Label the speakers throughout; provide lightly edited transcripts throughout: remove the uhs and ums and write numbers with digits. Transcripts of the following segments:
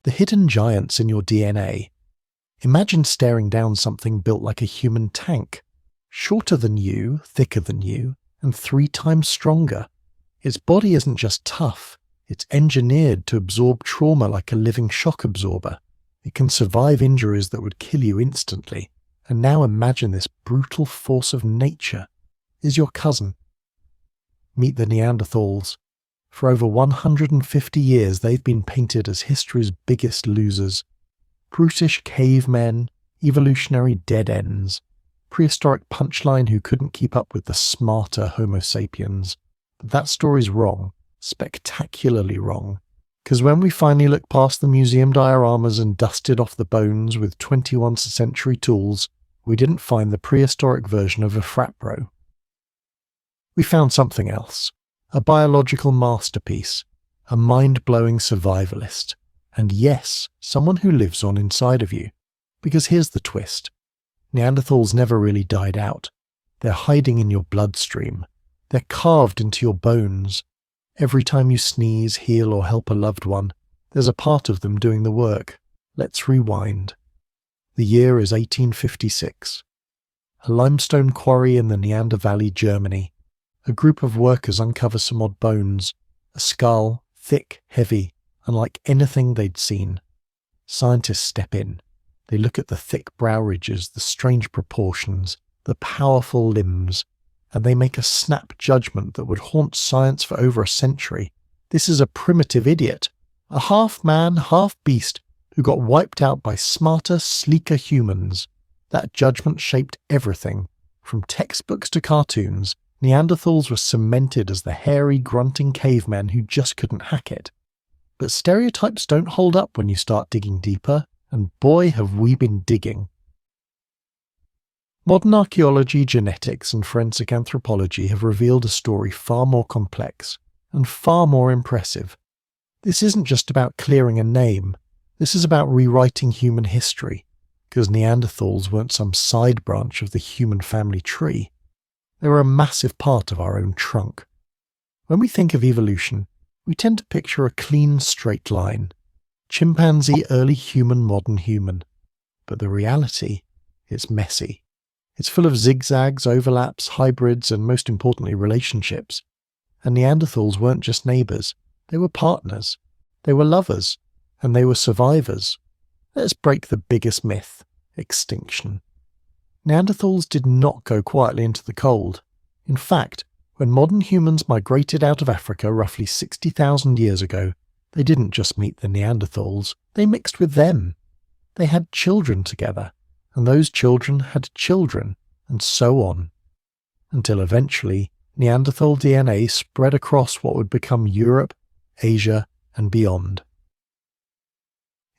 Speaker 1: The hidden giants in your DNA. Imagine staring down something built like a human tank, shorter than you, thicker than you, and 3 times stronger. Its body isn't just tough, it's engineered to absorb trauma like a living shock absorber. It can survive injuries that would kill you instantly. And now imagine this brutal force of nature is your cousin. Meet the Neanderthals. For over 150 years they've been painted as history's biggest losers. Brutish cavemen, evolutionary dead ends, prehistoric punchline who couldn't keep up with the smarter Homo sapiens. But that story's wrong, spectacularly wrong. Because when we finally looked past the museum dioramas and dusted off the bones with 21st century tools, we didn't find the prehistoric version of a frat bro. We found something else. A biological masterpiece. A mind-blowing survivalist. And yes, someone who lives on inside of you. Because here's the twist. Neanderthals never really died out. They're hiding in your bloodstream. They're carved into your bones. Every time you sneeze, heal, or help a loved one, there's a part of them doing the work. Let's rewind. The year is 1856. A limestone quarry in the Neander Valley, Germany. A group of workers uncover some odd bones. A skull, thick, heavy, unlike anything they'd seen. Scientists step in. They look at the thick brow ridges, the strange proportions, the powerful limbs, and they make a snap judgment that would haunt science for over a century. This is a primitive idiot, a half-man, half-beast who got wiped out by smarter, sleeker humans. That judgment shaped everything. From textbooks to cartoons, Neanderthals were cemented as the hairy, grunting cavemen who just couldn't hack it. But stereotypes don't hold up when you start digging deeper, and boy have we been digging. Modern archaeology, genetics, and forensic anthropology have revealed a story far more complex and far more impressive. This isn't just about clearing a name, this is about rewriting human history, because Neanderthals weren't some side branch of the human family tree. They were a massive part of our own trunk. When we think of evolution, we tend to picture a clean, straight line. Chimpanzee, early human, modern human. But the reality, it's messy. It's full of zigzags, overlaps, hybrids, and most importantly, relationships. And Neanderthals weren't just neighbours. They were partners. They were lovers. And they were survivors. Let's break the biggest myth: extinction. Neanderthals did not go quietly into the cold. In fact, when modern humans migrated out of Africa roughly 60,000 years ago, they didn't just meet the Neanderthals, they mixed with them. They had children together, and those children had children, and so on. Until eventually, Neanderthal DNA spread across what would become Europe, Asia, and beyond.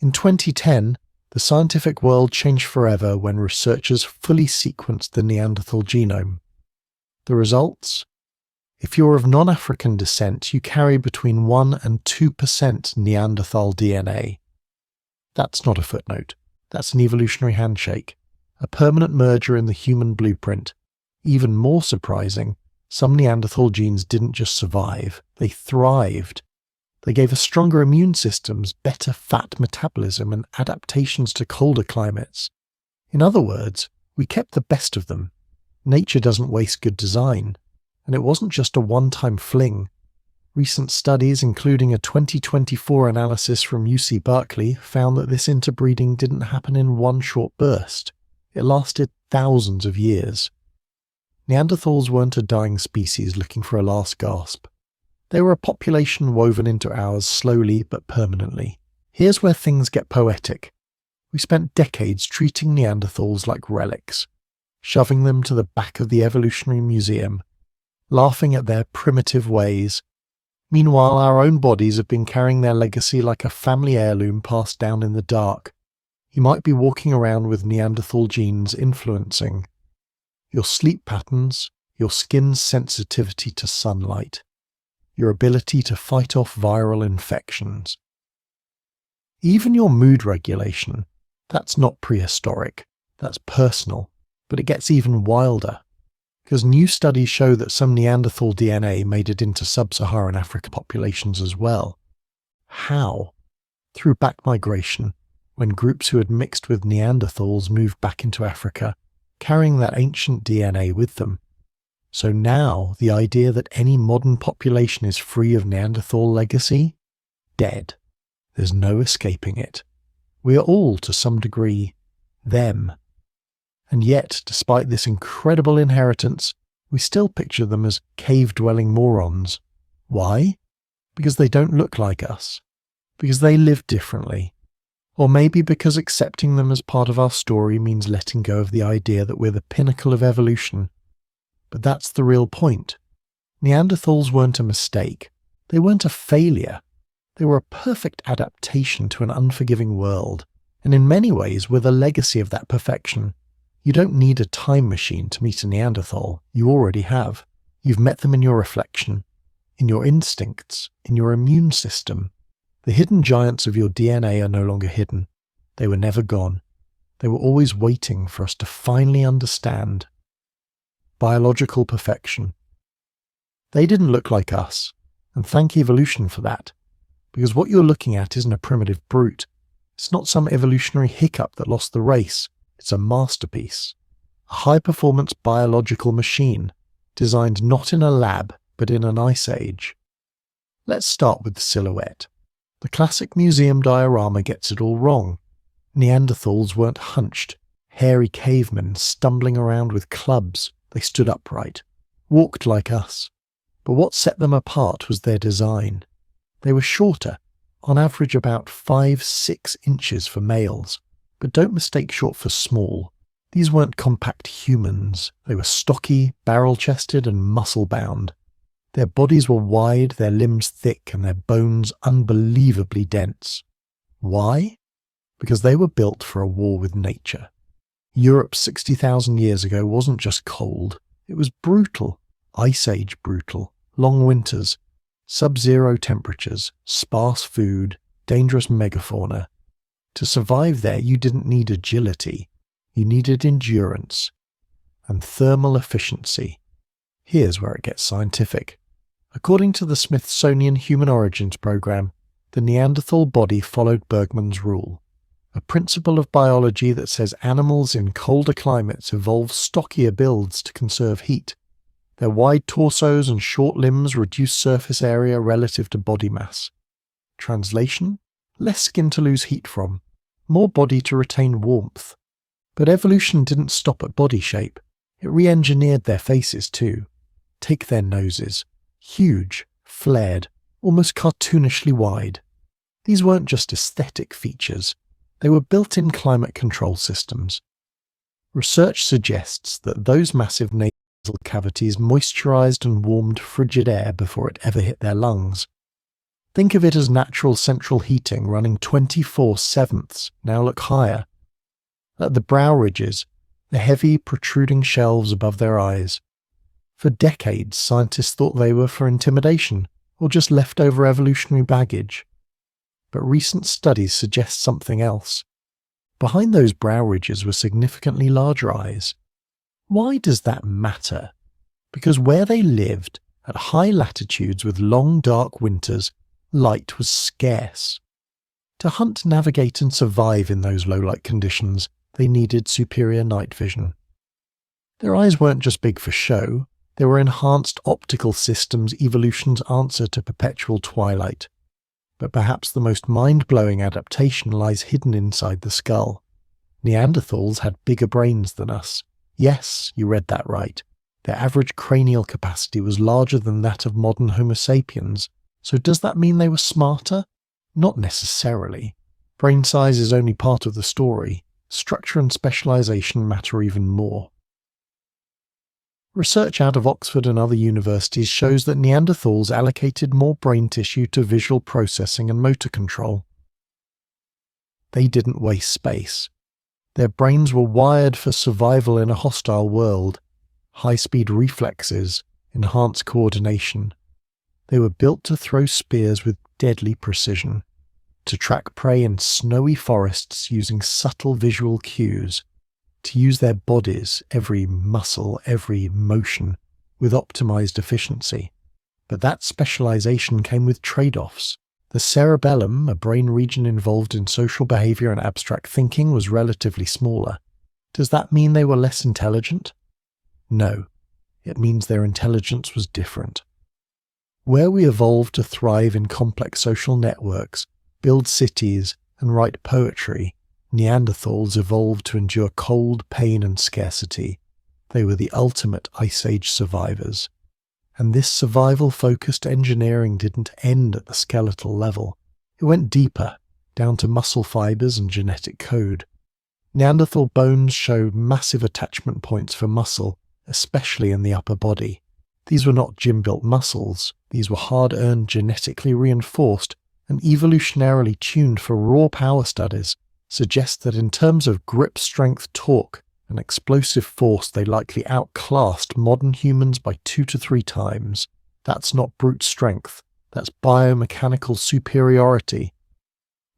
Speaker 1: In 2010, the scientific world changed forever when researchers fully sequenced the Neanderthal genome. The results? If you're of non-African descent, you carry between 1 and 2% Neanderthal DNA. That's not a footnote. That's an evolutionary handshake. A permanent merger in the human blueprint. Even more surprising, some Neanderthal genes didn't just survive, they thrived. They gave us stronger immune systems, better fat metabolism, and adaptations to colder climates. In other words, we kept the best of them. Nature doesn't waste good design. And it wasn't just a one-time fling. Recent studies, including a 2024 analysis from UC Berkeley, found that this interbreeding didn't happen in one short burst. It lasted thousands of years. Neanderthals weren't a dying species looking for a last gasp. They were a population woven into ours slowly but permanently. Here's where things get poetic. We spent decades treating Neanderthals like relics, shoving them to the back of the Evolutionary Museum, laughing at their primitive ways. Meanwhile, our own bodies have been carrying their legacy like a family heirloom passed down in the dark. You might be walking around with Neanderthal genes influencing your sleep patterns, your skin's sensitivity to sunlight, your ability to fight off viral infections. Even your mood regulation, that's not prehistoric, that's personal, but it gets even wilder. Because new studies show that some Neanderthal DNA made it into sub-Saharan Africa populations as well. How? through back migration, when groups who had mixed with Neanderthals moved back into Africa, carrying that ancient DNA with them. So now the idea that any modern population is free of Neanderthal legacy? Dead. There's no escaping it. We are all, to some degree, them. And yet, despite this incredible inheritance, we still picture them as cave-dwelling morons. Why? Because they don't look like us. Because they live differently. Or maybe because accepting them as part of our story means letting go of the idea that we're the pinnacle of evolution. But that's the real point. Neanderthals weren't a mistake. They weren't a failure. They were a perfect adaptation to an unforgiving world, and in many ways were the legacy of that perfection. You don't need a time machine to meet a Neanderthal. You already have. You've met them in your reflection, in your instincts, in your immune system. The hidden giants of your DNA are no longer hidden. They were never gone. They were always waiting for us to finally understand. Biological perfection. They didn't look like us, and thank evolution for that. Because what you're looking at isn't a primitive brute. It's not some evolutionary hiccup that lost the race. It's a masterpiece. A high-performance biological machine, designed not in a lab, but in an ice age. Let's start with the silhouette. The classic museum diorama gets it all wrong. Neanderthals weren't hunched, hairy cavemen stumbling around with clubs. They stood upright, walked like us. But what set them apart was their design. They were shorter, on average about 5-6 inches for males, but don't mistake short for small. These weren't compact humans. They were stocky, barrel-chested and muscle-bound. Their bodies were wide, their limbs thick, and their bones unbelievably dense. Why? Because they were built for a war with nature. Europe 60,000 years ago wasn't just cold. It was brutal, ice age brutal, long winters, sub-zero temperatures, sparse food, dangerous megafauna. To survive there, you didn't need agility. You needed endurance and thermal efficiency. Here's where it gets scientific. According to the Smithsonian Human Origins Program, the Neanderthal body followed Bergmann's rule, a principle of biology that says animals in colder climates evolve stockier builds to conserve heat. Their wide torsos and short limbs reduce surface area relative to body mass. Translation? Less skin to lose heat from, more body to retain warmth. But evolution didn't stop at body shape. It re-engineered their faces too. Take their noses. Huge, flared, almost cartoonishly wide. These weren't just aesthetic features. They were built-in climate control systems. Research suggests that those massive nasal cavities moisturized and warmed frigid air before it ever hit their lungs. Think of it as natural central heating running 24/7. Now look higher. At the brow ridges, the heavy, protruding shelves above their eyes. For decades, scientists thought they were for intimidation, or just leftover evolutionary baggage. But recent studies suggest something else. Behind those brow ridges were significantly larger eyes. Why does that matter? Because where they lived, at high latitudes with long dark winters, light was scarce. To hunt, navigate and survive in those low-light conditions, they needed superior night vision. Their eyes weren't just big for show, they were enhanced optical systems, evolution's answer to perpetual twilight. But perhaps the most mind-blowing adaptation lies hidden inside the skull. Neanderthals had bigger brains than us. Yes, you read that right. Their average cranial capacity was larger than that of modern Homo sapiens. So does that mean they were smarter? Not necessarily. Brain size is only part of the story. Structure and specialization matter even more. Research out of Oxford and other universities shows that Neanderthals allocated more brain tissue to visual processing and motor control. They didn't waste space. Their brains were wired for survival in a hostile world, high-speed reflexes, enhanced coordination. They were built to throw spears with deadly precision, to track prey in snowy forests using subtle visual cues, to use their bodies, every muscle, every motion, with optimized efficiency. But that specialization came with trade-offs. The cerebellum, a brain region involved in social behavior and abstract thinking, was relatively smaller. Does that mean they were less intelligent? No, it means their intelligence was different. Where we evolved to thrive in complex social networks, build cities, and write poetry, Neanderthals evolved to endure cold, pain, and scarcity. They were the ultimate Ice Age survivors. And this survival-focused engineering didn't end at the skeletal level. It went deeper, down to muscle fibers and genetic code. Neanderthal bones show massive attachment points for muscle, especially in the upper body. These were not gym-built muscles. These were hard-earned, genetically reinforced, and evolutionarily tuned for raw power. Studies suggest that in terms of grip strength, torque, and explosive force, they likely outclassed modern humans by 2 to 3 times. That's not brute strength. That's biomechanical superiority.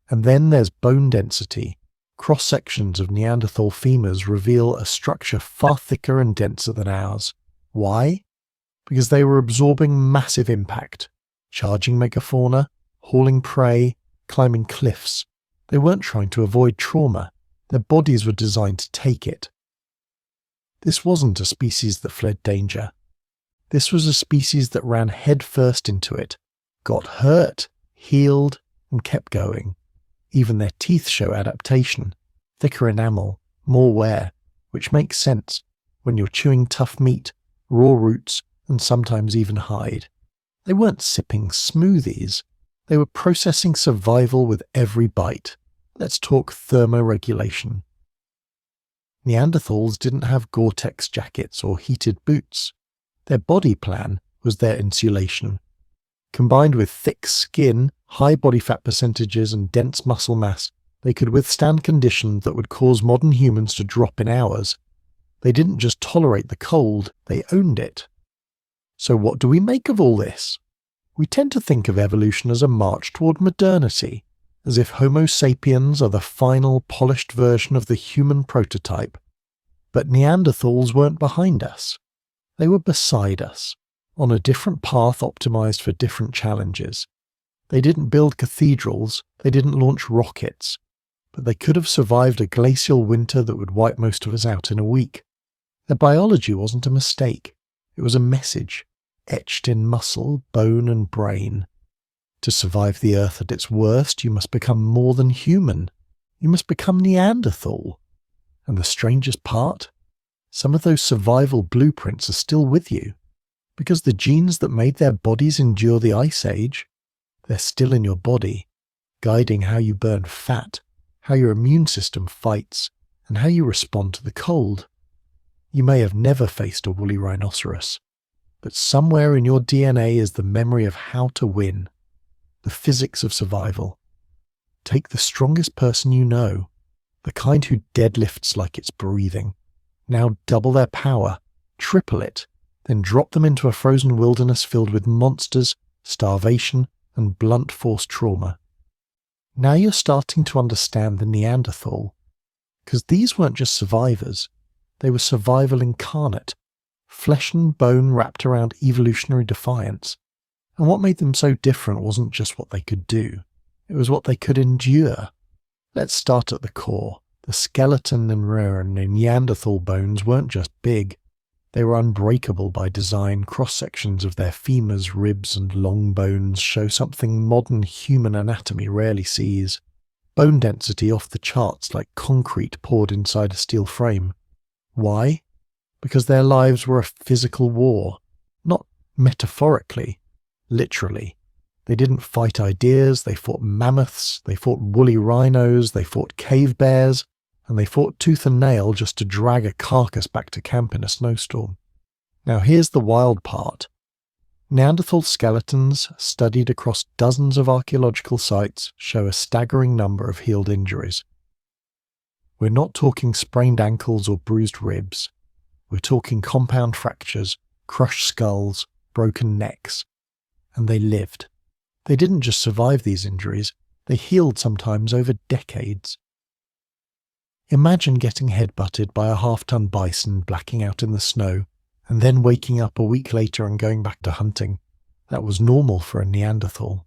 Speaker 1: And then there's bone density. Cross-sections of Neanderthal femurs reveal a structure far thicker and denser than ours. Why? Because they were absorbing massive impact, charging megafauna, hauling prey, climbing cliffs. They weren't trying to avoid trauma. Their bodies were designed to take it. This wasn't a species that fled danger. This was a species that ran headfirst into it, got hurt, healed, and kept going. Even their teeth show adaptation. Thicker enamel, more wear, which makes sense when you're chewing tough meat, raw roots, and sometimes even hide. They weren't sipping smoothies. They were processing survival with every bite. Let's talk thermoregulation. Neanderthals didn't have Gore-Tex jackets or heated boots. Their body plan was their insulation. Combined with thick skin, high body fat percentages, and dense muscle mass, they could withstand conditions that would cause modern humans to drop in hours. They didn't just tolerate the cold, they owned it. So what do we make of all this? We tend to think of evolution as a march toward modernity, as if Homo sapiens are the final polished version of the human prototype. But Neanderthals weren't behind us. They were beside us, on a different path optimized for different challenges. They didn't build cathedrals, they didn't launch rockets, but they could have survived a glacial winter that would wipe most of us out in a week. Their biology wasn't a mistake. It was a message, etched in muscle, bone, and brain. To survive the Earth at its worst, you must become more than human. You must become Neanderthal. And the strangest part? Some of those survival blueprints are still with you, because the genes that made their bodies endure the Ice Age, they're still in your body, guiding how you burn fat, how your immune system fights, and how you respond to the cold. You may have never faced a woolly rhinoceros, but somewhere in your DNA is the memory of how to win, the physics of survival. Take the strongest person you know, the kind who deadlifts like it's breathing. Now double their power, triple it, then drop them into a frozen wilderness filled with monsters, starvation, and blunt force trauma. Now you're starting to understand the Neanderthal, because these weren't just survivors, they were survival incarnate, flesh and bone wrapped around evolutionary defiance. And what made them so different wasn't just what they could do, it was what they could endure. Let's start at the core. The skeleton and rear and Neanderthal bones weren't just big, they were unbreakable by design. Cross-sections of their femurs, ribs, and long bones show something modern human anatomy rarely sees. Bone density off the charts, like concrete poured inside a steel frame. Why? Because their lives were a physical war, not metaphorically, literally. They didn't fight ideas, they fought mammoths, they fought woolly rhinos, they fought cave bears, and they fought tooth and nail just to drag a carcass back to camp in a snowstorm. Now here's the wild part. Neanderthal skeletons, studied across dozens of archaeological sites, show a staggering number of healed injuries. We're not talking sprained ankles or bruised ribs. We're talking compound fractures, crushed skulls, broken necks. And they lived. They didn't just survive these injuries, they healed sometimes over decades. Imagine getting headbutted by a half-ton bison blacking out in the snow, and then waking up a week later and going back to hunting. That was normal for a Neanderthal.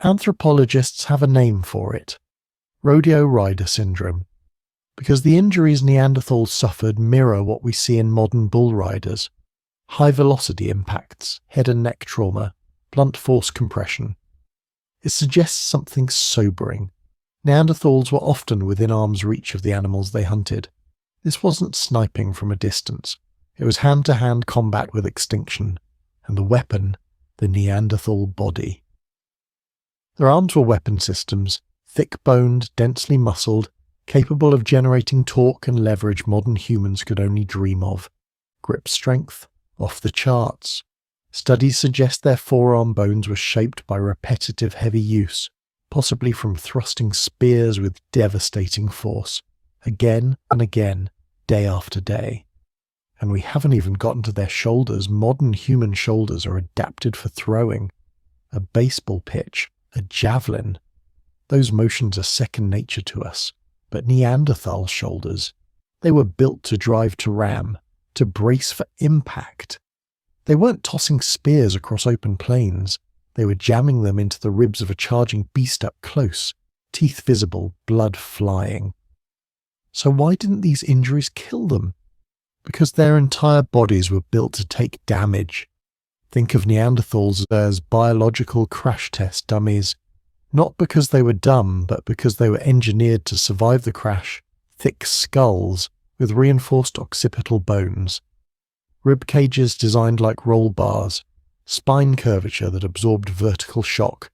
Speaker 1: Anthropologists have a name for it: rodeo rider syndrome, because the injuries Neanderthals suffered mirror what we see in modern bull riders: high-velocity impacts, head and neck trauma, blunt force compression. It suggests something sobering. Neanderthals were often within arm's reach of the animals they hunted. This wasn't sniping from a distance. It was hand-to-hand combat with extinction, and the weapon, the Neanderthal body. Their arms were weapon systems, thick-boned, densely muscled, capable of generating torque and leverage modern humans could only dream of. Grip strength, off the charts. Studies suggest their forearm bones were shaped by repetitive heavy use, possibly from thrusting spears with devastating force, again and again, day after day. And we haven't even gotten to their shoulders. Modern human shoulders are adapted for throwing. A baseball pitch, a javelin. Those motions are second nature to us. But Neanderthal shoulders, they were built to drive to ram, to brace for impact. They weren't tossing spears across open plains. They were jamming them into the ribs of a charging beast up close, teeth visible, blood flying. So why didn't these injuries kill them? Because their entire bodies were built to take damage. Think of Neanderthals as biological crash test dummies, not because they were dumb, but because they were engineered to survive the crash. Thick skulls with reinforced occipital bones, rib cages designed like roll bars, spine curvature that absorbed vertical shock.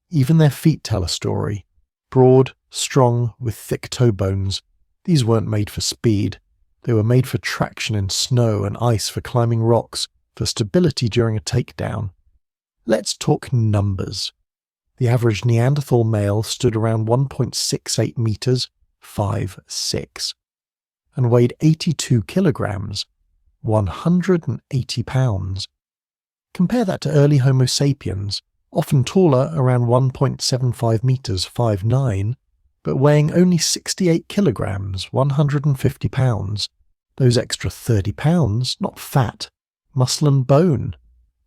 Speaker 1: Even their feet tell a story. Broad, strong, with thick toe bones. These weren't made for speed. They were made for traction in snow and ice, for climbing rocks, for stability during a takedown. Let's talk numbers. The average Neanderthal male stood around 1.68 meters, 5'6", and weighed 82 kilograms, 180 pounds. Compare that to early Homo sapiens, often taller, around 1.75 meters, 5'9", but weighing only 68 kilograms, 150 pounds. Those extra 30 pounds, not fat, muscle and bone.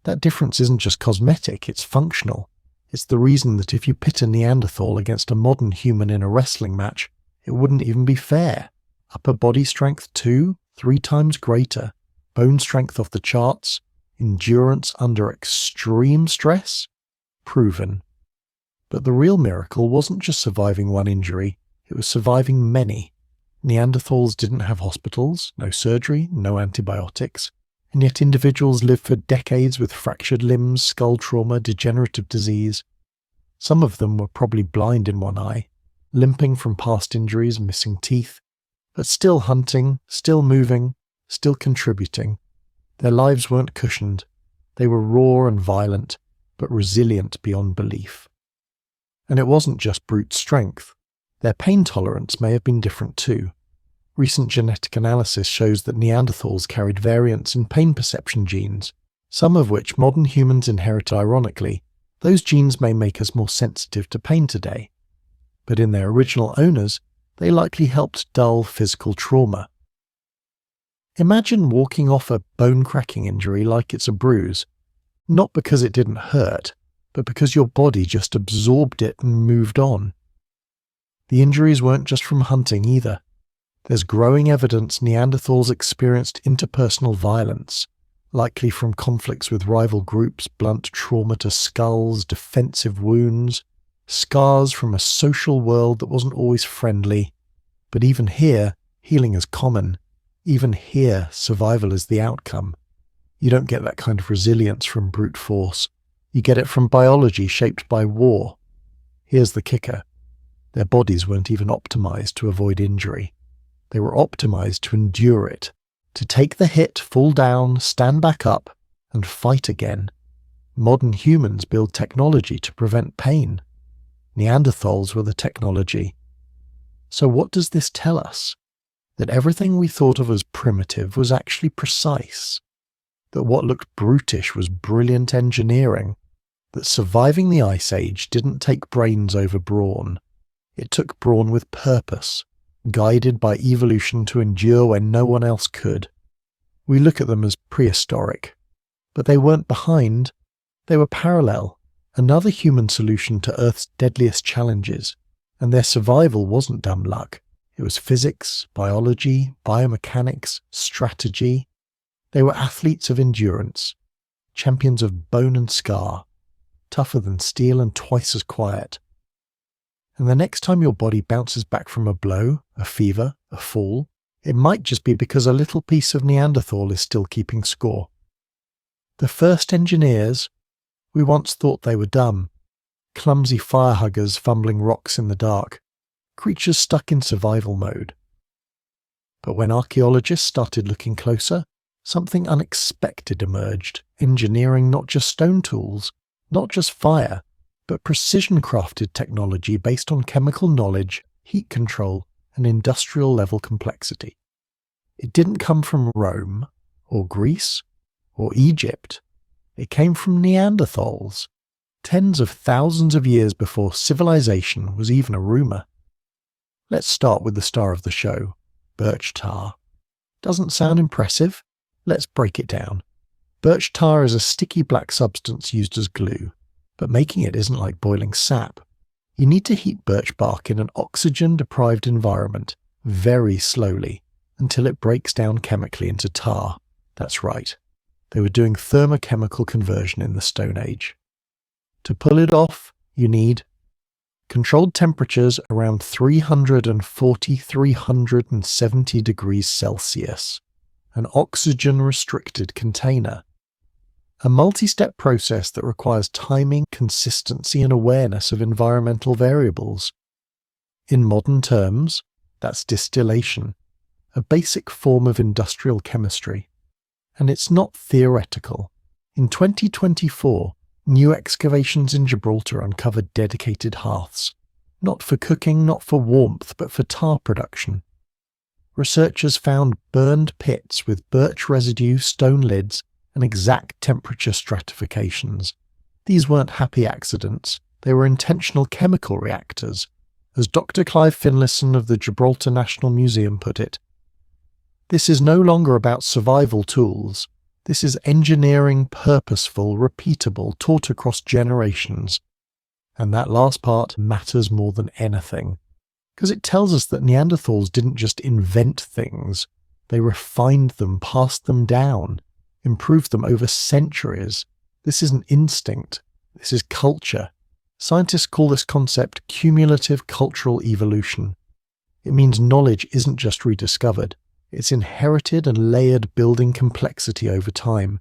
Speaker 1: That difference isn't just cosmetic, it's functional. It's the reason that if you pit a Neanderthal against a modern human in a wrestling match, it wouldn't even be fair. Upper body strength 2-3 times greater, bone strength off the charts, endurance under extreme stress? Proven. But the real miracle wasn't just surviving one injury, it was surviving many. Neanderthals didn't have hospitals, no surgery, no antibiotics, and yet individuals lived for decades with fractured limbs, skull trauma, degenerative disease. Some of them were probably blind in one eye, limping from past injuries, missing teeth, but still hunting, still moving, still contributing. Their lives weren't cushioned. They were raw and violent, but resilient beyond belief. And it wasn't just brute strength. Their pain tolerance may have been different too. Recent genetic analysis shows that Neanderthals carried variants in pain perception genes, some of which modern humans inherit ironically. Those genes may make us more sensitive to pain today. But in their original owners, they likely helped dull physical trauma. Imagine walking off a bone-cracking injury like it's a bruise, not because it didn't hurt, but because your body just absorbed it and moved on. The injuries weren't just from hunting either. There's growing evidence Neanderthals experienced interpersonal violence, likely from conflicts with rival groups, blunt trauma to skulls, defensive wounds, scars from a social world that wasn't always friendly. But even here, healing is common. Even here, survival is the outcome. You don't get that kind of resilience from brute force. You get it from biology shaped by war. Here's the kicker. Their bodies weren't even optimized to avoid injury. They were optimized to endure it, to take the hit, fall down, stand back up, and fight again. Modern humans build technology to prevent pain. Neanderthals were the technology. So what does this tell us? That everything we thought of as primitive was actually precise. That what looked brutish was brilliant engineering. That surviving the Ice Age didn't take brains over brawn. It took brawn with purpose, guided by evolution to endure when no one else could. We look at them as prehistoric, but they weren't behind. They were parallel. Another human solution to Earth's deadliest challenges, and their survival wasn't dumb luck. It was physics, biology, biomechanics, strategy. They were athletes of endurance, champions of bone and scar, tougher than steel and twice as quiet. And the next time your body bounces back from a blow, a fever, a fall, it might just be because a little piece of Neanderthal is still keeping score. The first engineers, we once thought they were dumb, clumsy firehuggers fumbling rocks in the dark, creatures stuck in survival mode. But when archaeologists started looking closer, something unexpected emerged, engineering not just stone tools, not just fire, but precision-crafted technology based on chemical knowledge, heat control, and industrial-level complexity. It didn't come from Rome, or Greece, or Egypt. It came from Neanderthals, tens of thousands of years before civilization was even a rumour. Let's start with the star of the show, birch tar. Doesn't sound impressive? Let's break it down. Birch tar is a sticky black substance used as glue, but making it isn't like boiling sap. You need to heat birch bark in an oxygen-deprived environment, very slowly, until it breaks down chemically into tar. That's right. They were doing thermochemical conversion in the Stone Age. To pull it off, you need controlled temperatures around 340–370 degrees Celsius, an oxygen-restricted container, a multi-step process that requires timing, consistency, and awareness of environmental variables. In modern terms, that's distillation, a basic form of industrial chemistry. And it's not theoretical. In 2024, new excavations in Gibraltar uncovered dedicated hearths, not for cooking, not for warmth, but for tar production. Researchers found burned pits with birch residue, stone lids, and exact temperature stratifications. These weren't happy accidents, they were intentional chemical reactors. As Dr. Clive Finlayson of the Gibraltar National Museum put it, this is no longer about survival tools. This is engineering, purposeful, repeatable, taught across generations. And that last part matters more than anything, because it tells us that Neanderthals didn't just invent things. They refined them, passed them down, improved them over centuries. This isn't instinct. This is culture. Scientists call this concept cumulative cultural evolution. It means knowledge isn't just rediscovered. It's inherited and layered, building complexity over time.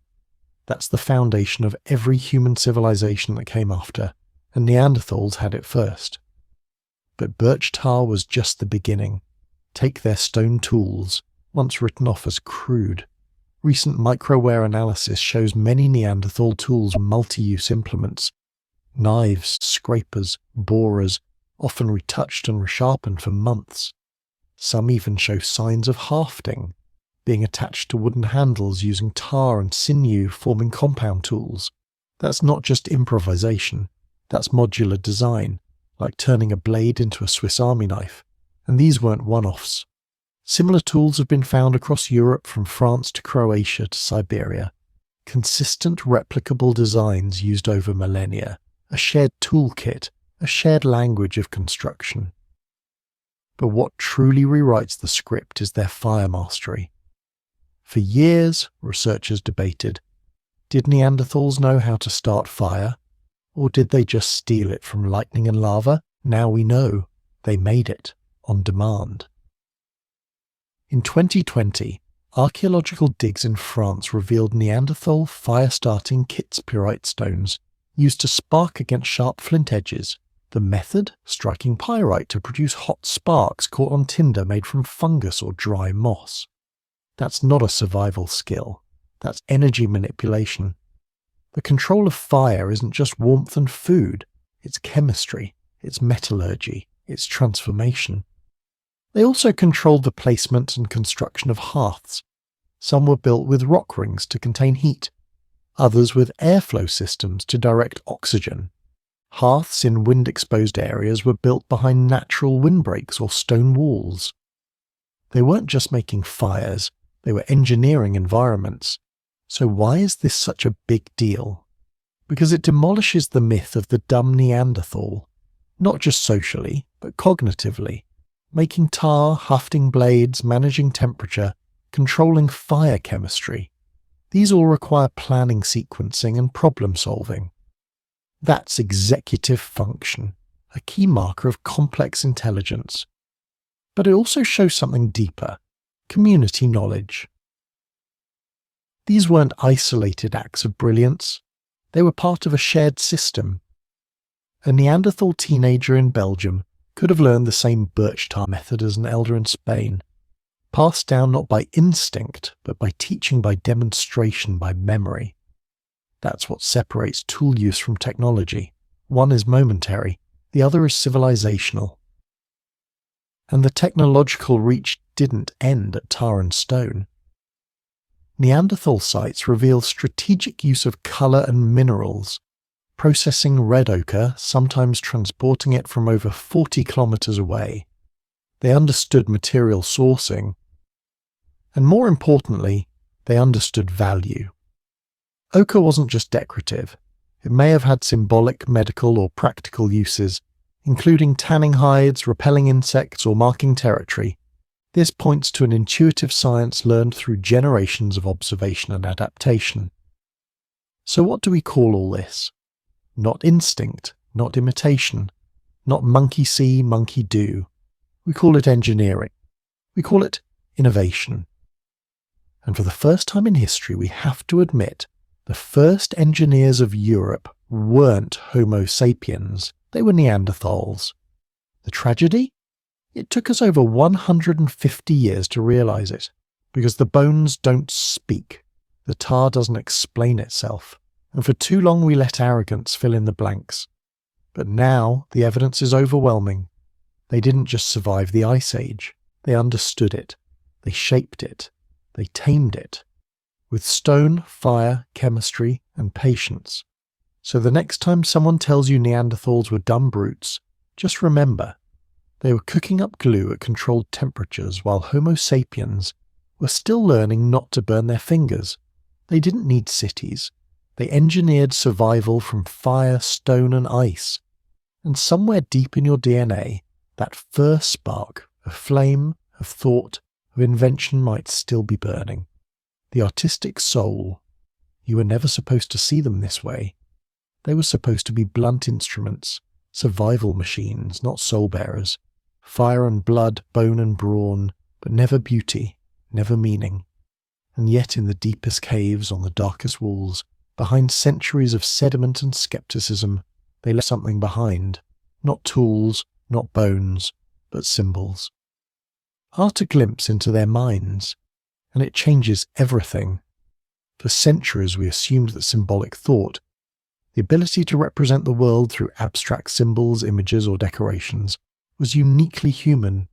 Speaker 1: That's the foundation of every human civilization that came after, and Neanderthals had it first. But birch tar was just the beginning. Take their stone tools, once written off as crude. Recent microware analysis shows many Neanderthal tools were multi-use implements. Knives, scrapers, borers, often retouched and resharpened for months. Some even show signs of hafting, being attached to wooden handles using tar and sinew forming compound tools. That's not just improvisation, that's modular design, like turning a blade into a Swiss Army knife. And these weren't one-offs. Similar tools have been found across Europe from France to Croatia to Siberia. Consistent, replicable designs used over millennia, a shared toolkit, a shared language of construction. But what truly rewrites the script is their fire mastery. For years, researchers debated, did Neanderthals know how to start fire? Or did they just steal it from lightning and lava? Now we know. They made it, on demand. In 2020, archaeological digs in France revealed Neanderthal fire-starting Kitzpyrite stones used to spark against sharp flint edges. The method? Striking pyrite to produce hot sparks caught on tinder made from fungus or dry moss. That's not a survival skill. That's energy manipulation. The control of fire isn't just warmth and food. It's chemistry. It's metallurgy. It's transformation. They also controlled the placement and construction of hearths. Some were built with rock rings to contain heat. Others with airflow systems to direct oxygen. Hearths in wind-exposed areas were built behind natural windbreaks or stone walls. They weren't just making fires, they were engineering environments. So why is this such a big deal? because it demolishes the myth of the dumb Neanderthal, not just socially, but cognitively, making tar, hafting blades, managing temperature, controlling fire chemistry. These all require planning, sequencing, and problem solving. That's executive function, a key marker of complex intelligence. But it also shows something deeper: community knowledge. These weren't isolated acts of brilliance. They were part of a shared system. A Neanderthal teenager in Belgium could have learned the same birch tar method as an elder in Spain, passed down not by instinct, but by teaching, by demonstration, by memory. That's what separates tool use from technology. One is momentary, the other is civilizational. And the technological reach didn't end at tar and stone. Neanderthal sites reveal strategic use of colour and minerals, processing red ochre, sometimes transporting it from over 40 kilometres away. They understood material sourcing, and more importantly, they understood value. Ochre wasn't just decorative. It may have had symbolic, medical, or practical uses, including tanning hides, repelling insects, or marking territory. This points to an intuitive science learned through generations of observation and adaptation. So what do we call all this? Not instinct, not imitation, not monkey see, monkey do. We call it engineering. We call it innovation. And for the first time in history, we have to admit, the first engineers of Europe weren't Homo sapiens, they were Neanderthals. The tragedy? It took us over 150 years to realise it, because the bones don't speak, the tar doesn't explain itself, and for too long we let arrogance fill in the blanks. But now the evidence is overwhelming. They didn't just survive the Ice Age, they understood it, they shaped it, they tamed it, with stone, fire, chemistry, and patience. So the next time someone tells you Neanderthals were dumb brutes, just remember, they were cooking up glue at controlled temperatures while Homo sapiens were still learning not to burn their fingers. They didn't need cities. They engineered survival from fire, stone, and ice. And somewhere deep in your DNA, that first spark of flame, of thought, of invention might still be burning. The artistic soul. You were never supposed to see them this way. They were supposed to be blunt instruments, survival machines, not soul bearers. Fire and blood, bone and brawn, but never beauty, never meaning. And yet in the deepest caves, on the darkest walls, behind centuries of sediment and skepticism, they left something behind. Not tools, not bones, but symbols. Art a glimpse into their minds, and it changes everything. For centuries we assumed that symbolic thought, the ability to represent the world through abstract symbols, images, or decorations, was uniquely human,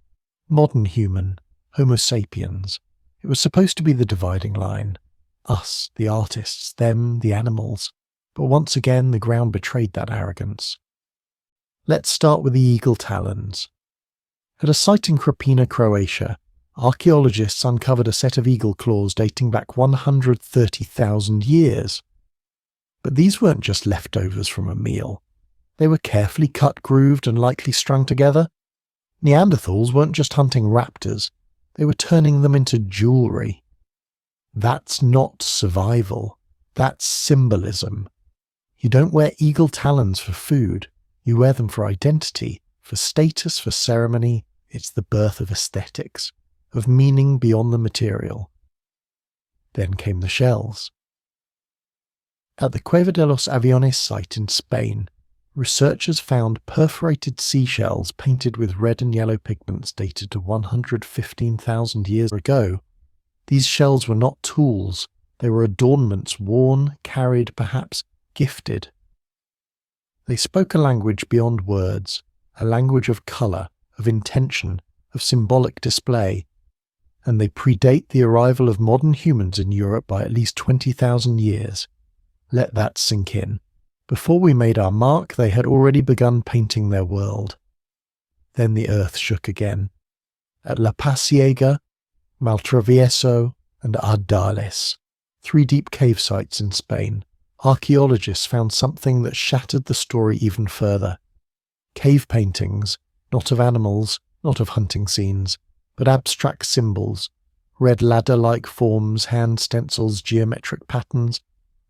Speaker 1: modern human, Homo sapiens. It was supposed to be the dividing line. Us, the artists, them, the animals. But once again, the ground betrayed that arrogance. Let's start with the eagle talons. At a site in Krapina, Croatia, archaeologists uncovered a set of eagle claws dating back 130,000 years. But these weren't just leftovers from a meal. They were carefully cut, grooved, and lightly strung together. Neanderthals weren't just hunting raptors, they were turning them into jewellery. That's not survival, that's symbolism. You don't wear eagle talons for food, you wear them for identity, for status, for ceremony. It's the birth of aesthetics, of meaning beyond the material. Then came the shells. At the Cueva de los Aviones site in Spain, researchers found perforated seashells painted with red and yellow pigments dated to 115,000 years ago. These shells were not tools, they were adornments worn, carried, perhaps gifted. They spoke a language beyond words, a language of colour, of intention, of symbolic display, and they predate the arrival of modern humans in Europe by at least 20,000 years. Let that sink in. Before we made our mark, they had already begun painting their world. Then the earth shook again. At La Pasiega, Maltravieso, and Ardales, 3 deep cave sites in Spain, archaeologists found something that shattered the story even further. Cave paintings, not of animals, not of hunting scenes, but abstract symbols, red ladder-like forms, hand stencils, geometric patterns.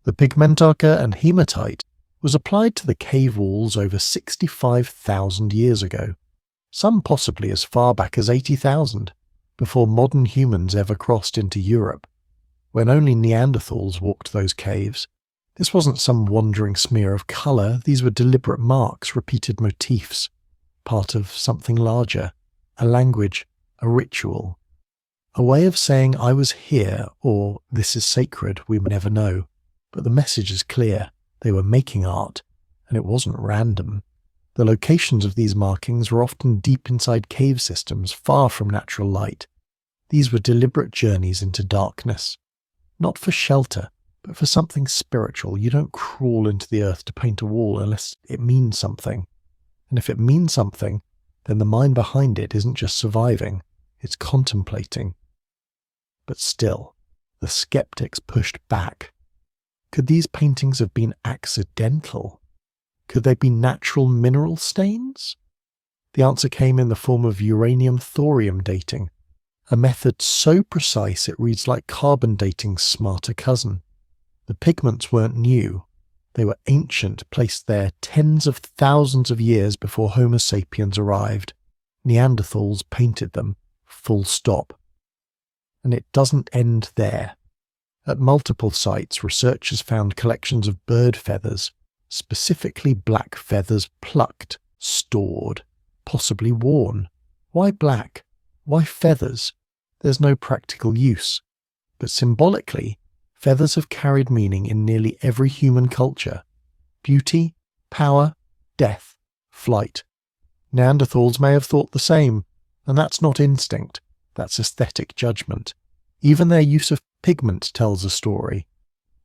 Speaker 1: The pigmentaka and hematite was applied to the cave walls over 65,000 years ago, some possibly as far back as 80,000, before modern humans ever crossed into Europe, when only Neanderthals walked those caves. This wasn't some wandering smear of colour, these were deliberate marks, repeated motifs, part of something larger, a language, a ritual. A way of saying I was here, or this is sacred, we may never know. But the message is clear. They were making art, and it wasn't random. The locations of these markings were often deep inside cave systems, far from natural light. These were deliberate journeys into darkness. Not for shelter, but for something spiritual. You don't crawl into the earth to paint a wall unless it means something. And if it means something, then the mind behind it isn't just surviving, it's contemplating. But still, the skeptics pushed back. Could these paintings have been accidental? Could they be natural mineral stains? The answer came in the form of uranium-thorium dating, a method so precise it reads like carbon dating's smarter cousin. The pigments weren't new. They were ancient, placed there tens of thousands of years before Homo sapiens arrived. Neanderthals painted them, full stop. And it doesn't end there. At multiple sites, researchers found collections of bird feathers, specifically black feathers plucked, stored, possibly worn. Why black? Why feathers? There's no practical use. But symbolically, feathers have carried meaning in nearly every human culture. Beauty, power, death, flight. Neanderthals may have thought the same, and that's not instinct, that's aesthetic judgment. Even their use of pigment tells a story.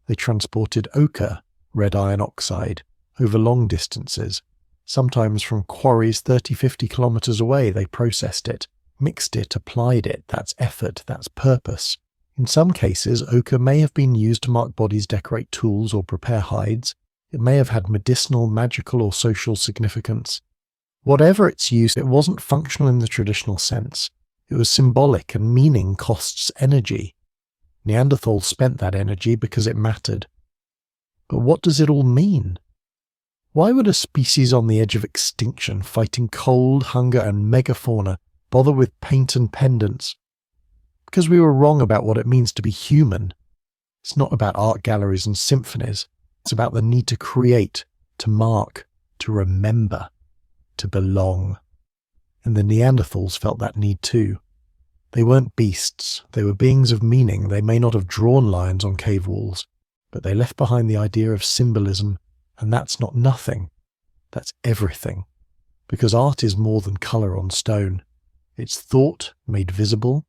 Speaker 1: They transported ochre, red iron oxide, over long distances. Sometimes from quarries 30-50 kilometers away they processed it, mixed it, applied it. That's effort, that's purpose. In some cases, ochre may have been used to mark bodies, decorate tools, or prepare hides. It may have had medicinal, magical, or social significance. Whatever its use, it wasn't functional in the traditional sense. It was symbolic, and meaning costs energy. Neanderthals spent that energy because it mattered. But what does it all mean? Why would a species on the edge of extinction, fighting cold, hunger, and megafauna, bother with paint and pendants? Because we were wrong about what it means to be human. It's not about art galleries and symphonies. It's about the need to create, to mark, to remember, to belong. And the Neanderthals felt that need too. They weren't beasts. They were beings of meaning. They may not have drawn lines on cave walls, but they left behind the idea of symbolism, and that's not nothing. That's everything. Because art is more than colour on stone. It's thought made visible.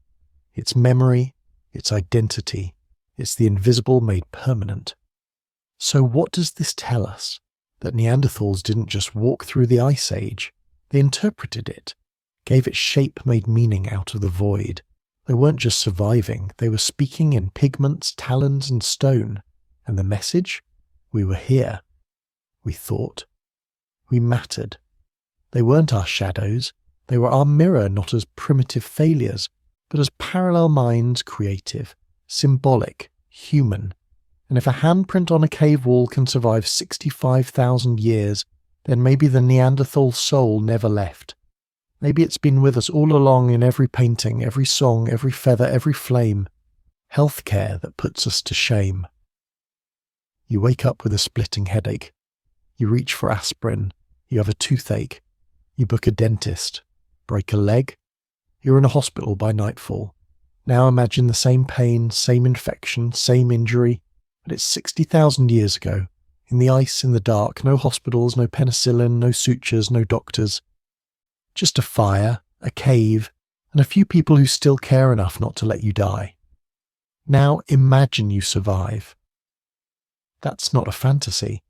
Speaker 1: It's memory. It's identity. It's the invisible made permanent. So what does this tell us? That Neanderthals didn't just walk through the Ice Age. They interpreted it, gave it shape, made meaning out of the void. They weren't just surviving. They were speaking in pigments, talons, and stone. And the message? We were here. We thought. We mattered. They weren't our shadows. They were our mirror, not as primitive failures, but as parallel minds, creative, symbolic, human. And if a handprint on a cave wall can survive 65,000 years, then maybe the Neanderthal soul never left. Maybe it's been with us all along in every painting, every song, every feather, every flame. Healthcare that puts us to shame. You wake up with a splitting headache. You reach for aspirin. You have a toothache. You book a dentist. Break a leg. You're in a hospital by nightfall. Now imagine the same pain, same infection, same injury, but it's 60,000 years ago. In the ice, in the dark, no hospitals, no penicillin, no sutures, no doctors. Just a fire, a cave, and a few people who still care enough not to let you die. Now imagine you survive. That's not a fantasy.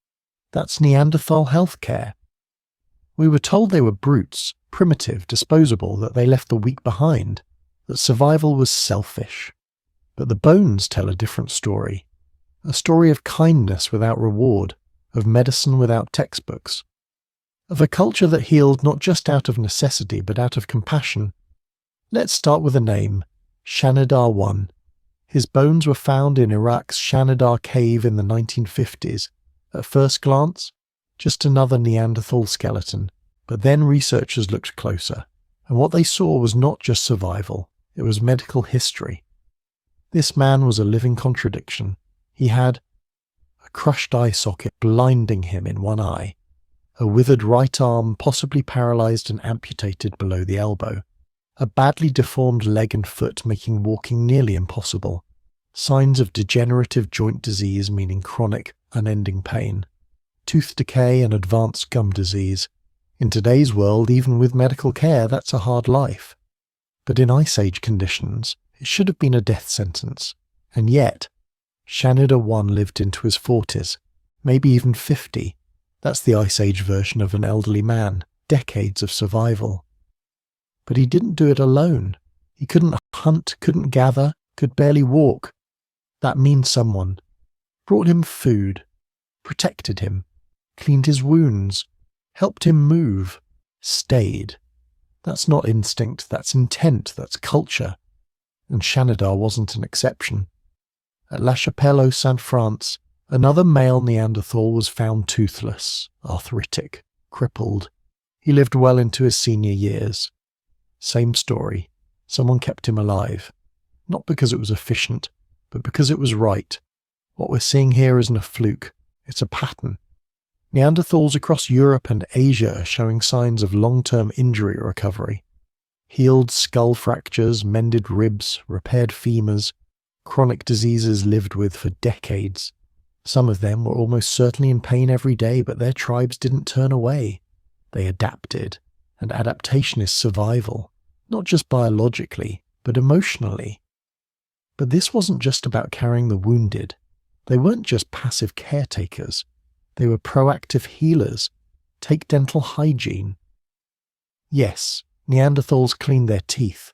Speaker 1: That's Neanderthal healthcare. We were told they were brutes, primitive, disposable, that they left the weak behind, that survival was selfish. But the bones tell a different story. A story of kindness without reward, of medicine without textbooks, of a culture that healed not just out of necessity but out of compassion. Let's start with a name, Shanidar I. His bones were found in Iraq's Shanidar cave in the 1950s. At first glance, just another Neanderthal skeleton. But then researchers looked closer, and what they saw was not just survival, it was medical history. This man was a living contradiction. He had a crushed eye socket blinding him in one eye, a withered right arm possibly paralyzed and amputated below the elbow, a badly deformed leg and foot making walking nearly impossible, signs of degenerative joint disease meaning chronic, unending pain, tooth decay and advanced gum disease. In today's world, even with medical care, that's a hard life. But in Ice Age conditions, it should have been a death sentence. And yet, Shanidar I lived into his 40s, maybe even 50. That's the Ice Age version of an elderly man, decades of survival. But he didn't do it alone. He couldn't hunt, couldn't gather, could barely walk. That means someone brought him food, protected him, cleaned his wounds, helped him move, stayed. That's not instinct, that's intent, that's culture. And Shanidar wasn't an exception. At La Chapelle-aux-Saints-France, another male Neanderthal was found toothless, arthritic, crippled. He lived well into his senior years. Same story. Someone kept him alive. Not because it was efficient, but because it was right. What we're seeing here isn't a fluke, it's a pattern. Neanderthals across Europe and Asia are showing signs of long-term injury recovery. Healed skull fractures, mended ribs, repaired femurs, chronic diseases lived with for decades. Some of them were almost certainly in pain every day, but their tribes didn't turn away. They adapted, and adaptation is survival, not just biologically, but emotionally. But this wasn't just about carrying the wounded. They weren't just passive caretakers. They were proactive healers. Take dental hygiene. Yes, Neanderthals cleaned their teeth.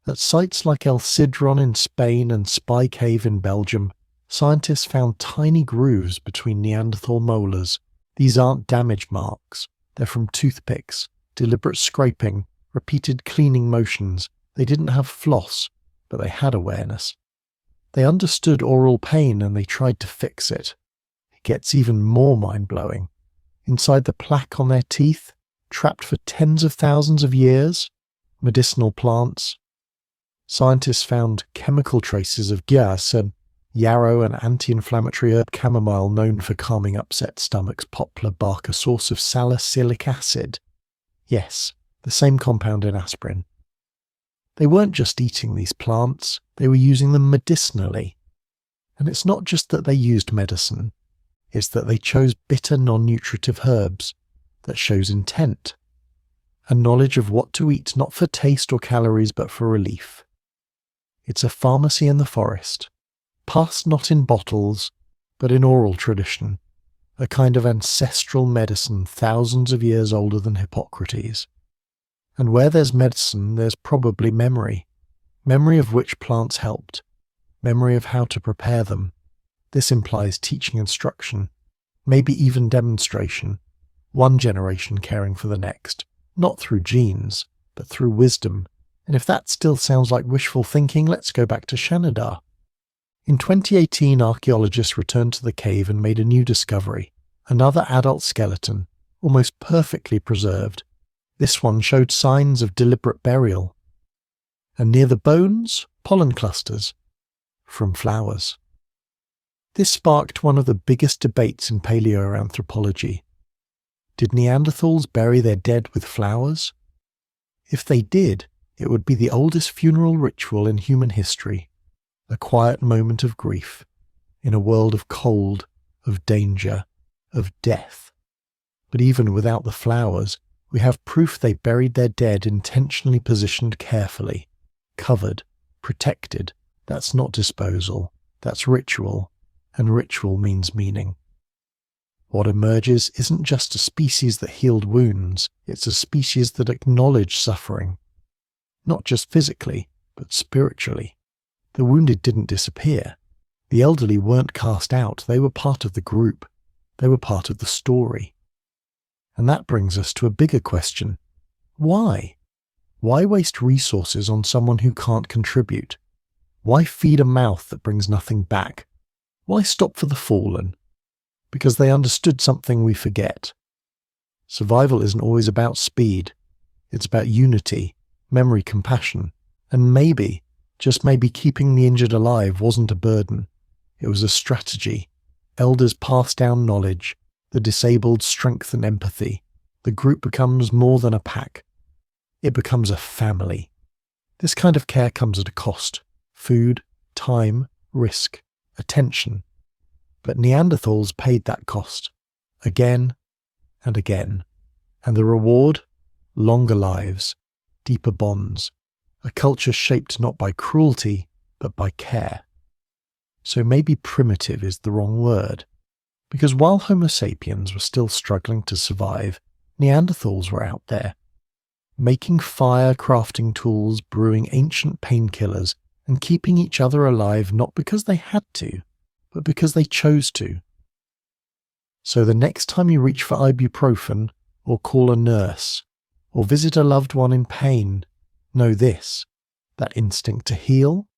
Speaker 1: At sites like El Sidron in Spain and Spy Cave in Belgium, scientists found tiny grooves between Neanderthal molars. These aren't damage marks. They're from toothpicks, deliberate scraping, repeated cleaning motions. They didn't have floss, but they had awareness. They understood oral pain and they tried to fix it. It gets even more mind-blowing. Inside the plaque on their teeth, trapped for tens of thousands of years, medicinal plants. Scientists found chemical traces of gyas, a yarrow, an anti-inflammatory herb chamomile known for calming upset stomachs, poplar bark, a source of salicylic acid. Yes, the same compound in aspirin. They weren't just eating these plants, they were using them medicinally. And it's not just that they used medicine, it's that they chose bitter non-nutritive herbs. That shows intent. A knowledge of what to eat not for taste or calories but for relief. It's a pharmacy in the forest, passed not in bottles but in oral tradition, a kind of ancestral medicine thousands of years older than Hippocrates. And where there's medicine, there's probably memory. Memory of which plants helped. Memory of how to prepare them. This implies teaching instruction, maybe even demonstration. One generation caring for the next, not through genes, but through wisdom. And if that still sounds like wishful thinking, let's go back to Shanidar. In 2018, archaeologists returned to the cave and made a new discovery. Another adult skeleton, almost perfectly preserved. This one showed signs of deliberate burial. And near the bones, pollen clusters from flowers. This sparked one of the biggest debates in paleoanthropology. Did Neanderthals bury their dead with flowers? If they did, it would be the oldest funeral ritual in human history, a quiet moment of grief, in a world of cold, of danger, of death. But even without the flowers, we have proof they buried their dead intentionally positioned carefully, covered, protected. That's not disposal, that's ritual, and ritual means meaning. What emerges isn't just a species that healed wounds, it's a species that acknowledged suffering. Not just physically, but spiritually. The wounded didn't disappear. The elderly weren't cast out, they were part of the group. They were part of the story. And that brings us to a bigger question. Why? Why waste resources on someone who can't contribute? Why feed a mouth that brings nothing back? Why stop for the fallen? Because they understood something we forget. Survival isn't always about speed. It's about unity, memory, compassion, and maybe, just maybe, keeping the injured alive wasn't a burden. It was a strategy. Elders pass down knowledge, the disabled strengthen empathy. The group becomes more than a pack. It becomes a family. This kind of care comes at a cost. Food, time, risk, attention. But Neanderthals paid that cost. Again and again. And the reward? Longer lives, deeper bonds, a culture shaped not by cruelty, but by care. So maybe primitive is the wrong word, because while Homo sapiens were still struggling to survive, Neanderthals were out there, making fire, crafting tools, brewing ancient painkillers, and keeping each other alive not because they had to, but because they chose to. So the next time you reach for ibuprofen, or call a nurse, or visit a loved one in pain, know this, that instinct to heal,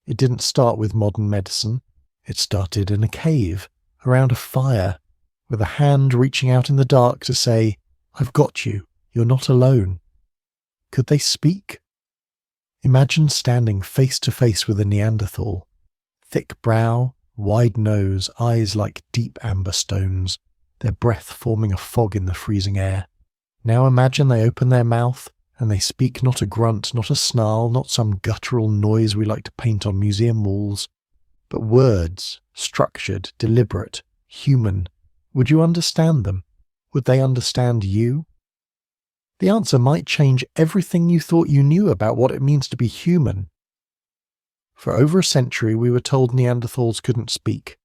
Speaker 1: it didn't start with modern medicine. It started in a cave, around a fire, with a hand reaching out in the dark to say, "I've got you, you're not alone." Could they speak? Imagine standing face to face with a Neanderthal. Thick brow, wide nose, eyes like deep amber stones, their breath forming a fog in the freezing air. Now imagine they open their mouth, and they speak not a grunt, not a snarl, not some guttural noise we like to paint on museum walls, but words, structured, deliberate, human. Would you understand them? Would they understand you? The answer might change everything you thought you knew about what it means to be human. For over a century we were told Neanderthals couldn't speak,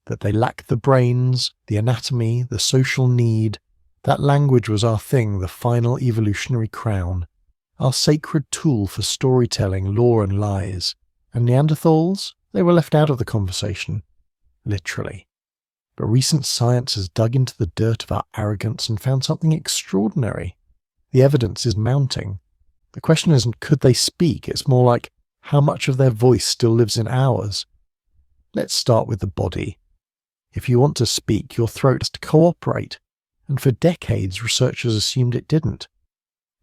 Speaker 1: that they lacked the brains, the anatomy, the social need. That language was our thing, the final evolutionary crown, our sacred tool for storytelling, lore and lies. And Neanderthals, they were left out of the conversation, literally. But recent science has dug into the dirt of our arrogance and found something extraordinary. The evidence is mounting. The question isn't could they speak, it's more like how much of their voice still lives in ours. Let's start with the body. If you want to speak, your throat has to cooperate. And for decades researchers assumed it didn't,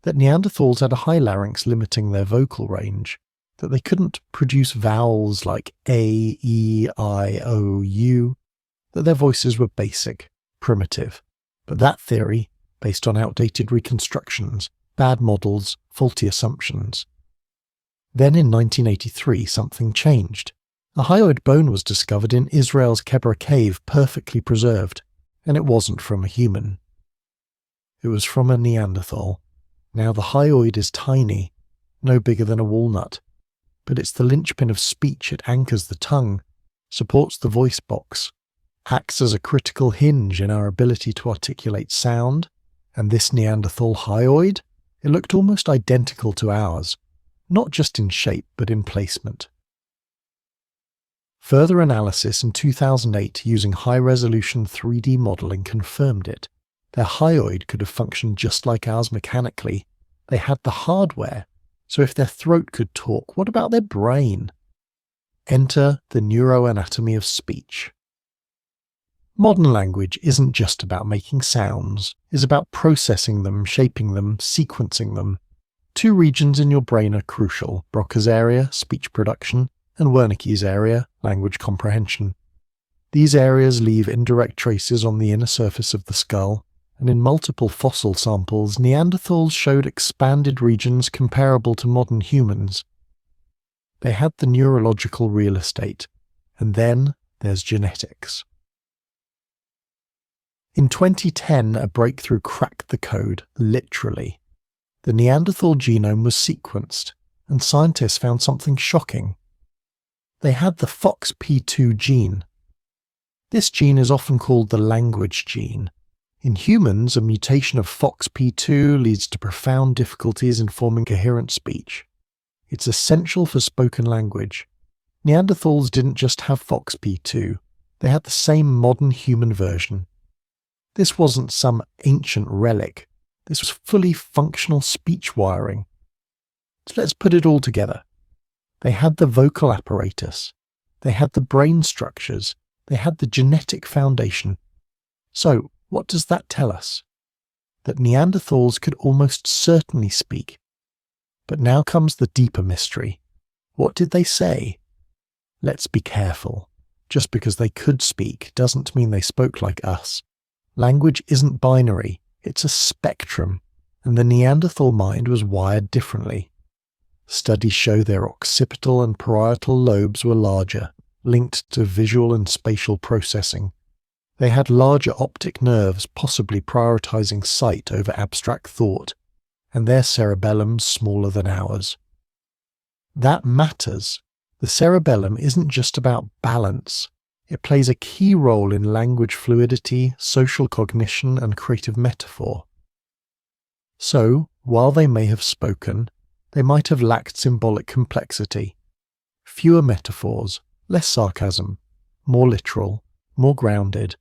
Speaker 1: that Neanderthals had a high larynx limiting their vocal range, that they couldn't produce vowels like A, E, I, O, U, that their voices were basic, primitive. But that theory, based on outdated reconstructions, bad models, faulty assumptions. Then in 1983 something changed. A hyoid bone was discovered in Israel's Kebra cave, perfectly preserved. And it wasn't from a human. It was from a Neanderthal. Now the hyoid is tiny, no bigger than a walnut, but it's the linchpin of speech. It anchors the tongue, supports the voice box, acts as a critical hinge in our ability to articulate sound, and this Neanderthal hyoid, it looked almost identical to ours, not just in shape but in placement. Further analysis in 2008 using high-resolution 3D modelling confirmed it. Their hyoid could have functioned just like ours mechanically. They had the hardware, so if their throat could talk, what about their brain? Enter the neuroanatomy of speech. Modern language isn't just about making sounds, it's about processing them, shaping them, sequencing them. Two regions in your brain are crucial: Broca's area, speech production, and Wernicke's area, language comprehension. These areas leave indirect traces on the inner surface of the skull, and in multiple fossil samples, Neanderthals showed expanded regions comparable to modern humans. They had the neurological real estate, and then there's genetics. In 2010, a breakthrough cracked the code, literally. The Neanderthal genome was sequenced, and scientists found something shocking. They had the FOXP2 gene. This gene is often called the language gene. In humans, a mutation of FOXP2 leads to profound difficulties in forming coherent speech. It's essential for spoken language. Neanderthals didn't just have FOXP2, they had the same modern human version. This wasn't some ancient relic, this was fully functional speech wiring. So let's put it all together. They had the vocal apparatus, they had the brain structures, they had the genetic foundation. So, what does that tell us? That Neanderthals could almost certainly speak. But now comes the deeper mystery. What did they say? Let's be careful. Just because they could speak doesn't mean they spoke like us. Language isn't binary, it's a spectrum, and the Neanderthal mind was wired differently. Studies show their occipital and parietal lobes were larger, linked to visual and spatial processing. They had larger optic nerves, possibly prioritizing sight over abstract thought, and their cerebellums smaller than ours. That matters. The cerebellum isn't just about balance. It plays a key role in language fluidity, social cognition, and creative metaphor. So, while they may have spoken, they might have lacked symbolic complexity. Fewer metaphors, less sarcasm, more literal, more grounded.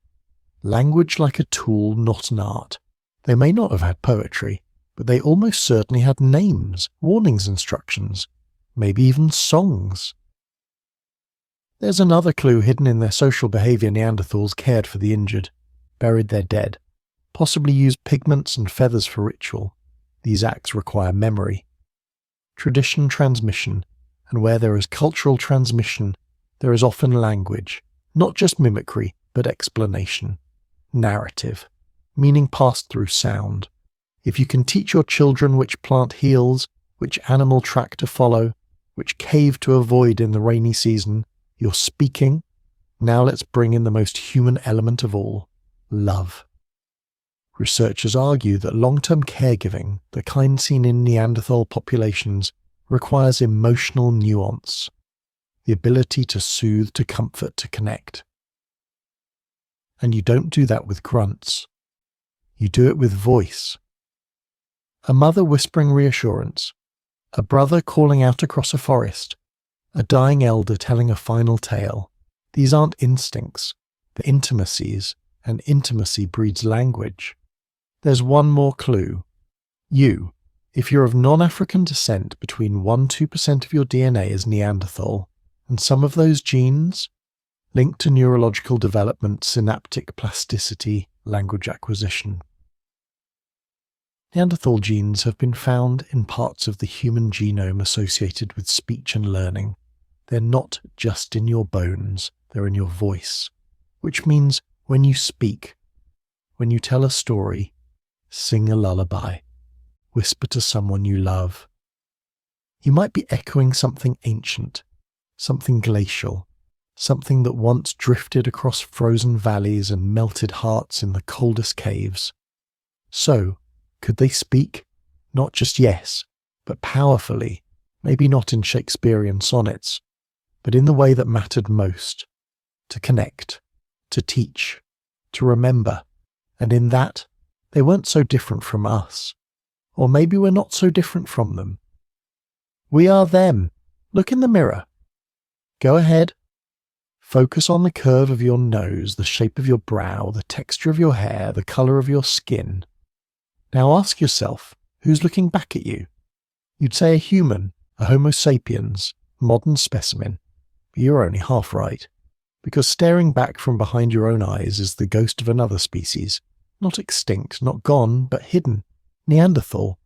Speaker 1: Language like a tool, not an art. They may not have had poetry, but they almost certainly had names, warnings, instructions, maybe even songs. There's another clue hidden in their social behaviour. Neanderthals cared for the injured, buried their dead, possibly used pigments and feathers for ritual. These acts require memory. Tradition transmission, and where there is cultural transmission, there is often language, not just mimicry, but explanation. Narrative, meaning passed through sound. If you can teach your children which plant heals, which animal track to follow, which cave to avoid in the rainy season, you're speaking. Now let's bring in the most human element of all, love. Researchers argue that long-term caregiving, the kind seen in Neanderthal populations, requires emotional nuance, the ability to soothe, to comfort, to connect. And you don't do that with grunts. You do it with voice. A mother whispering reassurance, a brother calling out across a forest, a dying elder telling a final tale. These aren't instincts, they're intimacies, and intimacy breeds language. There's one more clue. You, if you're of non-African descent, between 1–2% of your DNA is Neanderthal, and some of those genes, linked to neurological development, synaptic plasticity, language acquisition. Neanderthal genes have been found in parts of the human genome associated with speech and learning. They're not just in your bones, they're in your voice, which means when you speak, when you tell a story, sing a lullaby, whisper to someone you love. You might be echoing something ancient, something glacial, something that once drifted across frozen valleys and melted hearts in the coldest caves. So, could they speak? Not just yes, but powerfully, maybe not in Shakespearean sonnets, but in the way that mattered most, to connect, to teach, to remember, and in that, they weren't so different from us. Or maybe we're not so different from them. We are them. Look in the mirror. Go ahead. Focus on the curve of your nose, the shape of your brow, the texture of your hair, the colour of your skin. Now ask yourself, who's looking back at you? You'd say a human, a Homo sapiens, modern specimen. But you're only half right, because staring back from behind your own eyes is the ghost of another species, not extinct, not gone, but hidden, Neanderthal.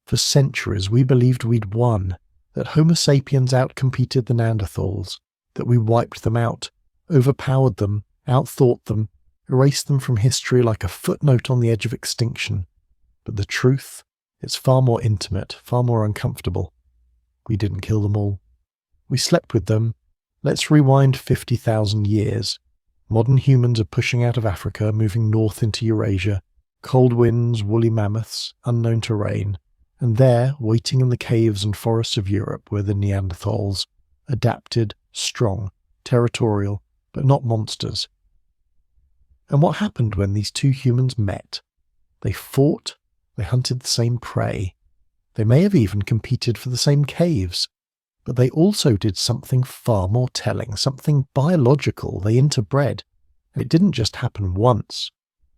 Speaker 1: For centuries we believed we'd won, that Homo sapiens outcompeted the Neanderthals, that we wiped them out, overpowered them, outthought them, erased them from history like a footnote on the edge of extinction. But the truth, it's far more intimate, far more uncomfortable. We didn't kill them all. We slept with them. Let's rewind 50,000 years. Modern humans are pushing out of Africa, moving north into Eurasia. Cold winds, woolly mammoths, unknown terrain. And there, waiting in the caves and forests of Europe, were the Neanderthals. Adapted, strong, territorial, but not monsters. And what happened when these two humans met? They fought, they hunted the same prey. They may have even competed for the same caves. But they also did something far more telling, something biological. They interbred. And it didn't just happen once.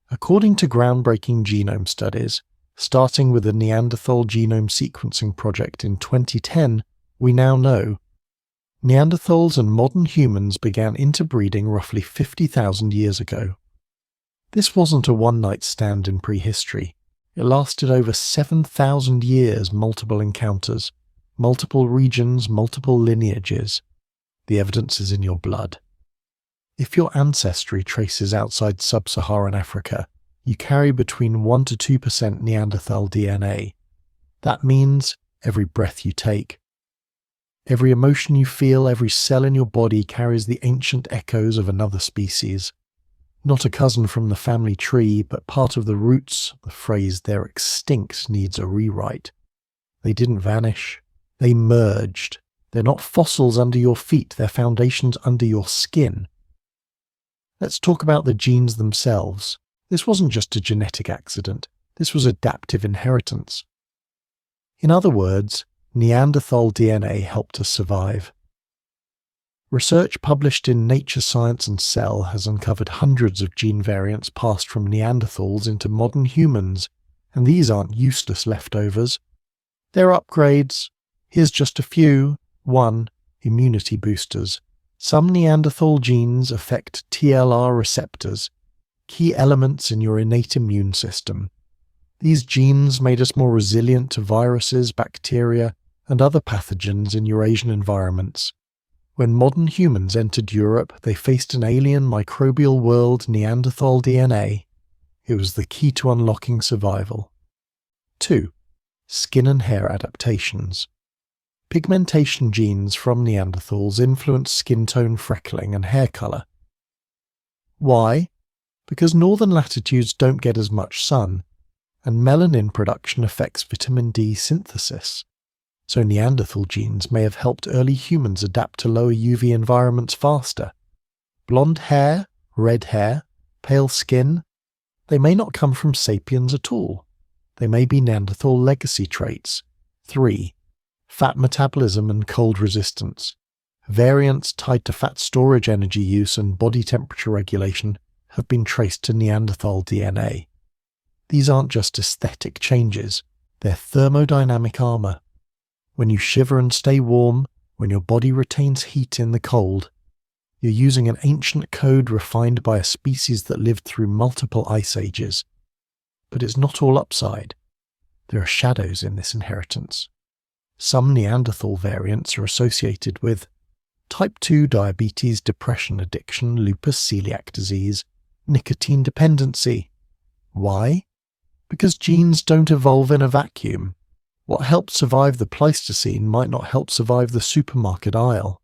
Speaker 1: According to groundbreaking genome studies, starting with the Neanderthal genome sequencing project in 2010, we now know Neanderthals and modern humans began interbreeding roughly 50,000 years ago. This wasn't a one-night stand in prehistory. It lasted over 7,000 years, multiple encounters, multiple regions, multiple lineages. The evidence is in your blood. If your ancestry traces outside sub-Saharan Africa, you carry between 1 to 2% Neanderthal DNA. That means every breath you take, every emotion you feel, every cell in your body carries the ancient echoes of another species. Not a cousin from the family tree, but part of the roots. The phrase "they're extinct" needs a rewrite. They didn't vanish. They merged. They're not fossils under your feet, they're foundations under your skin. Let's talk about the genes themselves. This wasn't just a genetic accident. This was adaptive inheritance. In other words, Neanderthal DNA helped us survive. Research published in Nature Science and Cell has uncovered hundreds of gene variants passed from Neanderthals into modern humans, and these aren't useless leftovers. They're upgrades. Here's just a few. 1. Immunity boosters. Some Neanderthal genes affect TLR receptors, key elements in your innate immune system. These genes made us more resilient to viruses, bacteria, and other pathogens in Eurasian environments. When modern humans entered Europe, they faced an alien microbial world, Neanderthal DNA. It was the key to unlocking survival. 2. Skin and hair adaptations. Pigmentation genes from Neanderthals influence skin tone, freckling, and hair color. Why? Because northern latitudes don't get as much sun, and melanin production affects vitamin D synthesis. So Neanderthal genes may have helped early humans adapt to lower UV environments faster. Blonde hair, red hair, pale skin, they may not come from sapiens at all. They may be Neanderthal legacy traits. 3. Fat metabolism and cold resistance. Variants tied to fat storage, energy use, and body temperature regulation have been traced to Neanderthal DNA. These aren't just aesthetic changes, they're thermodynamic armor. When you shiver and stay warm, when your body retains heat in the cold, you're using an ancient code refined by a species that lived through multiple ice ages. But it's not all upside. There are shadows in this inheritance. Some Neanderthal variants are associated with type 2 diabetes, depression, addiction, lupus, celiac disease, nicotine dependency. Why? Because genes don't evolve in a vacuum. What helped survive the Pleistocene might not help survive the supermarket aisle.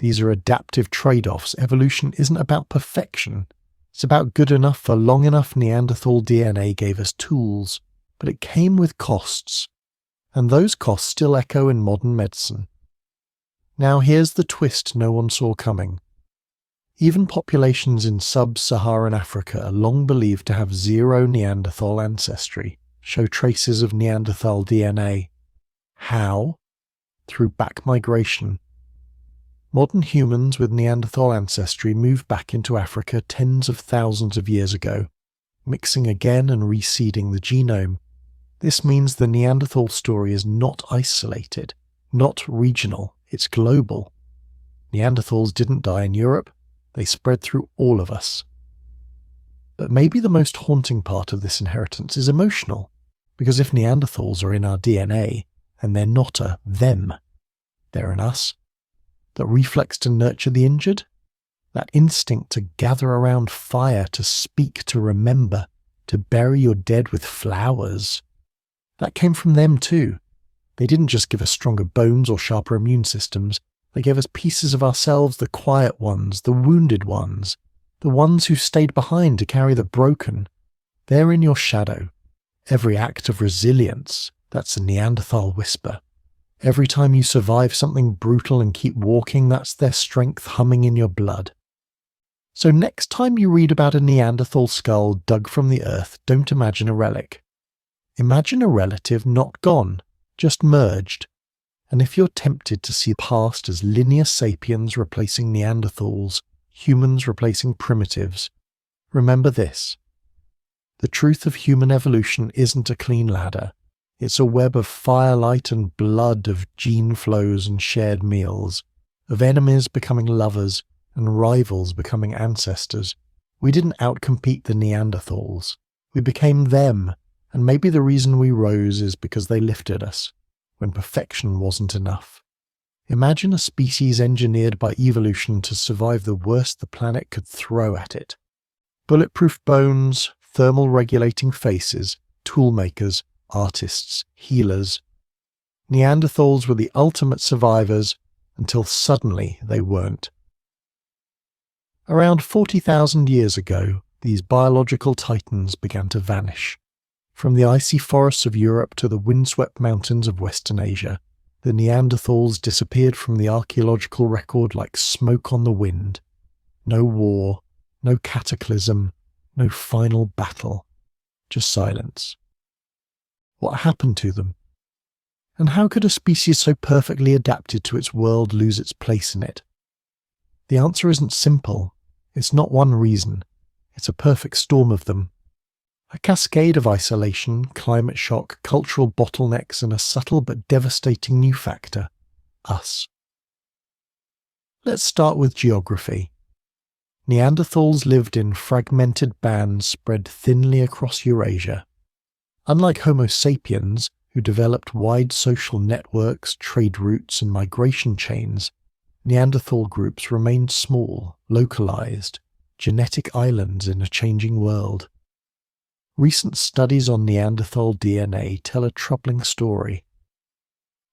Speaker 1: These are adaptive trade-offs. Evolution isn't about perfection. It's about good enough for long enough. Neanderthal DNA gave us tools, but it came with costs. And those costs still echo in modern medicine. Now here's the twist no one saw coming. Even populations in sub-Saharan Africa, long believed to have zero Neanderthal ancestry, show traces of Neanderthal DNA. How? Through back migration. Modern humans with Neanderthal ancestry moved back into Africa tens of thousands of years ago, mixing again and reseeding the genome. This means the Neanderthal story is not isolated, not regional, it's global. Neanderthals didn't die in Europe, they spread through all of us. But maybe the most haunting part of this inheritance is emotional, because if Neanderthals are in our DNA, and they're not a them, they're in us. That reflex to nurture the injured, that instinct to gather around fire, to speak, to remember, to bury your dead with flowers, that came from them too. They didn't just give us stronger bones or sharper immune systems, they gave us pieces of ourselves, the quiet ones, the wounded ones, the ones who stayed behind to carry the broken. They're in your shadow. Every act of resilience, that's a Neanderthal whisper. Every time you survive something brutal and keep walking, that's their strength humming in your blood. So next time you read about a Neanderthal skull dug from the earth, don't imagine a relic. Imagine a relative not gone, just merged. And if you're tempted to see the past as linear sapiens replacing Neanderthals, humans replacing primitives, remember this. The truth of human evolution isn't a clean ladder. It's a web of firelight and blood, of gene flows and shared meals, of enemies becoming lovers and rivals becoming ancestors. We didn't outcompete the Neanderthals. We became them, and maybe the reason we rose is because they lifted us, when perfection wasn't enough. Imagine a species engineered by evolution to survive the worst the planet could throw at it. Bulletproof bones, thermal regulating faces, toolmakers, artists, healers. Neanderthals were the ultimate survivors until suddenly they weren't. Around 40,000 years ago, these biological titans began to vanish. From the icy forests of Europe to the windswept mountains of Western Asia, the Neanderthals disappeared from the archaeological record like smoke on the wind. No war, no cataclysm, no final battle, just silence. What happened to them? And how could a species so perfectly adapted to its world lose its place in it? The answer isn't simple. It's not one reason. It's a perfect storm of them. A cascade of isolation, climate shock, cultural bottlenecks, and a subtle but devastating new factor: us. Let's start with geography. Neanderthals lived in fragmented bands spread thinly across Eurasia. Unlike Homo sapiens, who developed wide social networks, trade routes, and migration chains, Neanderthal groups remained small, localized, genetic islands in a changing world. Recent studies on Neanderthal DNA tell a troubling story.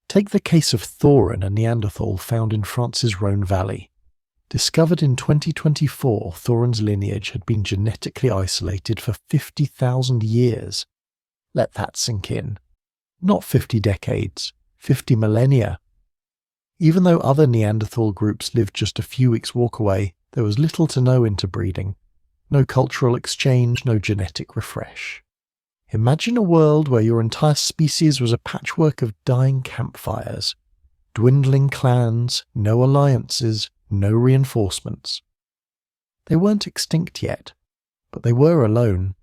Speaker 1: Take the case of Thorin, a Neanderthal found in France's Rhone Valley. Discovered in 2024, Thorin's lineage had been genetically isolated for 50,000 years. Let that sink in. Not 50 decades, 50 millennia. Even though other Neanderthal groups lived just a few weeks' walk away, there was little to no interbreeding. No cultural exchange, no genetic refresh. Imagine a world where your entire species was a patchwork of dying campfires, dwindling clans, no alliances, no reinforcements. They weren't extinct yet, but they were alone,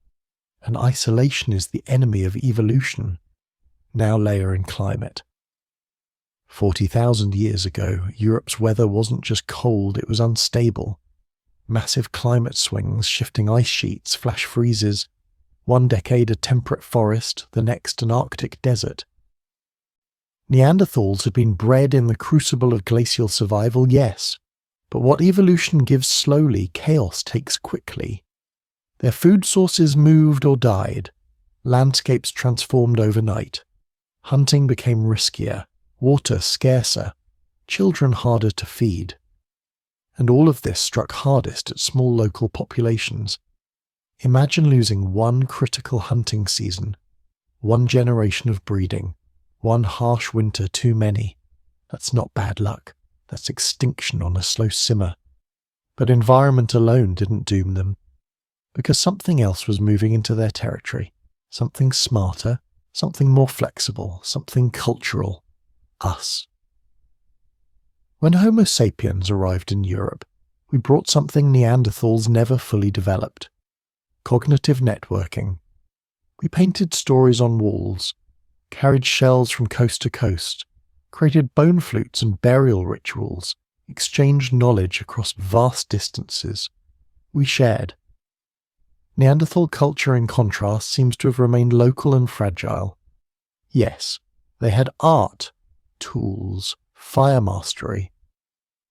Speaker 1: and isolation is the enemy of evolution. Now layer in climate. 40,000 years ago, Europe's weather wasn't just cold, it was unstable. Massive climate swings, shifting ice sheets, flash freezes. One decade a temperate forest, the next an Arctic desert. Neanderthals had been bred in the crucible of glacial survival, yes, but what evolution gives slowly, chaos takes quickly. Their food sources moved or died. Landscapes transformed overnight. Hunting became riskier, water scarcer, children harder to feed. And all of this struck hardest at small local populations. Imagine losing one critical hunting season, one generation of breeding, one harsh winter too many. That's not bad luck, that's extinction on a slow simmer. But environment alone didn't doom them, because something else was moving into their territory, something smarter, something more flexible, something cultural. Us. When Homo sapiens arrived in Europe, we brought something Neanderthals never fully developed: cognitive networking. We painted stories on walls, carried shells from coast to coast, created bone flutes and burial rituals, exchanged knowledge across vast distances. We shared. Neanderthal culture, in contrast, seems to have remained local and fragile. Yes, they had art, tools, fire mastery.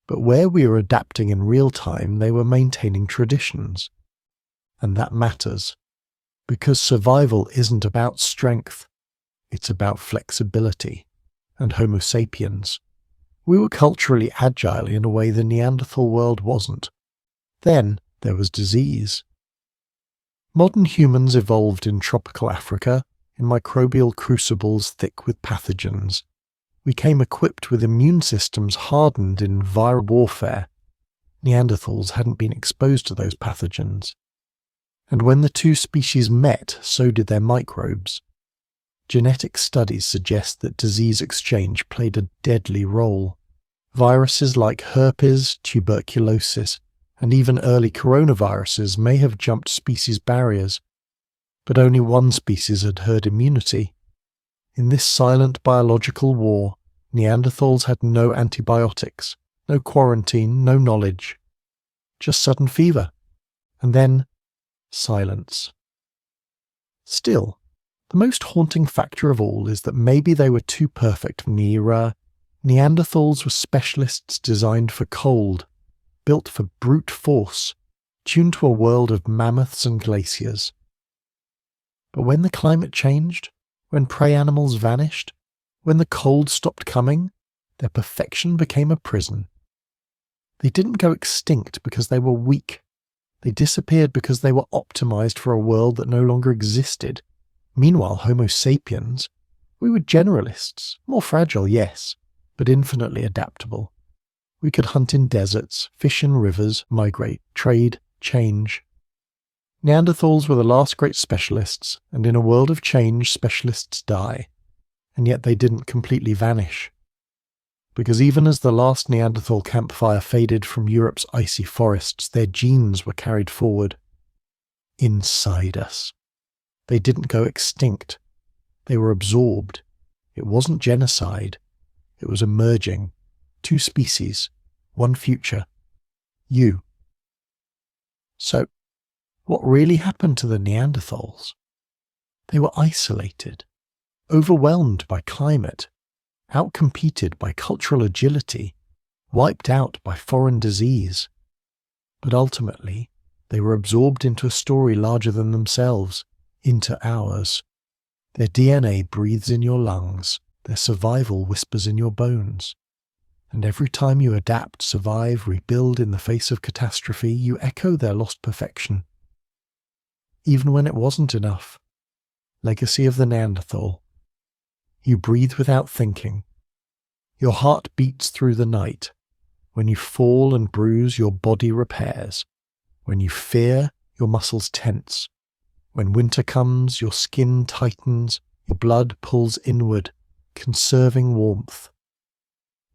Speaker 1: But where we were adapting in real time, they were maintaining traditions. And that matters, because survival isn't about strength, it's about flexibility. And Homo sapiens. We were culturally agile in a way the Neanderthal world wasn't. Then there was disease. Modern humans evolved in tropical Africa, in microbial crucibles thick with pathogens. We came equipped with immune systems hardened in viral warfare. Neanderthals hadn't been exposed to those pathogens. And when the two species met, so did their microbes. Genetic studies suggest that disease exchange played a deadly role. Viruses like herpes, tuberculosis, and even early coronaviruses may have jumped species barriers, but only one species had herd immunity. In this silent biological war, Neanderthals had no antibiotics, no quarantine, no knowledge. Just sudden fever. And then silence. Still, the most haunting factor of all is that maybe they were too perfect for the era. Neanderthals were specialists designed for cold, built for brute force, tuned to a world of mammoths and glaciers. But when the climate changed, when prey animals vanished, when the cold stopped coming, their perfection became a prison. They didn't go extinct because they were weak. They disappeared because they were optimized for a world that no longer existed. Meanwhile, Homo sapiens, we were generalists, more fragile, yes, but infinitely adaptable. We could hunt in deserts, fish in rivers, migrate, trade, change. Neanderthals were the last great specialists, and in a world of change, specialists die. And yet they didn't completely vanish. Because even as the last Neanderthal campfire faded from Europe's icy forests, their genes were carried forward. Inside us. They didn't go extinct. They were absorbed. It wasn't genocide. It was emerging. 2 species. 1 future. You. So, what really happened to the Neanderthals? They were isolated, overwhelmed by climate, outcompeted by cultural agility, wiped out by foreign disease. But ultimately, they were absorbed into a story larger than themselves, into ours. Their DNA breathes in your lungs, their survival whispers in your bones. And every time you adapt, survive, rebuild in the face of catastrophe, you echo their lost perfection. Even when it wasn't enough. Legacy of the Neanderthal. You breathe without thinking. Your heart beats through the night. When you fall and bruise, your body repairs. When you fear, your muscles tense. When winter comes, your skin tightens, your blood pulls inward, conserving warmth.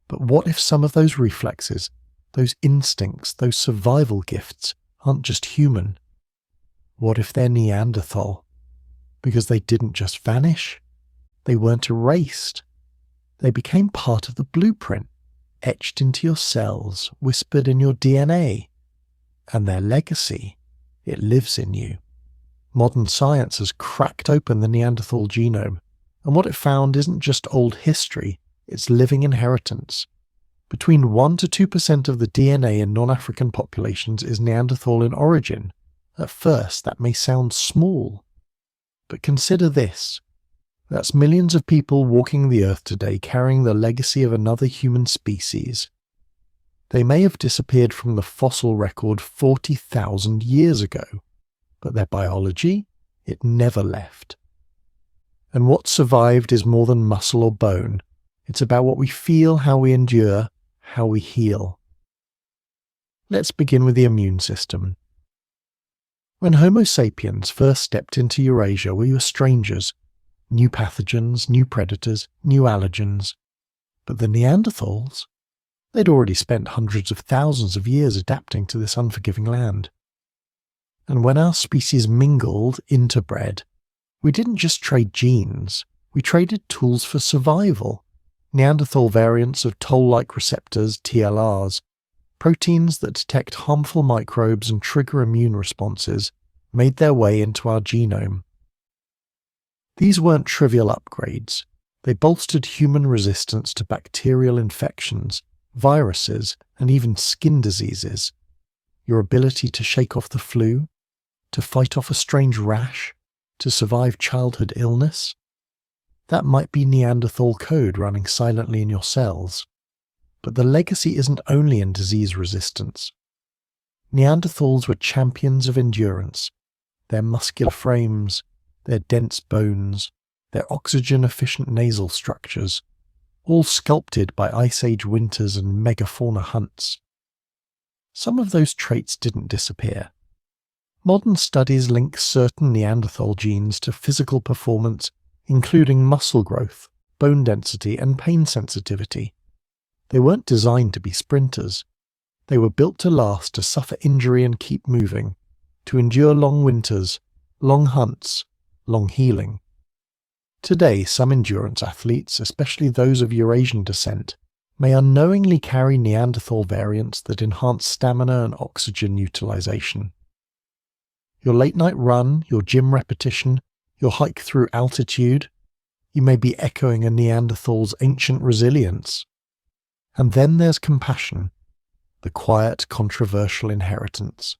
Speaker 1: But what if some of those reflexes, those instincts, those survival gifts aren't just human? What if they're Neanderthal? Because they didn't just vanish. They weren't erased. They became part of the blueprint, etched into your cells, whispered in your DNA. And their legacy, it lives in you. Modern science has cracked open the Neanderthal genome, and what it found isn't just old history, it's living inheritance. Between 1 to 2% of the DNA in non-African populations is Neanderthal in origin. At first, that may sound small. But consider this. That's millions of people walking the earth today carrying the legacy of another human species. They may have disappeared from the fossil record 40,000 years ago, but their biology, it never left. And what survived is more than muscle or bone. It's about what we feel, how we endure, how we heal. Let's begin with the immune system. When Homo sapiens first stepped into Eurasia, we were strangers. New pathogens, new predators, new allergens. But the Neanderthals? They'd already spent hundreds of thousands of years adapting to this unforgiving land. And when our species mingled, interbred, we didn't just trade genes, we traded tools for survival. Neanderthal variants of toll-like receptors, TLRs, proteins that detect harmful microbes and trigger immune responses, made their way into our genome. These weren't trivial upgrades. They bolstered human resistance to bacterial infections, viruses, and even skin diseases. Your ability to shake off the flu, to fight off a strange rash, to survive childhood illness. That might be Neanderthal code running silently in your cells. But the legacy isn't only in disease resistance. Neanderthals were champions of endurance. Their muscular frames, their dense bones, their oxygen-efficient nasal structures, all sculpted by Ice Age winters and megafauna hunts. Some of those traits didn't disappear. Modern studies link certain Neanderthal genes to physical performance including muscle growth, bone density, and pain sensitivity. They weren't designed to be sprinters. They were built to last, to suffer injury and keep moving, to endure long winters, long hunts, long healing. Today, some endurance athletes, especially those of Eurasian descent, may unknowingly carry Neanderthal variants that enhance stamina and oxygen utilization. Your late-night run, your gym repetition, your hike through altitude, you may be echoing a Neanderthal's ancient resilience. And then there's compassion, the quiet, controversial inheritance.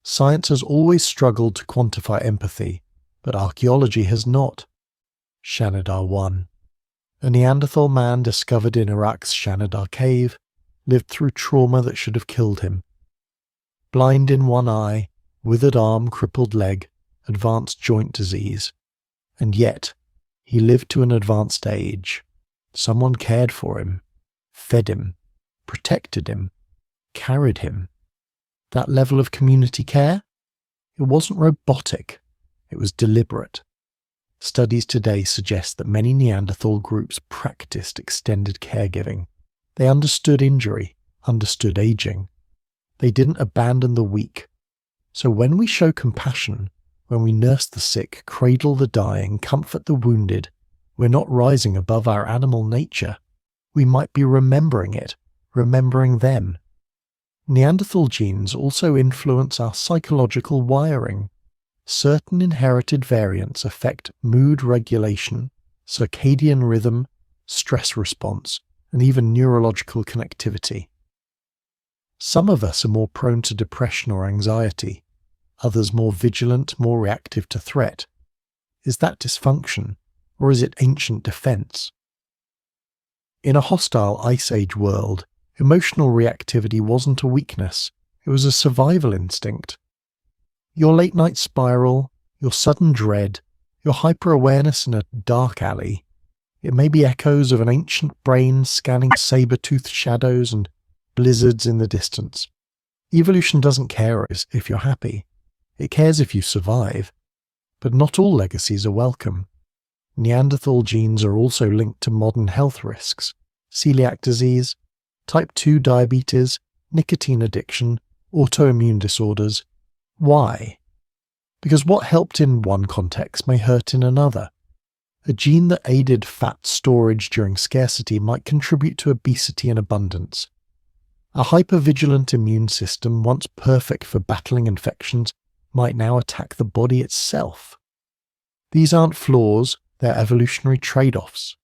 Speaker 1: Science has always struggled to quantify empathy, but archaeology has not. Shanidar 1. A Neanderthal man discovered in Iraq's Shanidar cave lived through trauma that should have killed him. Blind in one eye, withered arm, crippled leg, advanced joint disease. And yet, he lived to an advanced age. Someone cared for him, fed him, protected him, carried him. That level of community care? It wasn't robotic. It was deliberate. Studies today suggest that many Neanderthal groups practiced extended caregiving. They understood injury, understood aging. They didn't abandon the weak. So when we show compassion, when we nurse the sick, cradle the dying, comfort the wounded, we're not rising above our animal nature. We might be remembering it, remembering them. Neanderthal genes also influence our psychological wiring. Certain inherited variants affect mood regulation, circadian rhythm, stress response, and even neurological connectivity. Some of us are more prone to depression or anxiety, others more vigilant, more reactive to threat. Is that dysfunction, or is it ancient defense? In a hostile Ice Age world, emotional reactivity wasn't a weakness, it was a survival instinct. Your late-night spiral, your sudden dread, your hyper-awareness in a dark alley, it may be echoes of an ancient brain scanning saber-toothed shadows and blizzards in the distance. Evolution doesn't care if you're happy. It cares if you survive. But not all legacies are welcome. Neanderthal genes are also linked to modern health risks: celiac disease, type 2 diabetes, nicotine addiction, autoimmune disorders. Why? Because what helped in one context may hurt in another. A gene that aided fat storage during scarcity might contribute to obesity and abundance. A hypervigilant immune system, once perfect for battling infections, might now attack the body itself. These aren't flaws, they're evolutionary trade-offs.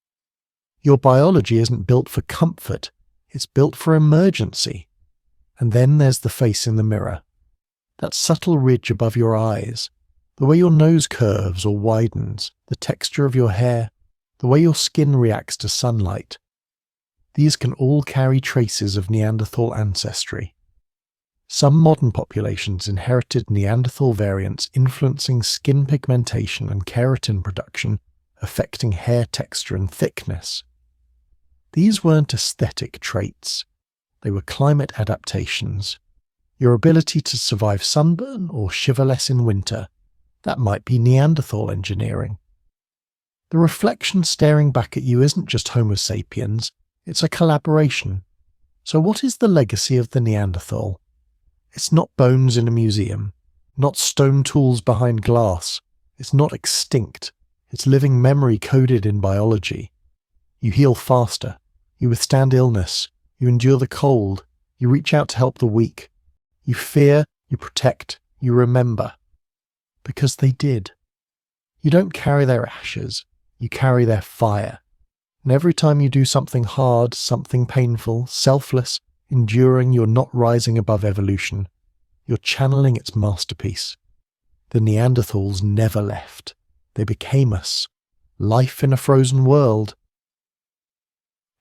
Speaker 1: Your biology isn't built for comfort, it's built for emergency. And then there's the face in the mirror. That subtle ridge above your eyes, the way your nose curves or widens, the texture of your hair, the way your skin reacts to sunlight. These can all carry traces of Neanderthal ancestry. Some modern populations inherited Neanderthal variants influencing skin pigmentation and keratin production, affecting hair texture and thickness. These weren't aesthetic traits. They were climate adaptations. Your ability to survive sunburn or shiver less in winter, that might be Neanderthal engineering. The reflection staring back at you isn't just Homo sapiens, it's a collaboration. So what is the legacy of the Neanderthal? It's not bones in a museum, not stone tools behind glass. It's not extinct. It's living memory coded in biology. You heal faster. You withstand illness. You endure the cold. You reach out to help the weak. You fear, you protect, you remember. Because they did. You don't carry their ashes. You carry their fire. And every time you do something hard, something painful, selfless, enduring, you're not rising above evolution. You're channeling its masterpiece. The Neanderthals never left. They became us. Life in a frozen world.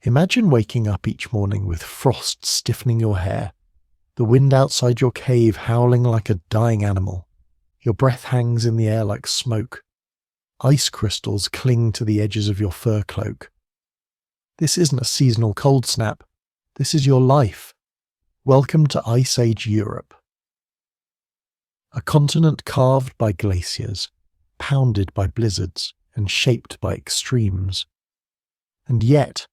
Speaker 1: Imagine waking up each morning with frost stiffening your hair, the wind outside your cave howling like a dying animal. Your breath hangs in the air like smoke. Ice crystals cling to the edges of your fur cloak. This isn't a seasonal cold snap. This is your life. Welcome to Ice Age Europe. A continent carved by glaciers, pounded by blizzards, and shaped by extremes. And yet,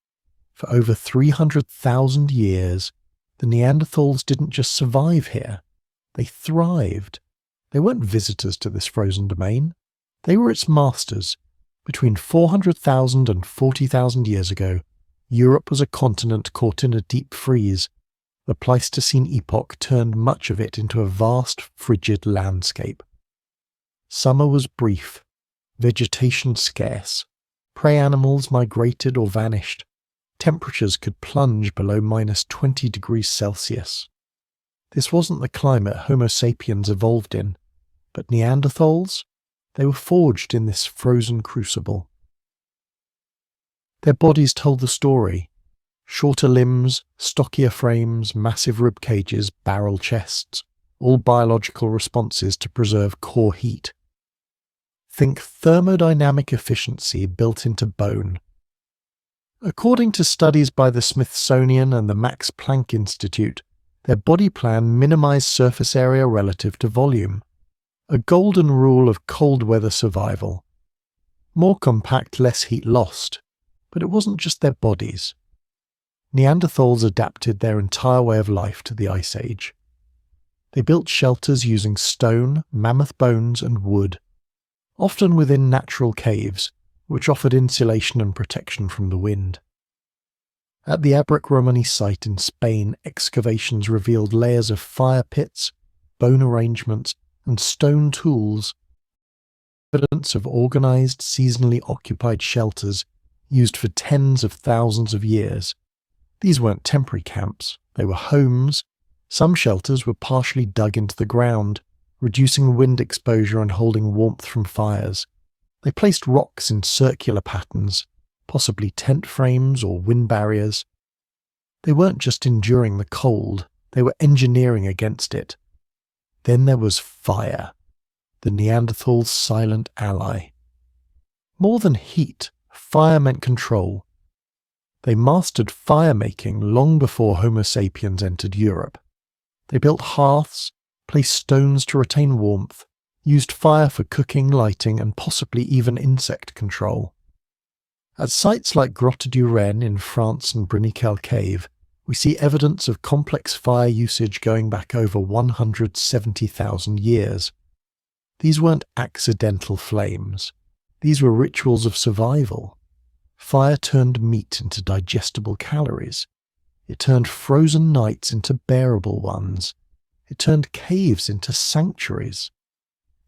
Speaker 1: for over 300,000 years, the Neanderthals didn't just survive here, they thrived. They weren't visitors to this frozen domain. They were its masters. Between 400,000 and 40,000 years ago, Europe was a continent caught in a deep freeze. The Pleistocene epoch turned much of it into a vast, frigid landscape. Summer was brief, vegetation scarce, prey animals migrated or vanished, temperatures could plunge below -20 degrees Celsius. This wasn't the climate Homo sapiens evolved in, but Neanderthals? They were forged in this frozen crucible. Their bodies told the story. Shorter limbs, stockier frames, massive rib cages, barrel chests, all biological responses to preserve core heat. Think thermodynamic efficiency built into bone. According to studies by the Smithsonian and the Max Planck Institute, their body plan minimized surface area relative to volume. A golden rule of cold weather survival. More compact, less heat lost. But it wasn't just their bodies. Neanderthals adapted their entire way of life to the Ice Age. They built shelters using stone, mammoth bones, and wood, often within natural caves, which offered insulation and protection from the wind. At the Abric Romani site in Spain, excavations revealed layers of fire pits, bone arrangements, and stone tools, evidence of organized, seasonally occupied shelters used for tens of thousands of years. These weren't temporary camps, they were homes. Some shelters were partially dug into the ground, reducing wind exposure and holding warmth from fires. They placed rocks in circular patterns, possibly tent frames or wind barriers. They weren't just enduring the cold, they were engineering against it. Then there was fire, the Neanderthals' silent ally. More than heat, fire meant control. They mastered fire-making long before Homo sapiens entered Europe. They built hearths, placed stones to retain warmth, used fire for cooking, lighting, and possibly even insect control. At sites like Grotte du Renne in France and Bruniquel Cave, we see evidence of complex fire usage going back over 170,000 years. These weren't accidental flames. These were rituals of survival. Fire turned meat into digestible calories. It turned frozen nights into bearable ones. It turned caves into sanctuaries.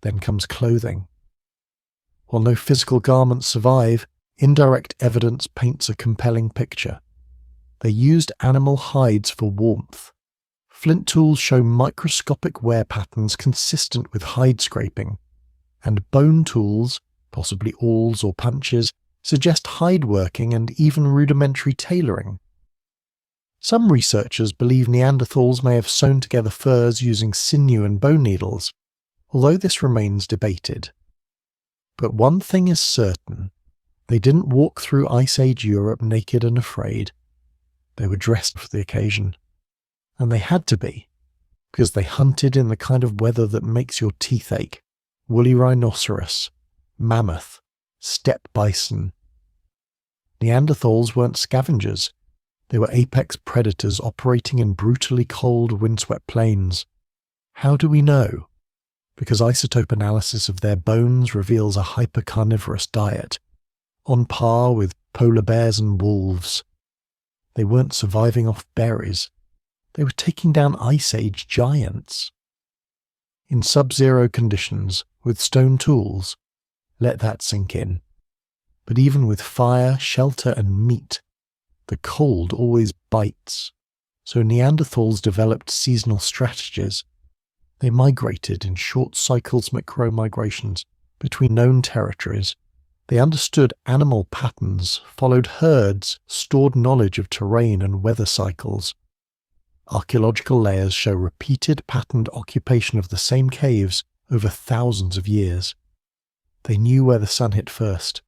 Speaker 1: Then comes clothing. While no physical garments survive, indirect evidence paints a compelling picture. They used animal hides for warmth. Flint tools show microscopic wear patterns consistent with hide scraping, and bone tools, possibly awls or punches, suggest hide working and even rudimentary tailoring. Some researchers believe Neanderthals may have sewn together furs using sinew and bone needles, although this remains debated. But one thing is certain, they didn't walk through Ice Age Europe naked and afraid. They were dressed for the occasion. And they had to be, because they hunted in the kind of weather that makes your teeth ache. Woolly rhinoceros, mammoth, steppe bison. Neanderthals weren't scavengers. They were apex predators operating in brutally cold, windswept plains. How do we know? Because isotope analysis of their bones reveals a hypercarnivorous diet, on par with polar bears and wolves. They weren't surviving off berries. They were taking down Ice Age giants. In sub-zero conditions, with stone tools, let that sink in. But even with fire, shelter, and meat, the cold always bites. So Neanderthals developed seasonal strategies. They migrated in short cycles, micro-migrations, between known territories. They understood animal patterns, followed herds, stored knowledge of terrain and weather cycles. Archaeological layers show repeated patterned occupation of the same caves over thousands of years. They knew where the sun hit first,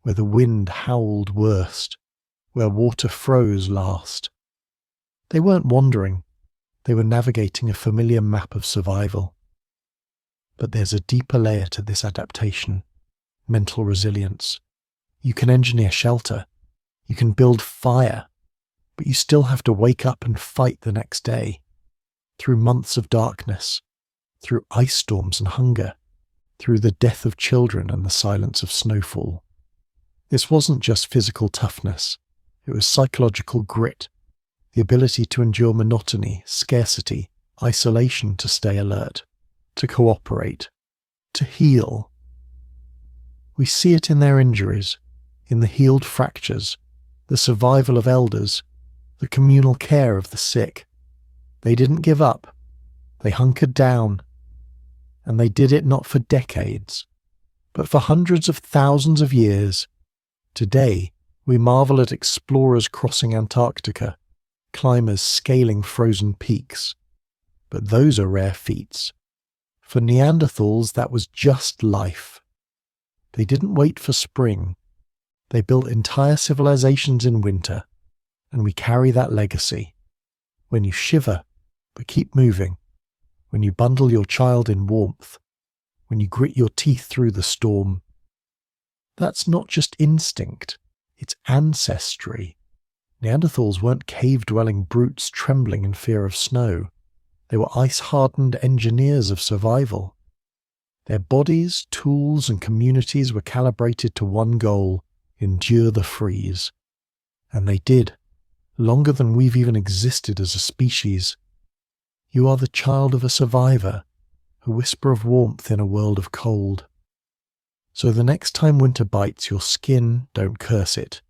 Speaker 1: where the wind howled worst, where water froze last. They weren't wandering, they were navigating a familiar map of survival. But there's a deeper layer to this adaptation. mental resilience. You can engineer shelter. You can build fire. But you still have to wake up and fight the next day. Through months of darkness. Through ice storms and hunger. Through the death of children and the silence of snowfall. This wasn't just physical toughness. It was psychological grit. The ability to endure monotony, scarcity, isolation to stay alert. To cooperate. To heal. We see it in their injuries, in the healed fractures, the survival of elders, the communal care of the sick. They didn't give up. They hunkered down. And they did it not for decades, but for hundreds of thousands of years. Today, we marvel at explorers crossing Antarctica, climbers scaling frozen peaks. But those are rare feats. For Neanderthals, that was just life. They didn't wait for spring. They built entire civilizations in winter, and we carry that legacy. When you shiver, but keep moving. When you bundle your child in warmth. When you grit your teeth through the storm. That's not just instinct, it's ancestry. Neanderthals weren't cave-dwelling brutes trembling in fear of snow. They were ice-hardened engineers of survival. Their bodies, tools, and communities were calibrated to one goal: endure the freeze. And they did, longer than we've even existed as a species. You are the child of a survivor, a whisper of warmth in a world of cold. So the next time winter bites your skin, don't curse it.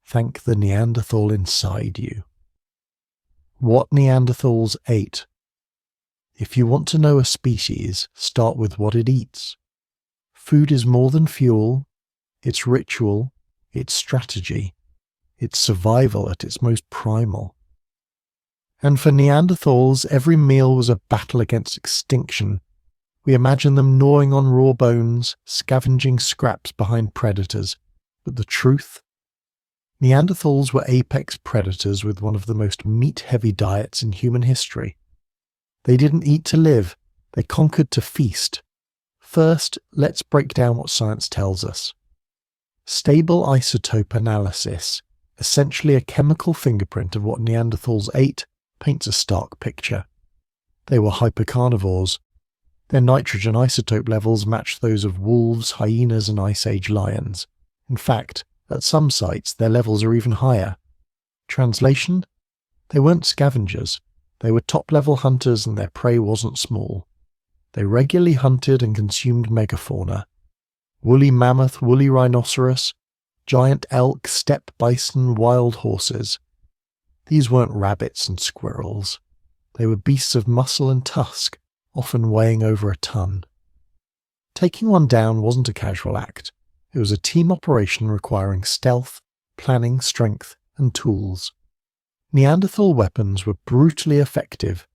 Speaker 1: Thank the Neanderthal inside you. What Neanderthals ate. If you want to know a species, start with what it eats. Food is more than fuel. It's ritual. It's strategy. It's survival at its most primal. And for Neanderthals, every meal was a battle against extinction. We imagine them gnawing on raw bones, scavenging scraps behind predators. But the truth? Neanderthals were apex predators with one of the most meat-heavy diets in human history. They didn't eat to live, they conquered to feast. First, let's break down what science tells us. Stable isotope analysis, essentially a chemical fingerprint of what Neanderthals ate, paints a stark picture. They were hypercarnivores. Their nitrogen isotope levels matched those of wolves, hyenas, and Ice Age lions. In fact, at some sites, their levels are even higher. Translation? They weren't scavengers. They were top-level hunters, and their prey wasn't small. They regularly hunted and consumed megafauna. Woolly mammoth, woolly rhinoceros, giant elk, steppe bison, wild horses. These weren't rabbits and squirrels. They were beasts of muscle and tusk, often weighing over a ton. Taking one down wasn't a casual act. It was a team operation requiring stealth, planning, strength, and tools. Neanderthal weapons were brutally effective.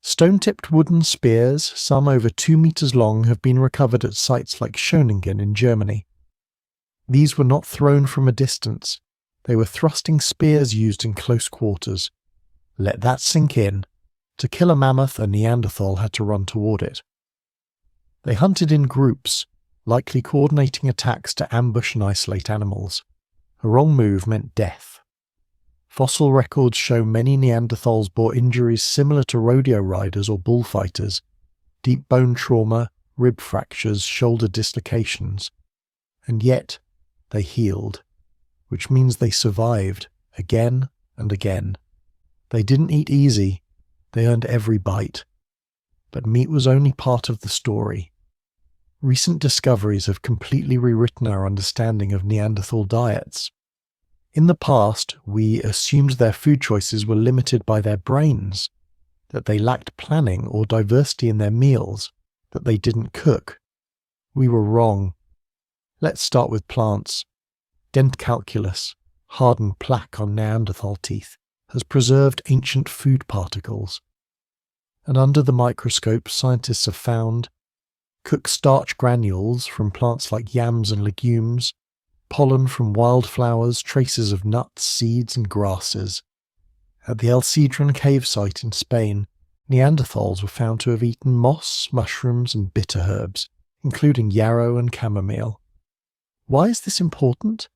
Speaker 1: Stone-tipped wooden spears, some over 2 meters long, have been recovered at sites like Schöningen in Germany. These were not thrown from a distance. They were thrusting spears used in close quarters. Let that sink in. To kill a mammoth, a Neanderthal had to run toward it. They hunted in groups, likely coordinating attacks to ambush and isolate animals. A wrong move meant death. Fossil records show many Neanderthals bore injuries similar to rodeo riders or bullfighters: deep bone trauma, rib fractures, shoulder dislocations. And yet, they healed, which means they survived again and again. They didn't eat easy. They earned every bite. But meat was only part of the story. Recent discoveries have completely rewritten our understanding of Neanderthal diets. In the past, we assumed their food choices were limited by their brains, that they lacked planning or diversity in their meals, that they didn't cook. We were wrong. Let's start with plants. Dent calculus, hardened plaque on Neanderthal teeth, has preserved ancient food particles. And under the microscope, scientists have found cooked starch granules from plants like yams and legumes, pollen from wildflowers, traces of nuts, seeds, and grasses. At the El Cedron cave site in Spain, Neanderthals were found to have eaten moss, mushrooms, and bitter herbs, including yarrow and chamomile. Why is this important?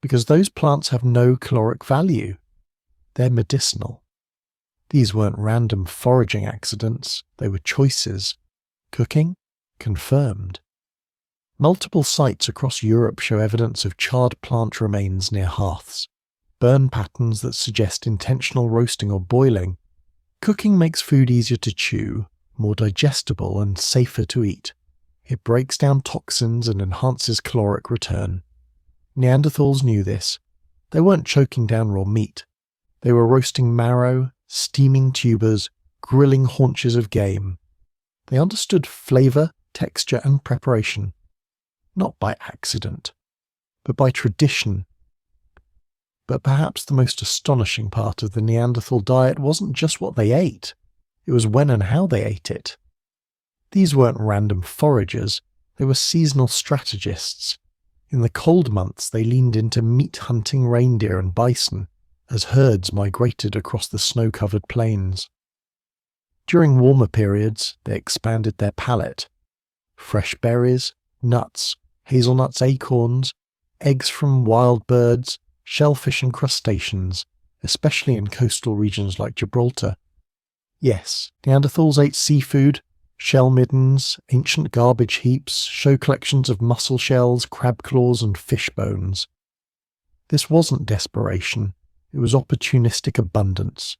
Speaker 1: Because those plants have no caloric value. They're medicinal. These weren't random foraging accidents, they were choices. Cooking? Confirmed. Multiple sites across Europe show evidence of charred plant remains near hearths, burn patterns that suggest intentional roasting or boiling. Cooking makes food easier to chew, more digestible and safer to eat. It breaks down toxins and enhances caloric return. Neanderthals knew this. They weren't choking down raw meat. They were roasting marrow, steaming tubers, grilling haunches of game. They understood flavour, texture and preparation. Not by accident, but by tradition. But perhaps the most astonishing part of the Neanderthal diet wasn't just what they ate, it was when and how they ate it. These weren't random foragers, they were seasonal strategists. In the cold months they leaned into meat-hunting reindeer and bison, as herds migrated across the snow-covered plains. During warmer periods, they expanded their palate. Fresh berries, nuts, hazelnuts, acorns, eggs from wild birds, shellfish and crustaceans, especially in coastal regions like Gibraltar. Yes, Neanderthals ate seafood, shell middens, ancient garbage heaps, show collections of mussel shells, crab claws and fish bones. This wasn't desperation, it was opportunistic abundance.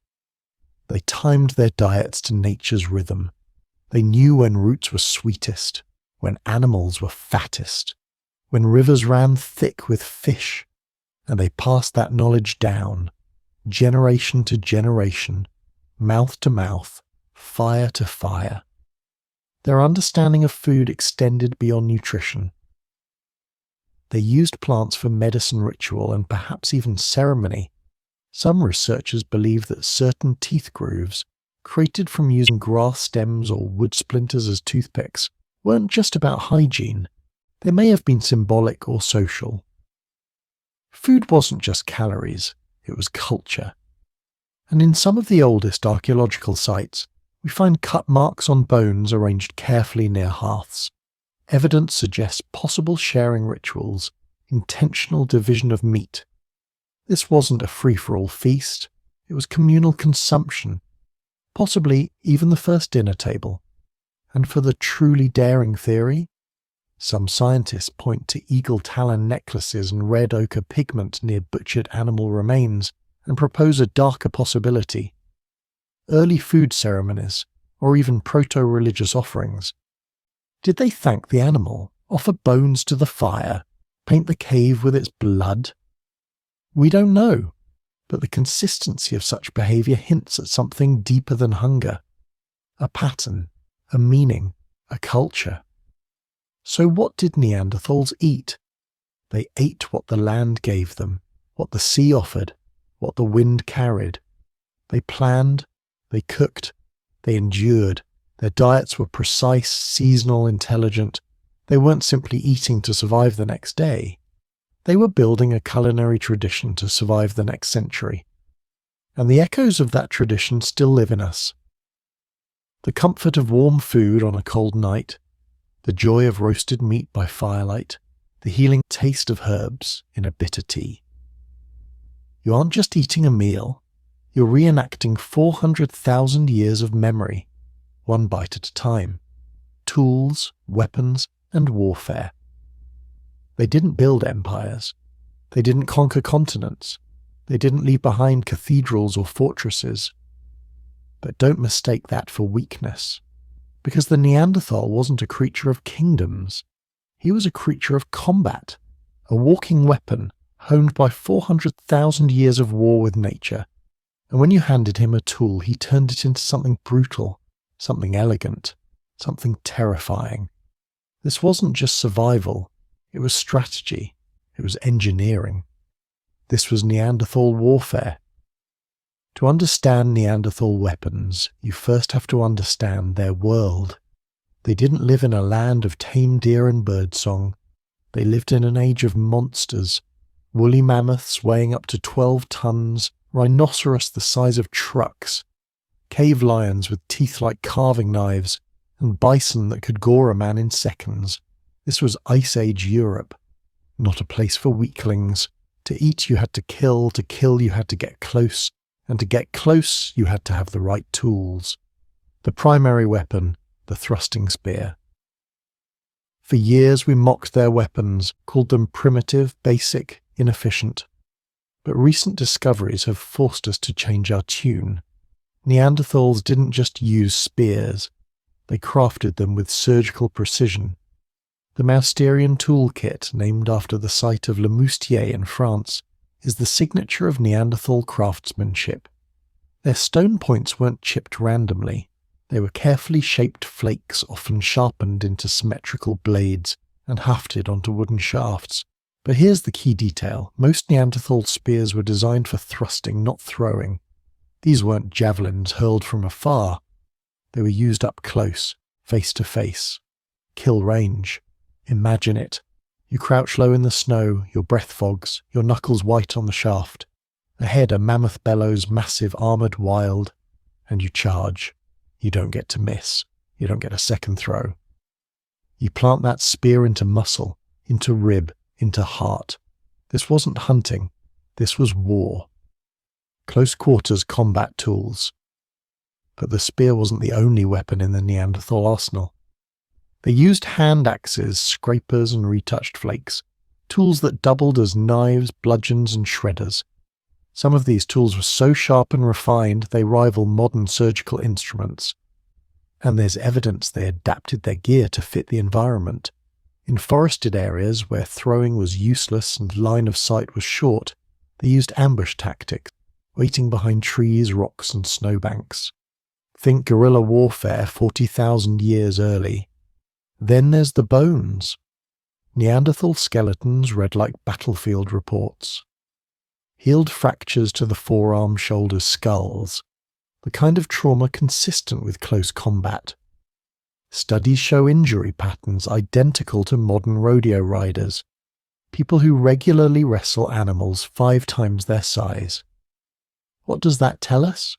Speaker 1: They timed their diets to nature's rhythm. They knew when roots were sweetest, when animals were fattest, when rivers ran thick with fish, and they passed that knowledge down, generation to generation, mouth to mouth, fire to fire. Their understanding of food extended beyond nutrition. They used plants for medicine ritual and perhaps even ceremony. Some researchers believe that certain teeth grooves, created from using grass stems or wood splinters as toothpicks, weren't just about hygiene. They may have been symbolic or social. Food wasn't just calories, it was culture. And in some of the oldest archaeological sites, we find cut marks on bones arranged carefully near hearths. Evidence suggests possible sharing rituals, intentional division of meat. This wasn't a free-for-all feast, it was communal consumption, possibly even the first dinner table. And for the truly daring theory, some scientists point to eagle talon necklaces and red ochre pigment near butchered animal remains and propose a darker possibility. Early food ceremonies, or even proto-religious offerings. Did they thank the animal, offer bones to the fire, paint the cave with its blood? We don't know, but the consistency of such behaviour hints at something deeper than hunger. A pattern, a meaning, a culture. So what did Neanderthals eat? They ate what the land gave them, what the sea offered, what the wind carried. They planned, they cooked, they endured. Their diets were precise, seasonal, intelligent. They weren't simply eating to survive the next day. They were building a culinary tradition to survive the next century. And the echoes of that tradition still live in us. The comfort of warm food on a cold night, the joy of roasted meat by firelight, the healing taste of herbs in a bitter tea. You aren't just eating a meal, you're reenacting 400,000 years of memory, one bite at a time. Tools, weapons, and warfare. They didn't build empires. They didn't conquer continents. They didn't leave behind cathedrals or fortresses. But don't mistake that for weakness, because the Neanderthal wasn't a creature of kingdoms. He was a creature of combat, a walking weapon honed by 400,000 years of war with nature. And when you handed him a tool, he turned it into something brutal, something elegant, something terrifying. This wasn't just survival, it was strategy, it was engineering. This was Neanderthal warfare. To understand Neanderthal weapons, you first have to understand their world. They didn't live in a land of tame deer and birdsong. They lived in an age of monsters, woolly mammoths weighing up to 12 tons, rhinoceros the size of trucks, cave lions with teeth like carving knives, and bison that could gore a man in seconds. This was Ice Age Europe. not a place for weaklings. To eat you had to kill you had to get close, and to get close you had to have the right tools. The primary weapon, the thrusting spear. For years we mocked their weapons, called them primitive, basic, inefficient. But recent discoveries have forced us to change our tune. Neanderthals didn't just use spears, they crafted them with surgical precision. The Mousterian toolkit, named after the site of Le Moustier in France, is the signature of Neanderthal craftsmanship. Their stone points weren't chipped randomly. They were carefully shaped flakes, often sharpened into symmetrical blades and hafted onto wooden shafts. But here's the key detail. Most Neanderthal spears were designed for thrusting, not throwing. These weren't javelins hurled from afar. They were used up close, face to face. Kill range. Imagine it. You crouch low in the snow, your breath fogs, your knuckles white on the shaft. Ahead a mammoth bellows, massive, armoured, wild, and you charge. You don't get to miss. You don't get a second throw. You plant that spear into muscle, into rib, into heart. This wasn't hunting. This was war. Close quarters combat tools. But the spear wasn't the only weapon in the Neanderthal arsenal. They used hand axes, scrapers and retouched flakes, tools that doubled as knives, bludgeons and shredders. Some of these tools were so sharp and refined they rival modern surgical instruments. And there's evidence they adapted their gear to fit the environment. In forested areas where throwing was useless and line of sight was short, they used ambush tactics, waiting behind trees, rocks and snowbanks. Think guerrilla warfare 40,000 years early. Then there's the bones. Neanderthal skeletons read like battlefield reports. Healed fractures to the forearm, shoulders, skulls. The kind of trauma consistent with close combat. Studies show injury patterns identical to modern rodeo riders. People who regularly wrestle animals 5 times their size. What does that tell us?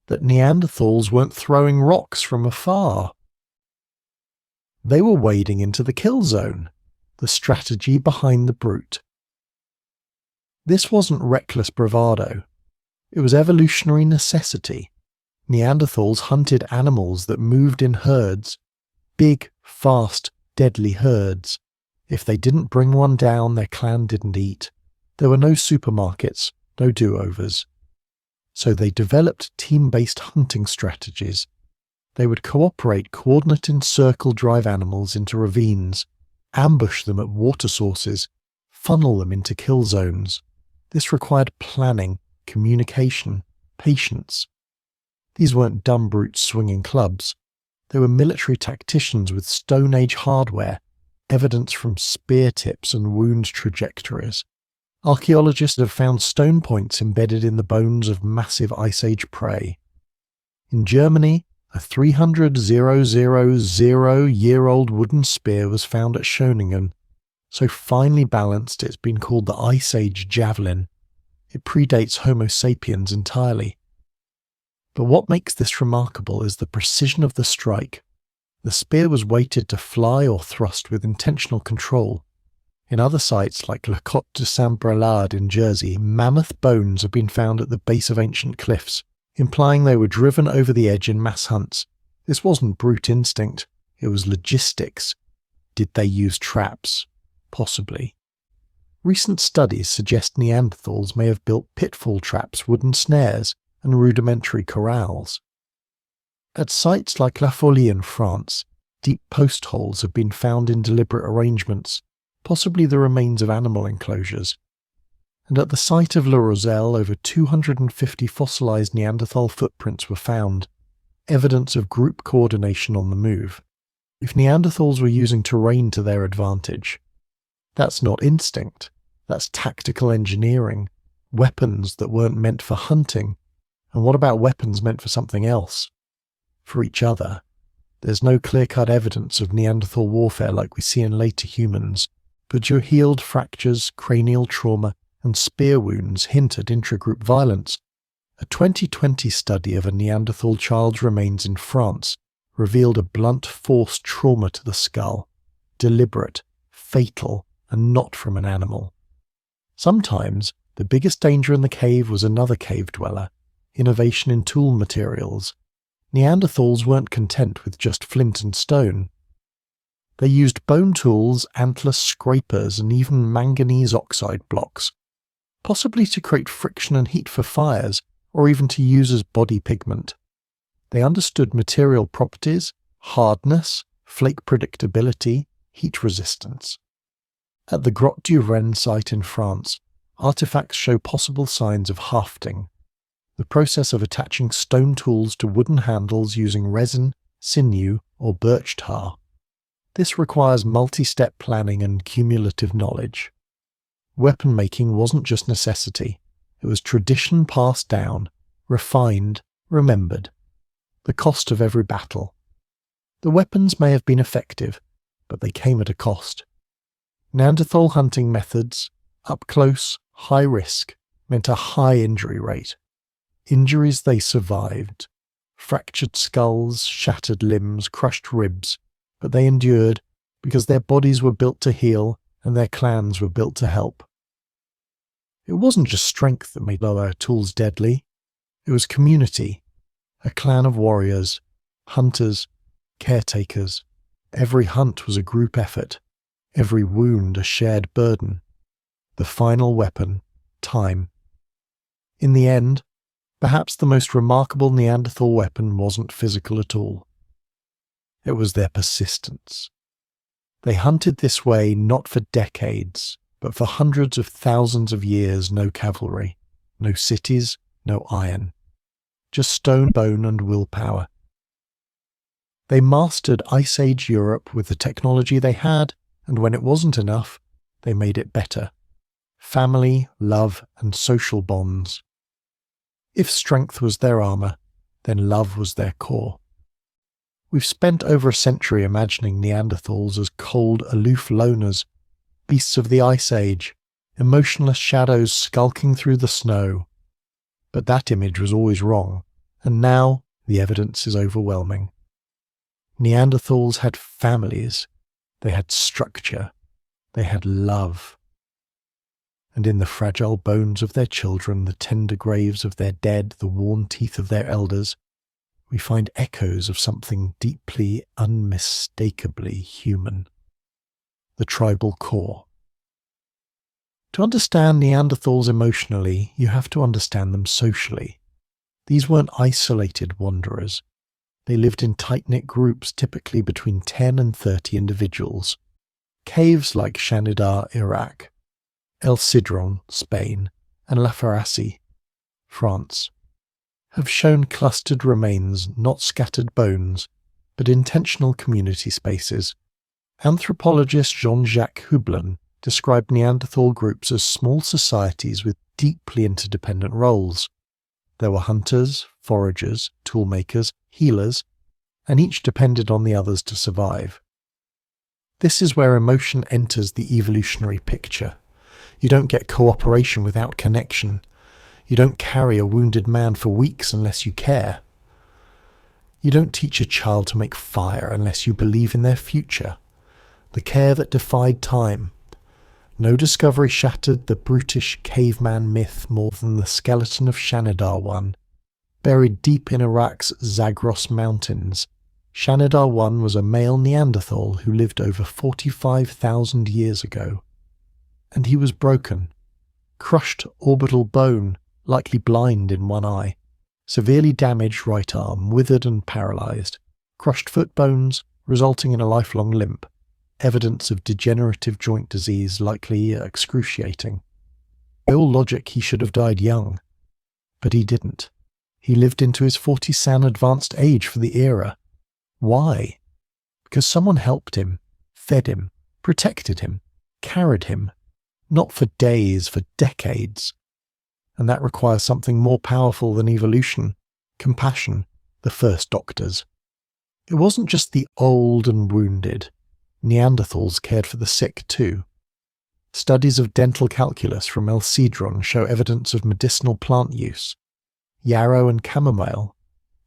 Speaker 1: That Neanderthals weren't throwing rocks from afar. They were wading into the kill zone, the strategy behind the brute. This wasn't reckless bravado. It was evolutionary necessity. Neanderthals hunted animals that moved in herds, big, fast, deadly herds. If they didn't bring one down, their clan didn't eat. There were no supermarkets, no do-overs. So they developed team-based hunting strategies. They would coordinate in circle drive animals into ravines, ambush them at water sources, funnel them into kill zones. This required planning, communication, patience. These weren't dumb brutes swinging clubs. They were military tacticians with Stone Age hardware, evidence from spear tips and wound trajectories. Archaeologists have found stone points embedded in the bones of massive Ice Age prey. In Germany, a 300,000-year-old wooden spear was found at Schöningen. So finely balanced it's been called the Ice Age javelin. It predates Homo sapiens entirely. But what makes this remarkable is the precision of the strike. The spear was weighted to fly or thrust with intentional control. In other sites like Le Côte de Saint-Brelade in Jersey, mammoth bones have been found at the base of ancient cliffs, implying they were driven over the edge in mass hunts. This wasn't brute instinct, it was logistics. Did they use traps? Possibly. Recent studies suggest Neanderthals may have built pitfall traps, wooden snares, and rudimentary corrals. At sites like La Folie in France, deep post holes have been found in deliberate arrangements, possibly the remains of animal enclosures. And at the site of La Roselle, over 250 fossilized Neanderthal footprints were found, evidence of group coordination on the move. If Neanderthals were using terrain to their advantage, that's not instinct, that's tactical engineering, weapons that weren't meant for hunting. And what about weapons meant for something else? For each other. There's no clear-cut evidence of Neanderthal warfare like we see in later humans, but your healed fractures, cranial trauma, and spear wounds hint at intragroup violence. A 2020 study of a Neanderthal child's remains in France revealed a blunt force trauma to the skull. Deliberate, fatal, and not from an animal. Sometimes the biggest danger in the cave was another cave dweller, innovation in tool materials. Neanderthals weren't content with just flint and stone. They used bone tools, antler scrapers, and even manganese oxide blocks, possibly to create friction and heat for fires, or even to use as body pigment. They understood material properties, hardness, flake predictability, heat resistance. At the Grotte du Renne site in France, artifacts show possible signs of hafting, the process of attaching stone tools to wooden handles using resin, sinew, or birch tar. This requires multi-step planning and cumulative knowledge. Weapon making wasn't just necessity, it was tradition passed down, refined, remembered. The cost of every battle. The weapons may have been effective, but they came at a cost. Neanderthal hunting methods, up close, high risk, meant a high injury rate. Injuries they survived. Fractured skulls, shattered limbs, crushed ribs, but they endured because their bodies were built to heal and their clans were built to help. It wasn't just strength that made their tools deadly. It was community, a clan of warriors, hunters, caretakers. Every hunt was a group effort, every wound a shared burden. The final weapon, time. In the end, perhaps the most remarkable Neanderthal weapon wasn't physical at all. It was their persistence. They hunted this way not for decades, but for hundreds of thousands of years. No cavalry, no cities, no iron. Just stone, bone, and willpower. They mastered Ice Age Europe with the technology they had, and when it wasn't enough, they made it better. Family, love, and social bonds. If strength was their armour, then love was their core. We've spent over a century imagining Neanderthals as cold, aloof loners, beasts of the Ice Age, emotionless shadows skulking through the snow. But that image was always wrong, and now the evidence is overwhelming. Neanderthals had families, they had structure, they had love. And in the fragile bones of their children, the tender graves of their dead, the worn teeth of their elders, we find echoes of something deeply, unmistakably human. The tribal core. To understand Neanderthals emotionally, you have to understand them socially. These weren't isolated wanderers. They lived in tight-knit groups, typically between 10 and 30 individuals. Caves like Shanidar, Iraq, El Sidron, Spain, and La Farassy, France, have shown clustered remains, not scattered bones, but intentional community spaces. Anthropologist Jean-Jacques Hublin described Neanderthal groups as small societies with deeply interdependent roles. There were hunters, foragers, toolmakers, healers, and each depended on the others to survive. This is where emotion enters the evolutionary picture. You don't get cooperation without connection. You don't carry a wounded man for weeks unless you care. You don't teach a child to make fire unless you believe in their future. The care that defied time. No discovery shattered the brutish caveman myth more than the skeleton of Shanidar I. Buried deep in Iraq's Zagros Mountains, Shanidar I was a male Neanderthal who lived over 45,000 years ago. And he was broken. Crushed orbital bone, likely blind in one eye. Severely damaged right arm, withered and paralysed. Crushed foot bones, resulting in a lifelong limp. Evidence of degenerative joint disease, likely excruciating. By all logic, he should have died young. But he didn't. He lived into his 40-san advanced age for the era. Why? Because someone helped him, fed him, protected him, carried him. Not for days, for decades. And that requires something more powerful than evolution, compassion, the first doctors. It wasn't just the old and wounded. Neanderthals cared for the sick too. Studies of dental calculus from El Sidron show evidence of medicinal plant use. Yarrow and chamomile,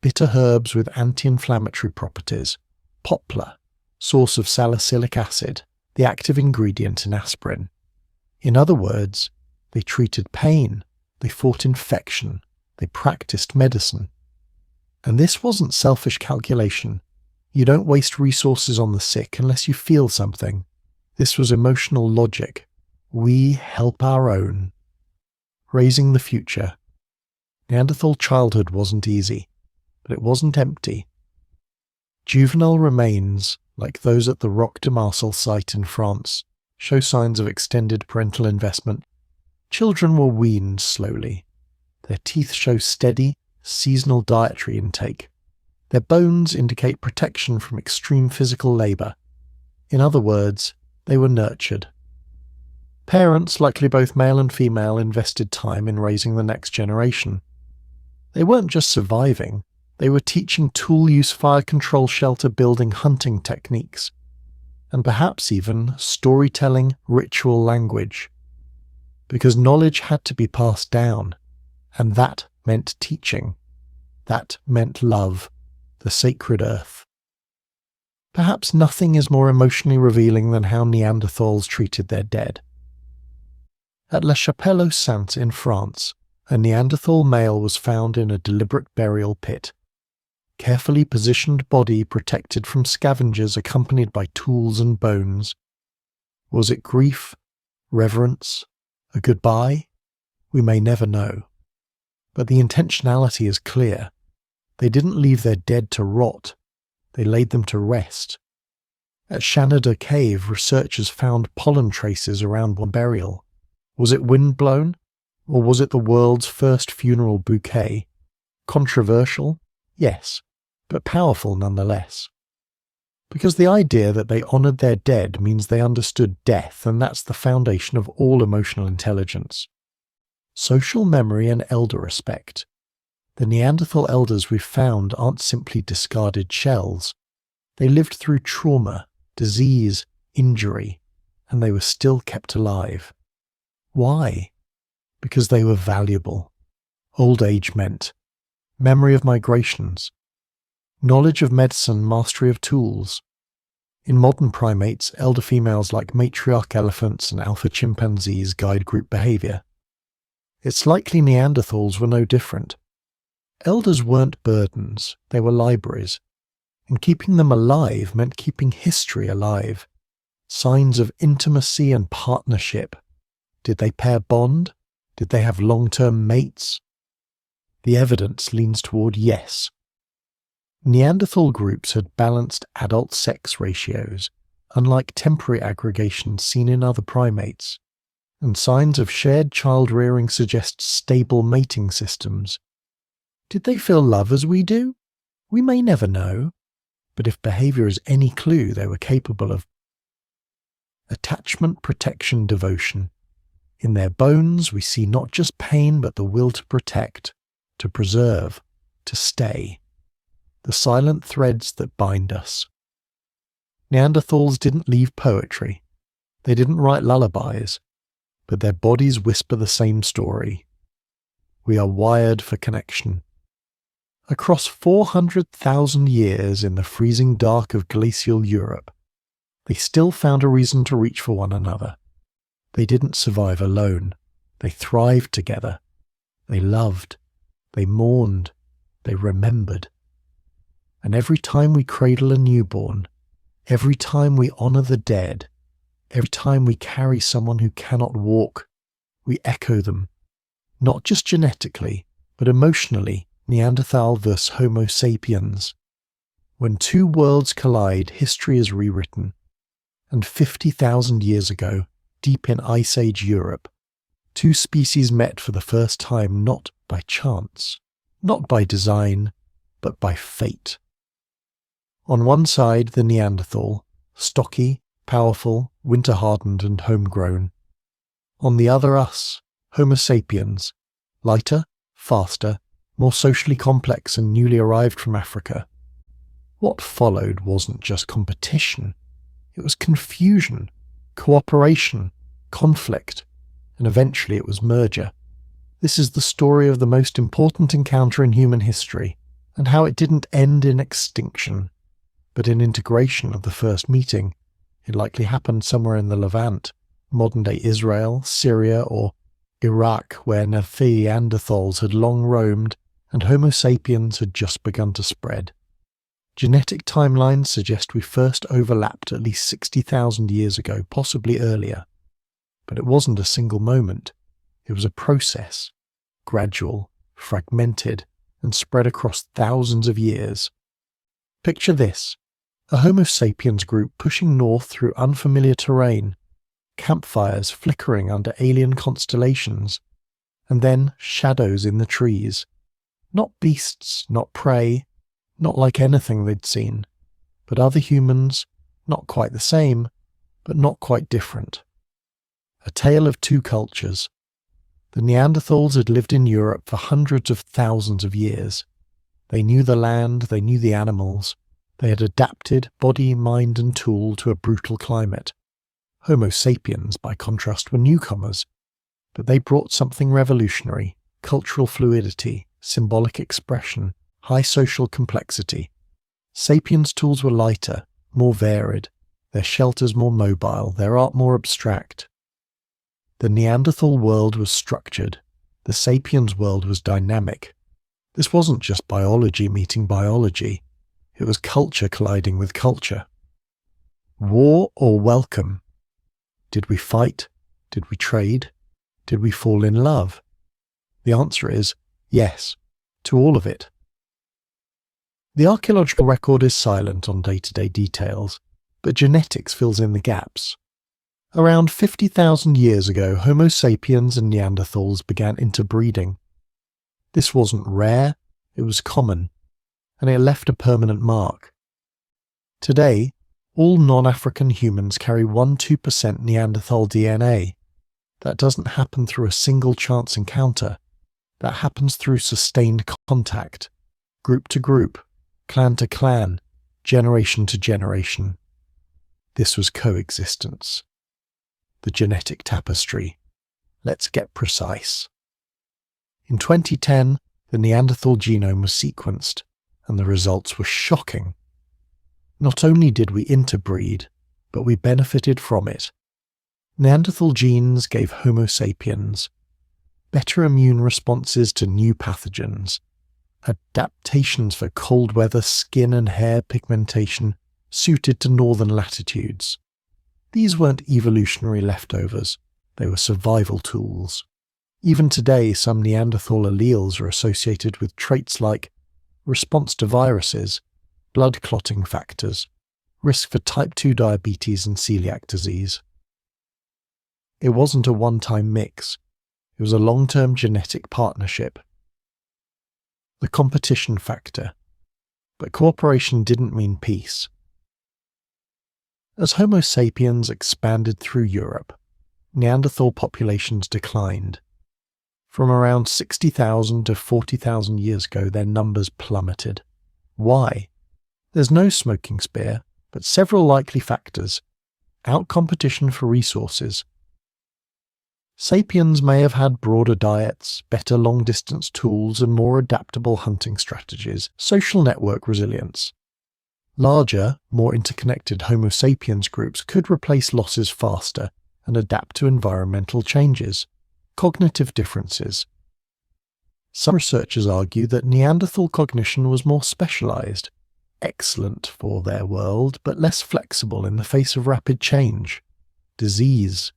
Speaker 1: bitter herbs with anti-inflammatory properties. Poplar, source of salicylic acid. the active ingredient in aspirin. In other words, they treated pain, they fought infection, they practiced medicine. And this wasn't selfish calculation. You don't waste resources on the sick unless you feel something. This was emotional logic. We help our own. Raising the future. Neanderthal childhood wasn't easy, but it wasn't empty. Juvenile remains, like those at the Roc de Marseille site in France, show signs of extended parental investment. Children were weaned slowly. Their teeth show steady, seasonal dietary intake. Their bones indicate protection from extreme physical labour. In other words, they were nurtured. Parents, likely both male and female, invested time in raising the next generation. They weren't just surviving, they were teaching tool-use, fire control, shelter building, hunting techniques, and perhaps even storytelling, ritual language. Because knowledge had to be passed down, and that meant teaching. That meant love, the sacred earth. Perhaps nothing is more emotionally revealing than how Neanderthals treated their dead. At La Chapelle-aux-Saints in France, a Neanderthal male was found in a deliberate burial pit. Carefully positioned body protected from scavengers accompanied by tools and bones. Was it grief, reverence, a goodbye? We may never know. But the intentionality is clear. They didn't leave their dead to rot. They laid them to rest. At Shanada Cave, researchers found pollen traces around one burial. Was it wind-blown? Or was it the world's first funeral bouquet? Controversial? Yes, but powerful nonetheless. Because the idea that they honoured their dead means they understood death, and that's the foundation of all emotional intelligence. Social memory and elder respect. The Neanderthal elders we've found aren't simply discarded shells. They lived through trauma, disease, injury, and they were still kept alive. Why? Because they were valuable. Old age meant memory of migrations, knowledge of medicine, mastery of tools. In modern primates, elder females like matriarch elephants and alpha chimpanzees guide group behavior. It's likely Neanderthals were no different. Elders weren't burdens, they were libraries. And keeping them alive meant keeping history alive. Signs of intimacy and partnership. Did they pair bond? Did they have long-term mates? The evidence leans toward yes. Neanderthal groups had balanced adult sex ratios, unlike temporary aggregations seen in other primates, and signs of shared child-rearing suggest stable mating systems. Did they feel love as we do? We may never know, but if behaviour is any clue, they were capable of attachment, protection, devotion. In their bones, we see not just pain, but the will to protect, to preserve, to stay. The silent threads that bind us. Neanderthals didn't leave poetry. They didn't write lullabies, but their bodies whisper the same story. We are wired for connection. Across 400,000 years in the freezing dark of glacial Europe, they still found a reason to reach for one another. They didn't survive alone. They thrived together. They loved. They mourned. They remembered. And every time we cradle a newborn, every time we honour the dead, every time we carry someone who cannot walk, we echo them, not just genetically, but emotionally. Neanderthal versus Homo sapiens. When two worlds collide, history is rewritten. And 50,000 years ago, deep in Ice Age Europe, two species met for the first time not by chance, not by design, but by fate. On one side, the Neanderthal, stocky, powerful, winter-hardened and homegrown. On the other, us, Homo sapiens, lighter, faster, more socially complex and newly arrived from Africa. What followed wasn't just competition. It was confusion, cooperation, conflict, and eventually it was merger. This is the story of the most important encounter in human history, and how it didn't end in extinction, but in integration of the first meeting. It likely happened somewhere in the Levant, modern-day Israel, Syria, or Iraq, where Neanderthals had long roamed and Homo sapiens had just begun to spread. Genetic timelines suggest we first overlapped at least 60,000 years ago, possibly earlier. But it wasn't a single moment. It was a process, gradual, fragmented, and spread across thousands of years. Picture this: a Homo sapiens group pushing north through unfamiliar terrain, campfires flickering under alien constellations, and then shadows in the trees. Not beasts, not prey, not like anything they'd seen, but other humans, not quite the same, but not quite different. A tale of two cultures. The Neanderthals had lived in Europe for hundreds of thousands of years. They knew the land, they knew the animals. They had adapted body, mind and tool to a brutal climate. Homo sapiens, by contrast, were newcomers, but they brought something revolutionary: cultural fluidity, symbolic expression, high social complexity. Sapiens' tools were lighter, more varied, their shelters more mobile, their art more abstract. The Neanderthal world was structured, the Sapiens world was dynamic. This wasn't just biology meeting biology, it was culture colliding with culture. War or welcome? Did we fight? Did we trade? Did we fall in love? The answer is yes, to all of it. The archaeological record is silent on day-to-day details, but genetics fills in the gaps. Around 50,000 years ago, Homo sapiens and Neanderthals began interbreeding. This wasn't rare, it was common, and it left a permanent mark. Today, all non-African humans carry 1–2% Neanderthal DNA. That doesn't happen through a single chance encounter. That happens through sustained contact, group to group, clan to clan, generation to generation. This was coexistence. The genetic tapestry. Let's get precise. In 2010, the Neanderthal genome was sequenced, and the results were shocking. Not only did we interbreed, but we benefited from it. Neanderthal genes gave Homo sapiens better immune responses to new pathogens, adaptations for cold weather skin and hair pigmentation suited to northern latitudes. These weren't evolutionary leftovers, they were survival tools. Even today, some Neanderthal alleles are associated with traits like response to viruses, blood clotting factors, risk for type 2 diabetes and celiac disease. It wasn't a one-time mix, it was a long-term genetic partnership. The competition factor. But cooperation didn't mean peace. As Homo sapiens expanded through Europe, Neanderthal populations declined. From around 60,000 to 40,000 years ago, their numbers plummeted. Why? There's no smoking spear, but several likely factors. Out-competition for resources. Sapiens may have had broader diets, better long-distance tools, and more adaptable hunting strategies. Social network resilience. Larger, more interconnected Homo sapiens groups could replace losses faster and adapt to environmental changes. Cognitive differences. Some researchers argue that Neanderthal cognition was more specialized, excellent for their world, but less flexible in the face of rapid change. Disease.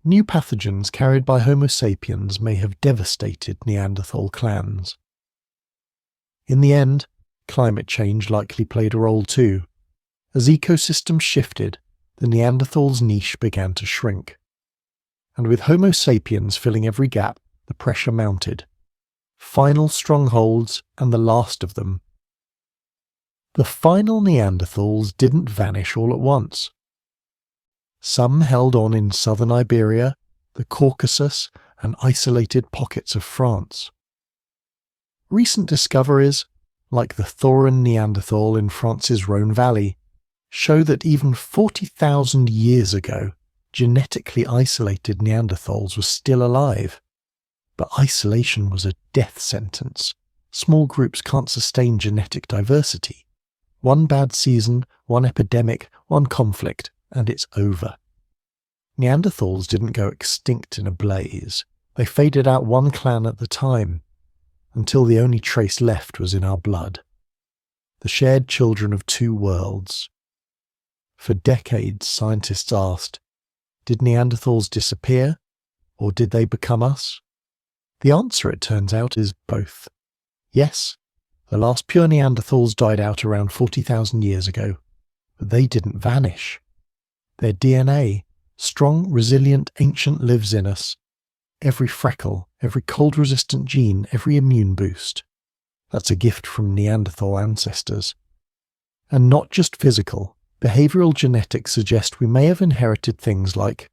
Speaker 1: New pathogens carried by Homo sapiens may have devastated Neanderthal clans. In the end, climate change likely played a role too. As ecosystems shifted, the Neanderthals' niche began to shrink. And with Homo sapiens filling every gap, the pressure mounted. Final strongholds and the last of them. The final Neanderthals didn't vanish all at once. Some held on in southern Iberia, the Caucasus, and isolated pockets of France. Recent discoveries, like the Thorin Neanderthal in France's Rhone Valley, show that even 40,000 years ago, genetically isolated Neanderthals were still alive. But isolation was a death sentence. Small groups can't sustain genetic diversity. One bad season, one epidemic, one conflict, and it's over. Neanderthals didn't go extinct in a blaze. They faded out one clan at a time, until the only trace left was in our blood. The shared children of two worlds. For decades, scientists asked, did Neanderthals disappear, or did they become us? The answer, it turns out, is both. Yes, the last pure Neanderthals died out around 40,000 years ago, but they didn't vanish. Their DNA, strong, resilient, ancient, lives in us. Every freckle, every cold-resistant gene, every immune boost. That's a gift from Neanderthal ancestors. And not just physical. Behavioral genetics suggest we may have inherited things like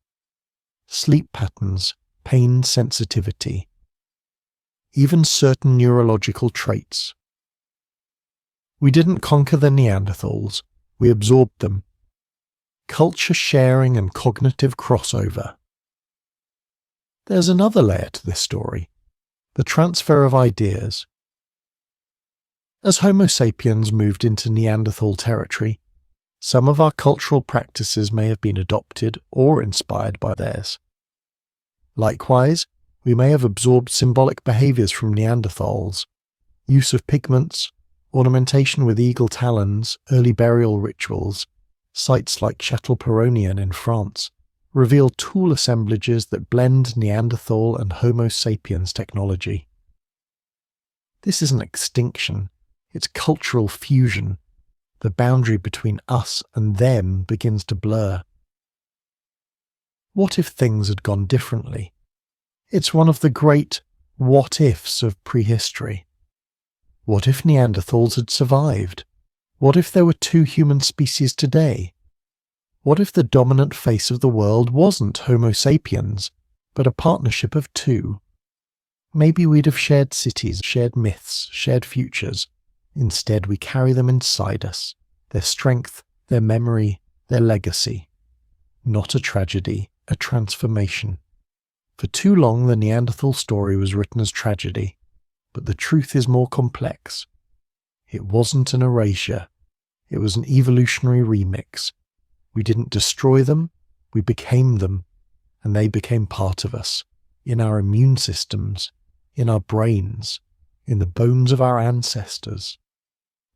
Speaker 1: sleep patterns, pain sensitivity, even certain neurological traits. We didn't conquer the Neanderthals, we absorbed them. Culture sharing and cognitive crossover. There's another layer to this story, the transfer of ideas. As Homo sapiens moved into Neanderthal territory, some of our cultural practices may have been adopted or inspired by theirs. Likewise, we may have absorbed symbolic behaviours from Neanderthals, use of pigments, ornamentation with eagle talons, early burial rituals. Sites like Château-Perronien in France reveal tool assemblages that blend Neanderthal and Homo sapiens technology. This isn't extinction, it's cultural fusion. The boundary between us and them begins to blur. What if things had gone differently? It's one of the great what-ifs of prehistory. What if Neanderthals had survived? What if there were two human species today? What if the dominant face of the world wasn't Homo sapiens, but a partnership of two? Maybe we'd have shared cities, shared myths, shared futures. Instead, we carry them inside us, their strength, their memory, their legacy. Not a tragedy, a transformation. For too long, the Neanderthal story was written as tragedy, but the truth is more complex. It wasn't an erasure, it was an evolutionary remix. We didn't destroy them, we became them, and they became part of us, in our immune systems, in our brains, in the bones of our ancestors.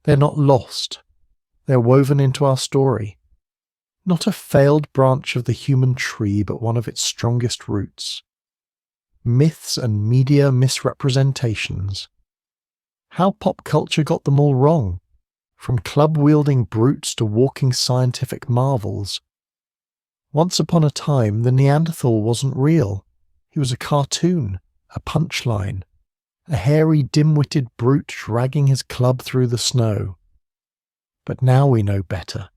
Speaker 1: They're not lost, they're woven into our story. Not a failed branch of the human tree, but one of its strongest roots. Myths and media misrepresentations. How pop culture got them all wrong, from club-wielding brutes to walking scientific marvels. Once upon a time, the Neanderthal wasn't real. He was a cartoon, a punchline, a hairy, dim-witted brute dragging his club through the snow. But now we know better.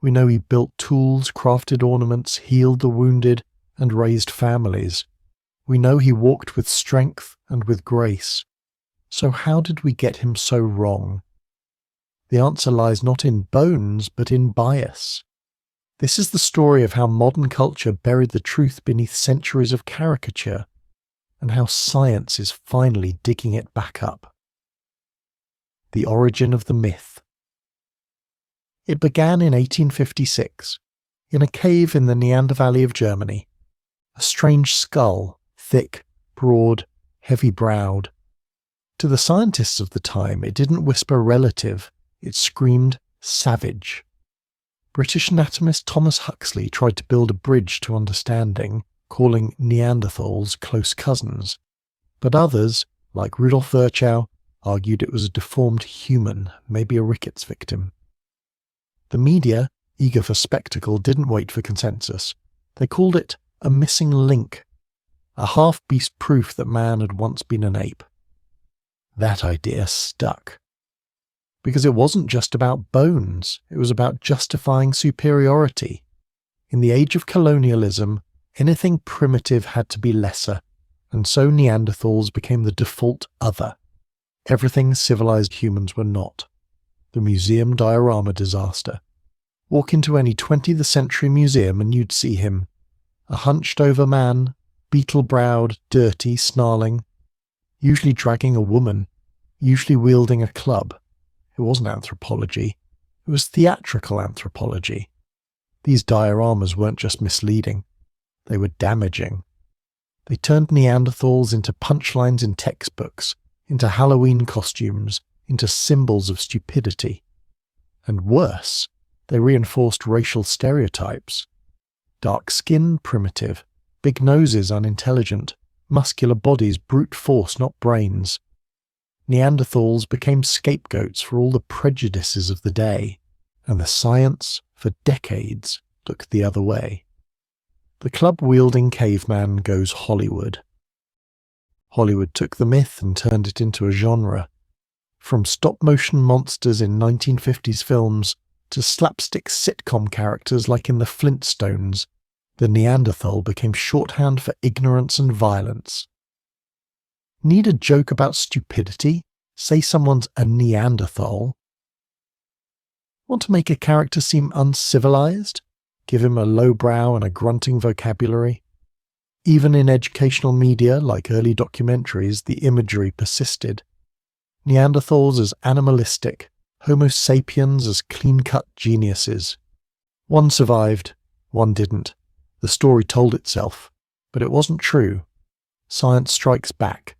Speaker 1: We know he built tools, crafted ornaments, healed the wounded, and raised families. We know he walked with strength and with grace. So how did we get him so wrong? The answer lies not in bones, but in bias. This is the story of how modern culture buried the truth beneath centuries of caricature, and how science is finally digging it back up. The origin of the myth. It began in 1856, in a cave in the Neander Valley of Germany. A strange skull, thick, broad, heavy-browed. To the scientists of the time, it didn't whisper relative, it screamed savage. British anatomist Thomas Huxley tried to build a bridge to understanding, calling Neanderthals close cousins. But others, like Rudolf Virchow, argued it was a deformed human, maybe a rickets victim. The media, eager for spectacle, didn't wait for consensus. They called it a missing link, a half-beast proof that man had once been an ape. That idea stuck. Because it wasn't just about bones, it was about justifying superiority. In the age of colonialism, anything primitive had to be lesser, and so Neanderthals became the default other. Everything civilized humans were not. The museum diorama disaster. Walk into any 20th century museum and you'd see him. A hunched-over man, beetle-browed, dirty, snarling, usually dragging a woman, usually wielding a club. It wasn't anthropology. It was theatrical anthropology. These dioramas weren't just misleading, they were damaging. They turned Neanderthals into punchlines in textbooks, into Halloween costumes, into symbols of stupidity. And worse, they reinforced racial stereotypes. Dark skin, primitive. Big noses, unintelligent. Muscular bodies, brute force, not brains. Neanderthals became scapegoats for all the prejudices of the day, and the science, for decades, looked the other way. The club-wielding caveman goes Hollywood. Hollywood took the myth and turned it into a genre. From stop-motion monsters in 1950s films to slapstick sitcom characters like in the Flintstones, the Neanderthal became shorthand for ignorance and violence. Need a joke about stupidity? Say someone's a Neanderthal. Want to make a character seem uncivilized? Give him a lowbrow and a grunting vocabulary. Even in educational media like early documentaries, the imagery persisted. Neanderthals as animalistic, Homo sapiens as clean-cut geniuses. One survived, one didn't. The story told itself, but it wasn't true. Science strikes back.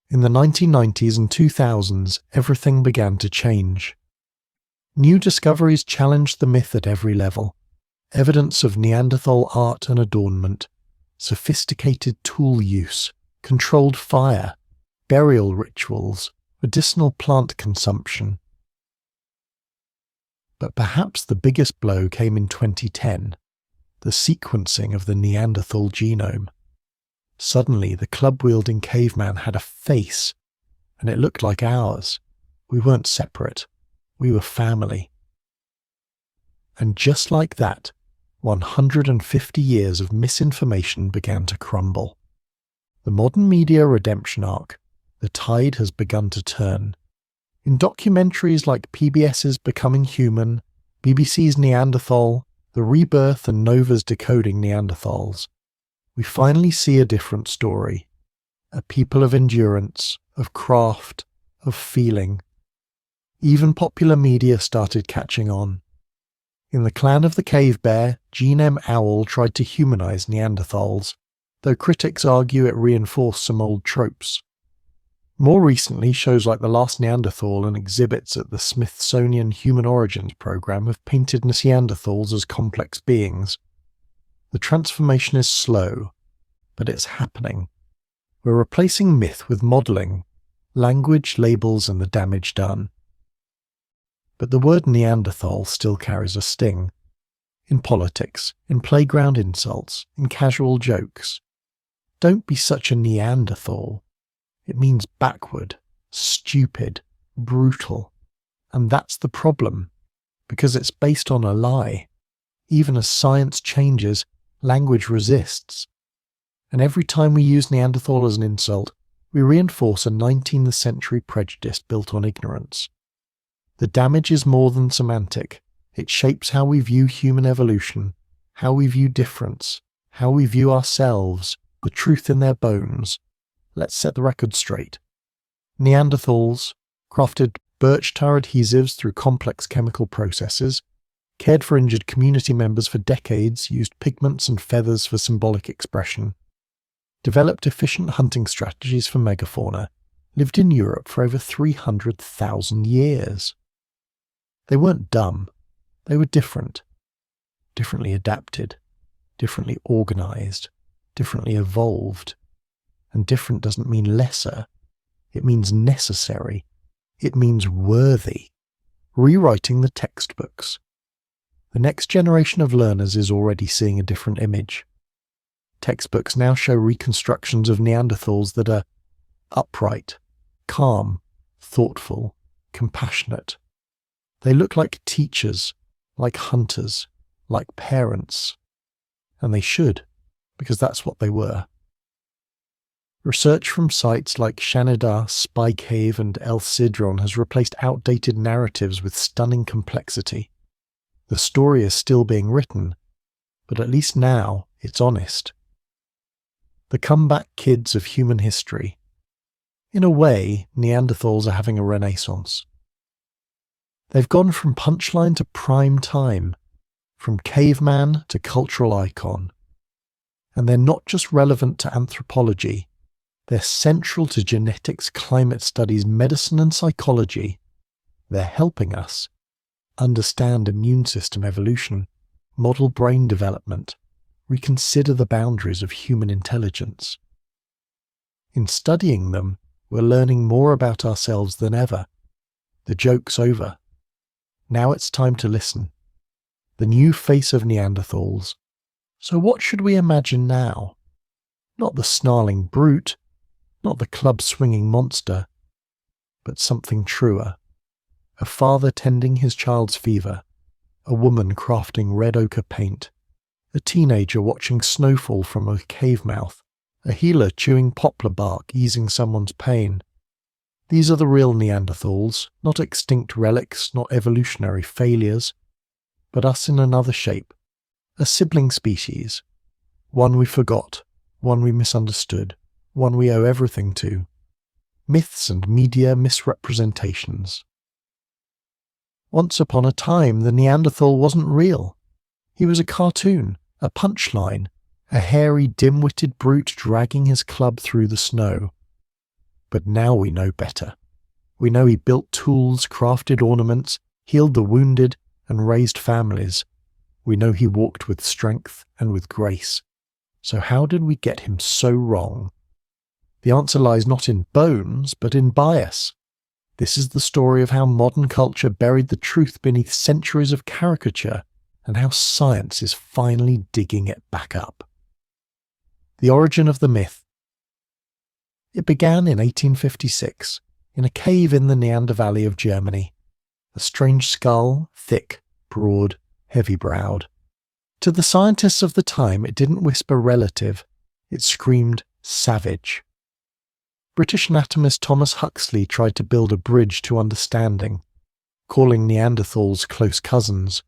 Speaker 1: In the 1990s and 2000s, everything began to change. New discoveries challenged the myth at every level. Evidence of Neanderthal art and adornment, sophisticated tool use, controlled fire, burial rituals, medicinal plant consumption. But perhaps the biggest blow came in 2010, the sequencing of the Neanderthal genome. Suddenly, the club-wielding caveman had a face, and it looked like ours. We weren't separate. We were family. And just like that, 150 years of misinformation began to crumble. The modern media redemption arc, the tide has begun to turn. In documentaries like PBS's Becoming Human, BBC's Neanderthal, The Rebirth and Nova's Decoding Neanderthals, we finally see a different story. A people of endurance, of craft, of feeling. Even popular media started catching on. In The Clan of the Cave Bear, Gene M. Owl tried to humanize Neanderthals, though critics argue it reinforced some old tropes. More recently, shows like The Last Neanderthal and exhibits at the Smithsonian Human Origins program have painted Neanderthals as complex beings. The transformation is slow, but it's happening. We're replacing myth with modelling, language, labels, and the damage done. But the word Neanderthal still carries a sting. In politics, in playground insults, in casual jokes. Don't be such a Neanderthal. It means backward, stupid, brutal. And that's the problem, because it's based on a lie. Even as science changes, language resists. And every time we use Neanderthal as an insult, we reinforce a 19th century prejudice built on ignorance. The damage is more than semantic. It shapes how we view human evolution, how we view difference, how we view ourselves, the truth in their bones. Let's set the record straight. Neanderthals crafted birch tar adhesives through complex chemical processes, cared for injured community members for decades, used pigments and feathers for symbolic expression, developed efficient hunting strategies for megafauna, lived in Europe for over 300,000 years. They weren't dumb. They were different. Differently adapted, differently organized, differently evolved. And different doesn't mean lesser. It means necessary. It means worthy. Rewriting the textbooks. The next generation of learners is already seeing a different image. Textbooks now show reconstructions of Neanderthals that are upright, calm, thoughtful, compassionate. They look like teachers, like hunters, like parents. And they should, because that's what they were. Research from sites like Shanidar, Spy Cave, and El Sidron has replaced outdated narratives with stunning complexity. The story is still being written, but at least now it's honest. The comeback kids of human history. In a way, Neanderthals are having a renaissance. They've gone from punchline to prime time, from caveman to cultural icon. And they're not just relevant to anthropology, they're central to genetics, climate studies, medicine and psychology. They're helping us understand immune system evolution, model brain development, reconsider the boundaries of human intelligence. In studying them, we're learning more about ourselves than ever. The joke's over. Now it's time to listen. The new face of Neanderthals. So what should we imagine now? Not the snarling brute, not the club-swinging monster, but something truer. A father tending his child's fever, a woman crafting red ochre paint, a teenager watching snowfall from a cave mouth, a healer chewing poplar bark easing someone's pain. These are the real Neanderthals, not extinct relics, not evolutionary failures, but us in another shape, a sibling species, one we forgot, one we misunderstood, one we owe everything to. Myths and media misrepresentations. Once upon a time, the Neanderthal wasn't real. He was a cartoon, a punchline, a hairy, dim-witted brute dragging his club through the snow. But now we know better. We know he built tools, crafted ornaments, healed the wounded, and raised families. We know he walked with strength and with grace. So how did we get him so wrong? The answer lies not in bones, but in bias. This is the story of how modern culture buried the truth beneath centuries of caricature, and how science is finally digging it back up. The origin of the myth. It began in 1856, in a cave in the Neander Valley of Germany. A strange skull, thick, broad, heavy-browed. To the scientists of the time, it didn't whisper relative, it screamed savage. British anatomist Thomas Huxley tried to build a bridge to understanding, calling Neanderthals close cousins,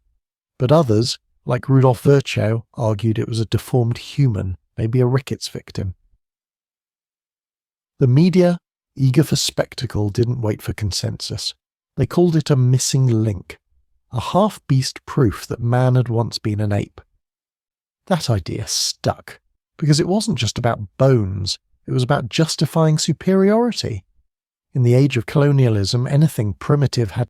Speaker 1: but others, like Rudolf Virchow, argued it was a deformed human, maybe a rickets victim. The media, eager for spectacle, didn't wait for consensus. They called it a missing link, a half-beast proof that man had once been an ape. That idea stuck, because it wasn't just about bones, it was about justifying superiority. In the age of colonialism, anything primitive had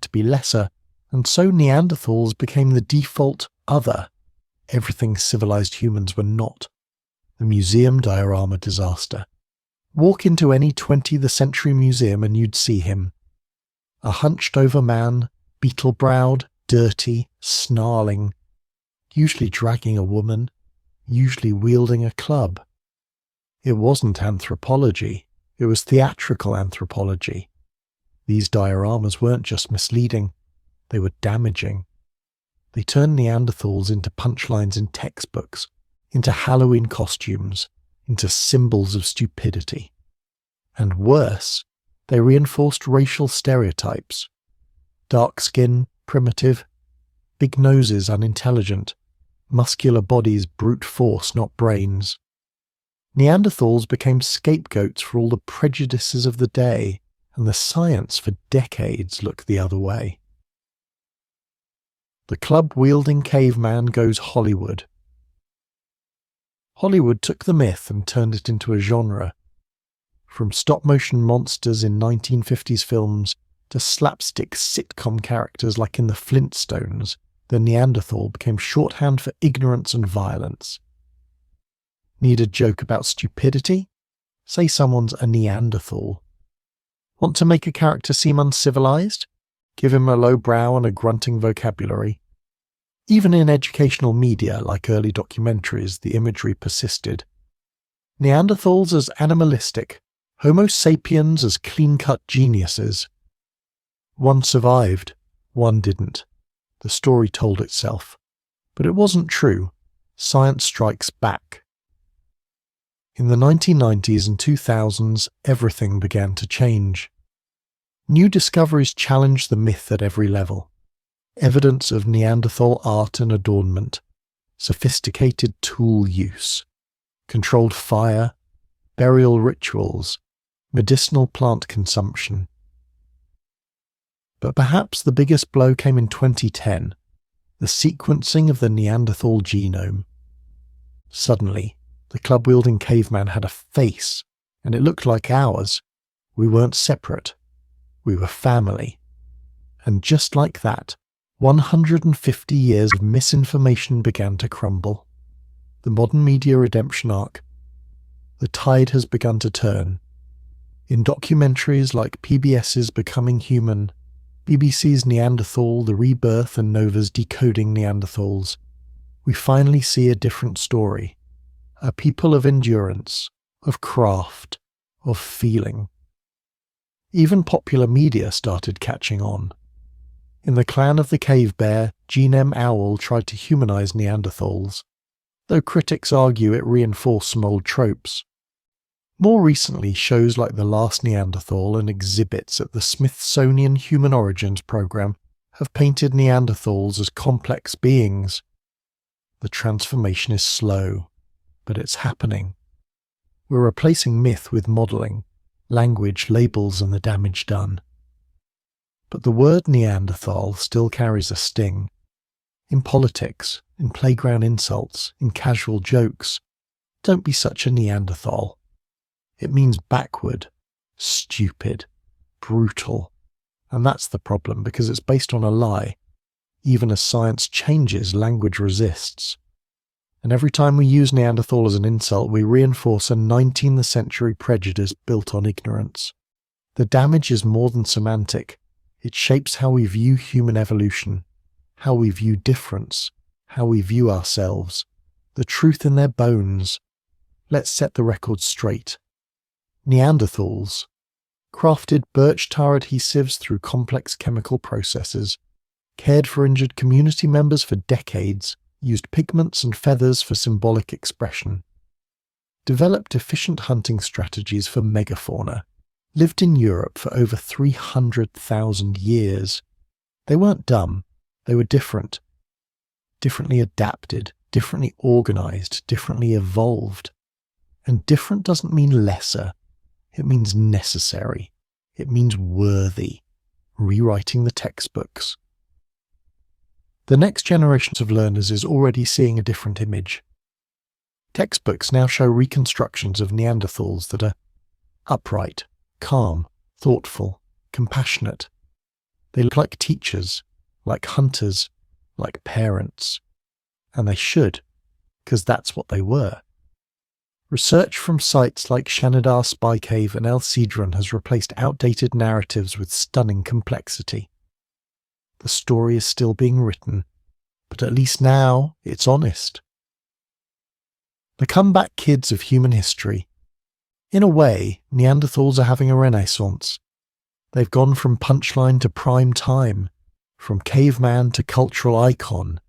Speaker 1: to be lesser, and so Neanderthals became the default other, everything civilized humans were not. The museum diorama disaster. Walk into any 20th century museum and you'd see him. A hunched-over man, beetle-browed, dirty, snarling, usually dragging a woman, usually wielding a club. It wasn't anthropology, it was theatrical anthropology. These dioramas weren't just misleading, they were damaging. They turned Neanderthals into punchlines in textbooks, into Halloween costumes, into symbols of stupidity. And worse, they reinforced racial stereotypes. Dark skin, primitive, big noses, unintelligent, muscular bodies, brute force, not brains. Neanderthals became scapegoats for all the prejudices of the day, and the science for decades looked the other way. The club-wielding caveman goes Hollywood. Hollywood took the myth and turned it into a genre. From stop-motion monsters in 1950s films to slapstick sitcom characters like in the Flintstones, the Neanderthal became shorthand for ignorance and violence. Need a joke about stupidity? Say someone's a Neanderthal. Want to make a character seem uncivilized? Give him a low brow and a grunting vocabulary. Even in educational media, like early documentaries, the imagery persisted. Neanderthals as animalistic, Homo sapiens as clean-cut geniuses. One survived, one didn't. The story told itself. But it wasn't true. Science strikes back. In the 1990s and 2000s, everything began to change. New discoveries challenged the myth at every level. Evidence of Neanderthal art and adornment, sophisticated tool use, controlled fire, burial rituals, medicinal plant consumption. But perhaps the biggest blow came in 2010, the sequencing of the Neanderthal genome. Suddenly, the club-wielding caveman had a face, and it looked like ours. We weren't separate. We were family. And just like that, 150 years of misinformation began to crumble. The modern media redemption arc. The tide has begun to turn. In documentaries like PBS's Becoming Human, BBC's Neanderthal, The Rebirth, and Nova's Decoding Neanderthals, we finally see a different story. A people of endurance, of craft, of feeling. Even popular media started catching on. In The Clan of the Cave Bear, Gene M. Owl tried to humanize Neanderthals, though critics argue it reinforced some old tropes. More recently, shows like The Last Neanderthal and exhibits at the Smithsonian Human Origins program have painted Neanderthals as complex beings. The transformation is slow, but it's happening. We're replacing myth with modelling, language, labels, and the damage done. But the word Neanderthal still carries a sting. In politics, in playground insults, in casual jokes, don't be such a Neanderthal. It means backward, stupid, brutal. And that's the problem, because it's based on a lie. Even as science changes, language resists. And every time we use Neanderthal as an insult, we reinforce a 19th century prejudice built on ignorance. The damage is more than semantic. It shapes how we view human evolution, how we view difference, how we view ourselves, the truth in their bones. Let's set the record straight. Neanderthals crafted birch tar adhesives through complex chemical processes, cared for injured community members for decades, used pigments and feathers for symbolic expression, developed efficient hunting strategies for megafauna, lived in Europe for over 300,000 years. They weren't dumb, they were different. Differently adapted, differently organized, differently evolved. And different doesn't mean lesser, it means necessary. It means worthy, rewriting the textbooks. The next generation of learners is already seeing a different image. Textbooks now show reconstructions of Neanderthals that are upright, calm, thoughtful, compassionate. They look like teachers, like hunters, like parents. And they should, because that's what they were. Research from sites like Shanidar Spy Cave and El Cedron has replaced outdated narratives with stunning complexity. The story is still being written, but at least now it's honest. The comeback kids of human history. In a way, Neanderthals are having a renaissance. They've gone from punchline to prime time, from caveman to cultural icon.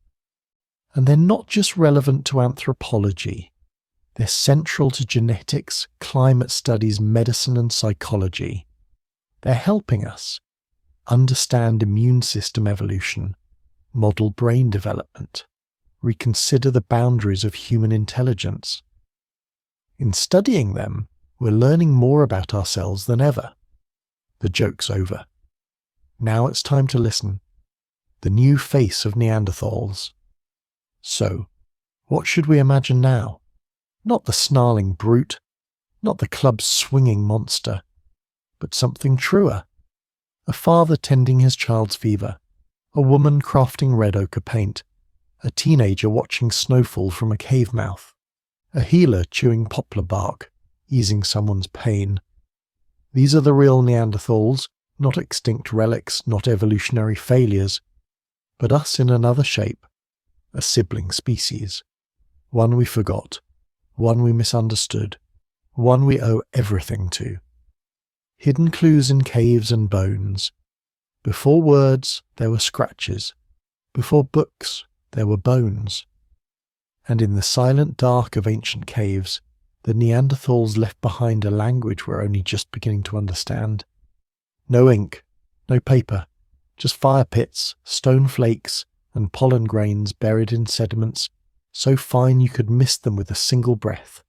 Speaker 1: And they're not just relevant to anthropology. They're central to genetics, climate studies, medicine, and psychology. They're helping us understand immune system evolution, model brain development, reconsider the boundaries of human intelligence. In studying them, we're learning more about ourselves than ever. The joke's over. Now it's time to listen. The new face of Neanderthals. So, what should we imagine now? Not the snarling brute, not the club's swinging monster, but something truer. A father tending his child's fever, a woman crafting red ochre paint, a teenager watching snowfall from a cave mouth, a healer chewing poplar bark, easing someone's pain. These are the real Neanderthals, not extinct relics, not evolutionary failures, but us in another shape, a sibling species, one we forgot, one we misunderstood, one we owe everything to. Hidden clues in caves and bones. Before words, there were scratches. Before books, there were bones. And in the silent dark of ancient caves, the Neanderthals left behind a language we're only just beginning to understand. No ink, no paper, just fire pits, stone flakes, and pollen grains buried in sediments so fine you could mist them with a single breath.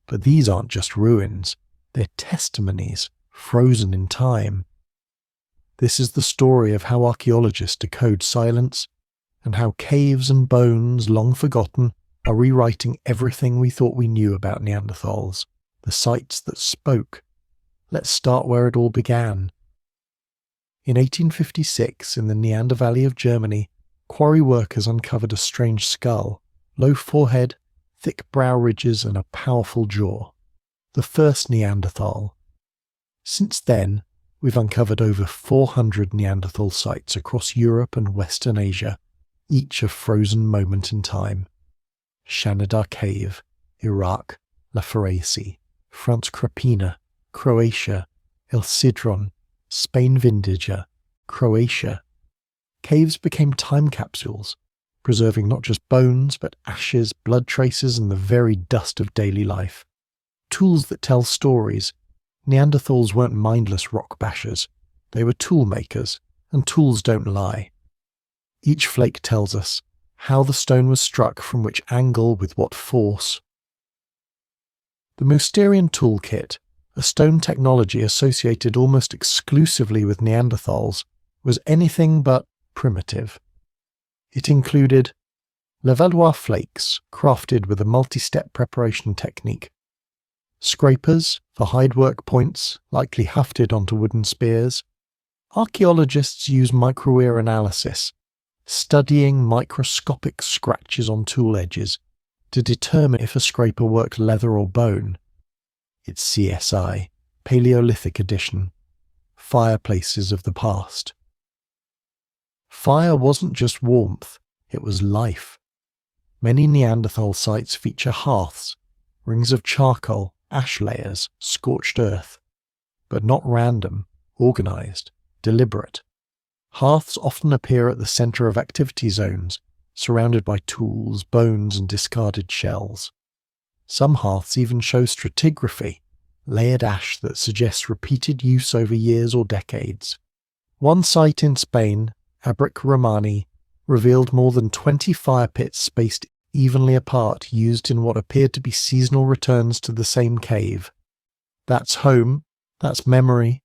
Speaker 1: But these aren't just ruins, they're testimonies, frozen in time. This is the story of how archaeologists decode silence and how caves and bones, long forgotten, are rewriting everything we thought we knew about Neanderthals, the sites that spoke. Let's start where it all began. In 1856, in the Neander Valley of Germany, quarry workers uncovered a strange skull, low forehead, thick brow ridges and a powerful jaw. The first Neanderthal. Since then, we've uncovered over 400 Neanderthal sites across Europe and Western Asia, each a frozen moment in time. Shanidar Cave, Iraq, La Faraisi, France Krapina, Croatia, El Sidron, Spain Vindiger, Croatia. Caves became time capsules, preserving not just bones but ashes, blood traces and the very dust of daily life. Tools that tell stories. Neanderthals weren't mindless rock bashers. They were tool makers, and tools don't lie. Each flake tells us how the stone was struck, from which angle, with what force. The Mousterian toolkit, a stone technology associated almost exclusively with Neanderthals, was anything but primitive. It included Levallois flakes, crafted with a multi-step preparation technique, scrapers for hidework points, likely hafted onto wooden spears. Archaeologists use microear analysis, studying microscopic scratches on tool edges to determine if a scraper worked leather or bone. It's CSI, Paleolithic edition, fireplaces of the past. Fire wasn't just warmth, it was life. Many Neanderthal sites feature hearths, rings of charcoal, ash layers, scorched earth, but not random, organized, deliberate. Hearths often appear at the center of activity zones, surrounded by tools, bones, and discarded shells. Some hearths even show stratigraphy, layered ash that suggests repeated use over years or decades. One site in Spain, Abric Romani, revealed more than 20 fire pits spaced evenly apart, used in what appeared to be seasonal returns to the same cave. That's home, that's memory.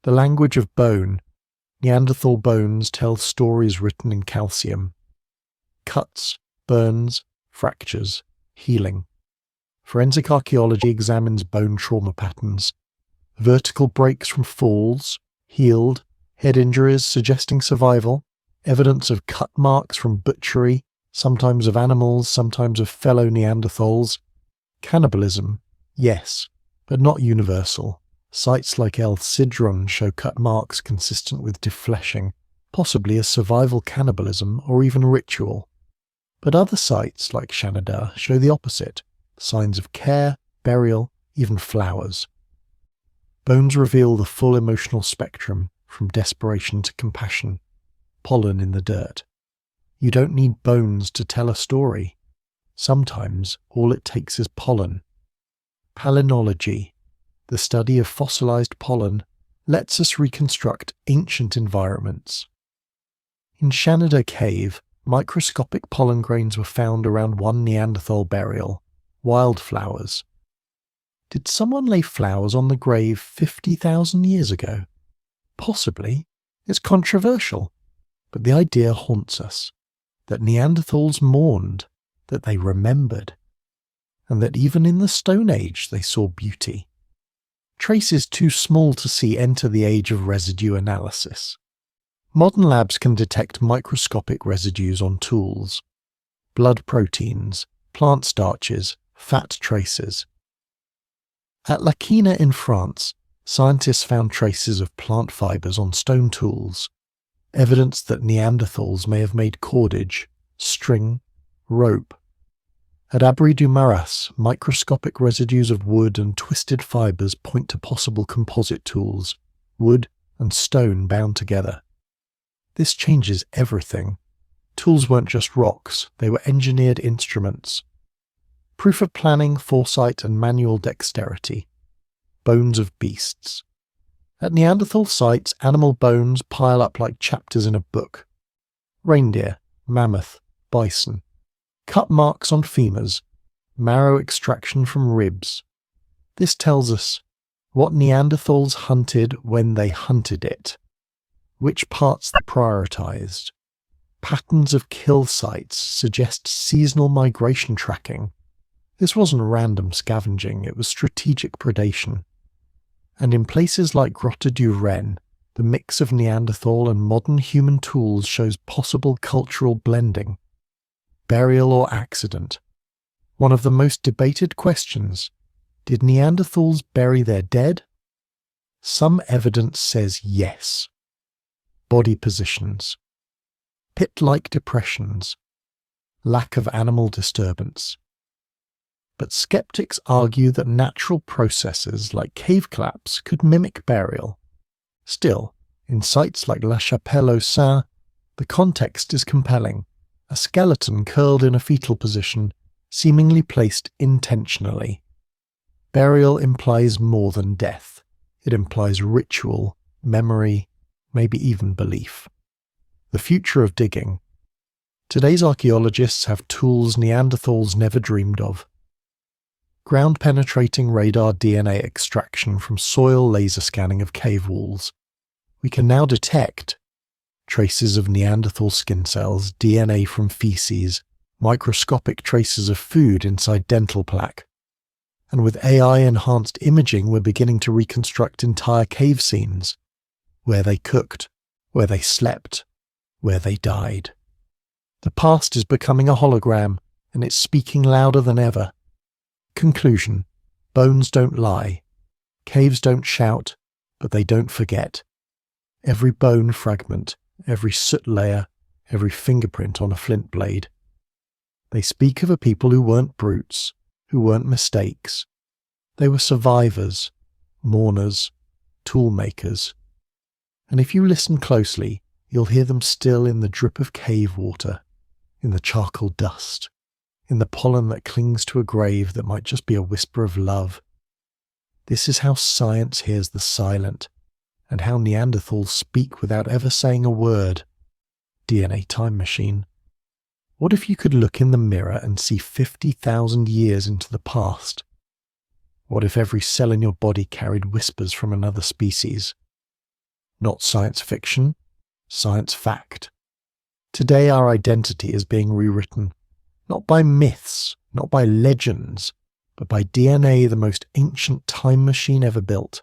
Speaker 1: The language of bone. Neanderthal bones tell stories written in calcium. Cuts, burns, fractures, healing. Forensic archaeology examines bone trauma patterns. Vertical breaks from falls, healed, head injuries suggesting survival, evidence of cut marks from butchery, sometimes of animals, sometimes of fellow Neanderthals. Cannibalism, yes, but not universal. Sites like El Sidron show cut marks consistent with defleshing, possibly as survival cannibalism or even ritual. But other sites, like Shanidar, show the opposite, signs of care, burial, even flowers. Bones reveal the full emotional spectrum, from desperation to compassion. Pollen in the dirt. You don't need bones to tell a story. Sometimes all it takes is pollen. Palynology, the study of fossilized pollen, lets us reconstruct ancient environments. In Shanidar Cave, microscopic pollen grains were found around one Neanderthal burial, wildflowers. Did someone lay flowers on the grave 50,000 years ago? Possibly. It's controversial, but the idea haunts us. That Neanderthals mourned, that they remembered, and that even in the Stone Age they saw beauty. Traces too small to see enter the age of residue analysis. Modern labs can detect microscopic residues on tools, blood proteins, plant starches, fat traces. At Laquina in France, scientists found traces of plant fibers on stone tools, evidence that Neanderthals may have made cordage, string, rope. At Abri du Maras, microscopic residues of wood and twisted fibers point to possible composite tools, wood and stone bound together. This changes everything. Tools weren't just rocks, they were engineered instruments. Proof of planning, foresight, and manual dexterity. Bones of beasts. At Neanderthal sites, animal bones pile up like chapters in a book. Reindeer, mammoth, bison. Cut marks on femurs. Marrow extraction from ribs. This tells us what Neanderthals hunted when they hunted it. which parts they prioritized. Patterns of kill sites suggest seasonal migration tracking. This wasn't random scavenging, it was strategic predation. And in places like Grotte du Ren, the mix of Neanderthal and modern human tools shows possible cultural blending. Burial or accident? One of the most debated questions. Did Neanderthals bury their dead? Some evidence says yes. Body positions. Pit-like depressions. Lack of animal disturbance. But skeptics argue that natural processes like cave collapse could mimic burial. Still, in sites like La Chapelle-aux-Saints, the context is compelling. A skeleton curled in a fetal position, seemingly placed intentionally. Burial implies more than death. It implies ritual, memory, maybe even belief. The future of digging. Today's archaeologists have tools Neanderthals never dreamed of. Ground-penetrating radar DNA extraction from soil laser scanning of cave walls. We can now detect traces of Neanderthal skin cells, DNA from feces, microscopic traces of food inside dental plaque. And with AI-enhanced imaging, we're beginning to reconstruct entire cave scenes, where they cooked, where they slept, where they died. The past is becoming a hologram, and it's speaking louder than ever. Conclusion: bones don't lie. Caves don't shout, but they don't forget. Every bone fragment, every soot layer, every fingerprint on a flint blade. They speak of a people who weren't brutes, who weren't mistakes. They were survivors, mourners, toolmakers. And if you listen closely, you'll hear them still in the drip of cave water, in the charcoal dust, in the pollen that clings to a grave that might just be a whisper of love. This is how science hears the silent, and how Neanderthals speak without ever saying a word. DNA time machine. What if you could look in the mirror and see 50,000 years into the past? What if every cell in your body carried whispers from another species? Not science fiction, science fact. Today our identity is being rewritten, not by myths, not by legends, but by DNA, the most ancient time machine ever built.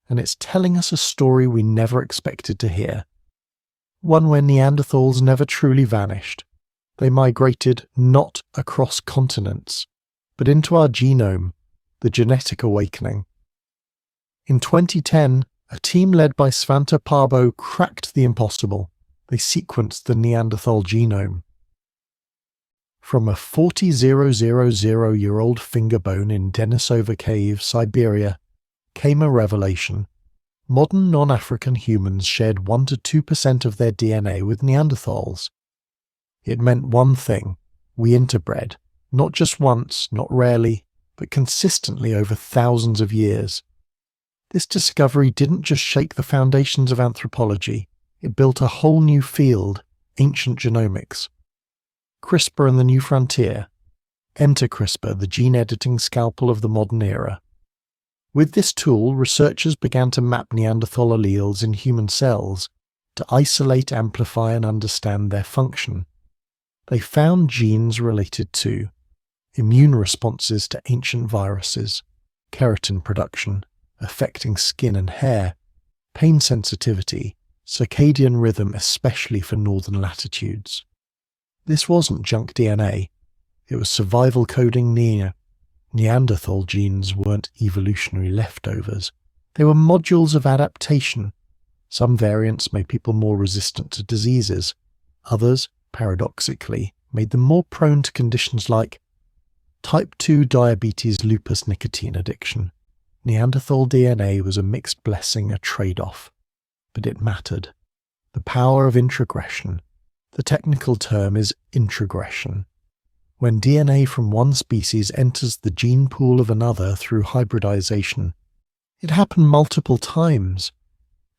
Speaker 1: And it's telling us a story we never expected to hear. One where Neanderthals never truly vanished. They migrated not across continents, but into our genome, the genetic awakening. In 2010, a team led by Svante Pääbo cracked the impossible. They sequenced the Neanderthal genome. From a 40,000-year-old finger bone in Denisova Cave, Siberia, came a revelation. Modern non-African humans shared 1 to 2% of their DNA with Neanderthals. It meant one thing: we interbred, not just once, not rarely, but consistently over thousands of years. This discovery didn't just shake the foundations of anthropology, it built a whole new field, ancient genomics. CRISPR and the new frontier. Enter CRISPR, the gene-editing scalpel of the modern era. With this tool, researchers began to map Neanderthal alleles in human cells to isolate, amplify, and understand their function. They found genes related to immune responses to ancient viruses, keratin production, affecting skin and hair, pain sensitivity, circadian rhythm, especially for northern latitudes. This wasn't junk DNA, it was survival coding. Neanderthal genes weren't evolutionary leftovers, they were modules of adaptation. Some variants made people more resistant to diseases, others, paradoxically, made them more prone to conditions like type 2 diabetes, lupus, nicotine addiction. Neanderthal DNA was a mixed blessing, a trade-off. But it mattered. The power of introgression. The technical term is introgression. When DNA from one species enters the gene pool of another through hybridization, it happened multiple times.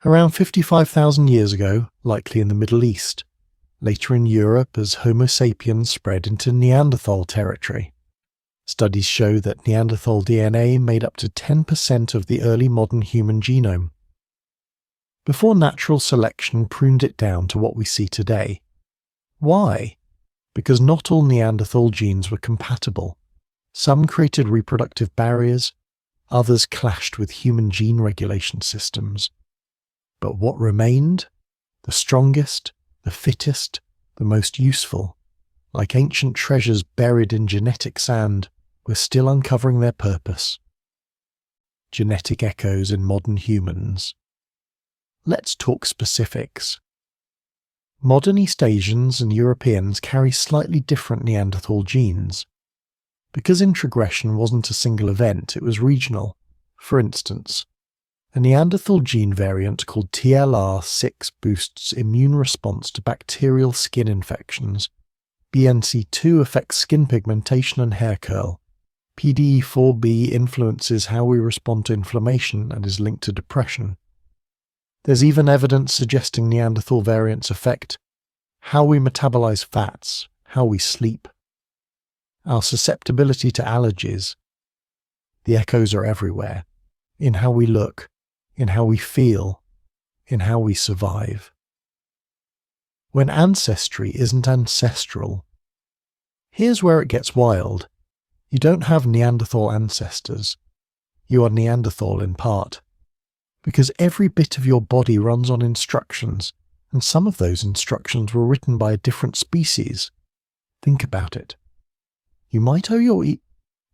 Speaker 1: Around 55,000 years ago, likely in the Middle East. Later in Europe as Homo sapiens spread into Neanderthal territory. Studies show that Neanderthal DNA made up to 10% of the early modern human genome. before natural selection pruned it down to what we see today. Why? Because not all Neanderthal genes were compatible. Some created reproductive barriers, others clashed with human gene regulation systems. But what remained? The strongest, the fittest, the most useful, like ancient treasures buried in genetic sand, were still uncovering their purpose. Genetic echoes in modern humans. Let's talk specifics. Modern East Asians and Europeans carry slightly different Neanderthal genes. Because introgression wasn't a single event, it was regional. For instance, a Neanderthal gene variant called TLR6 boosts immune response to bacterial skin infections. BNC2 affects skin pigmentation and hair curl. PDE4B influences how we respond to inflammation and is linked to depression. There's even evidence suggesting Neanderthal variants affect how we metabolize fats, how we sleep, our susceptibility to allergies. The echoes are everywhere, in how we look, in how we feel, in how we survive. When ancestry isn't ancestral, here's where it gets wild. You don't have Neanderthal ancestors. You are Neanderthal in part. Because every bit of your body runs on instructions, and some of those instructions were written by a different species. Think about it. You might owe your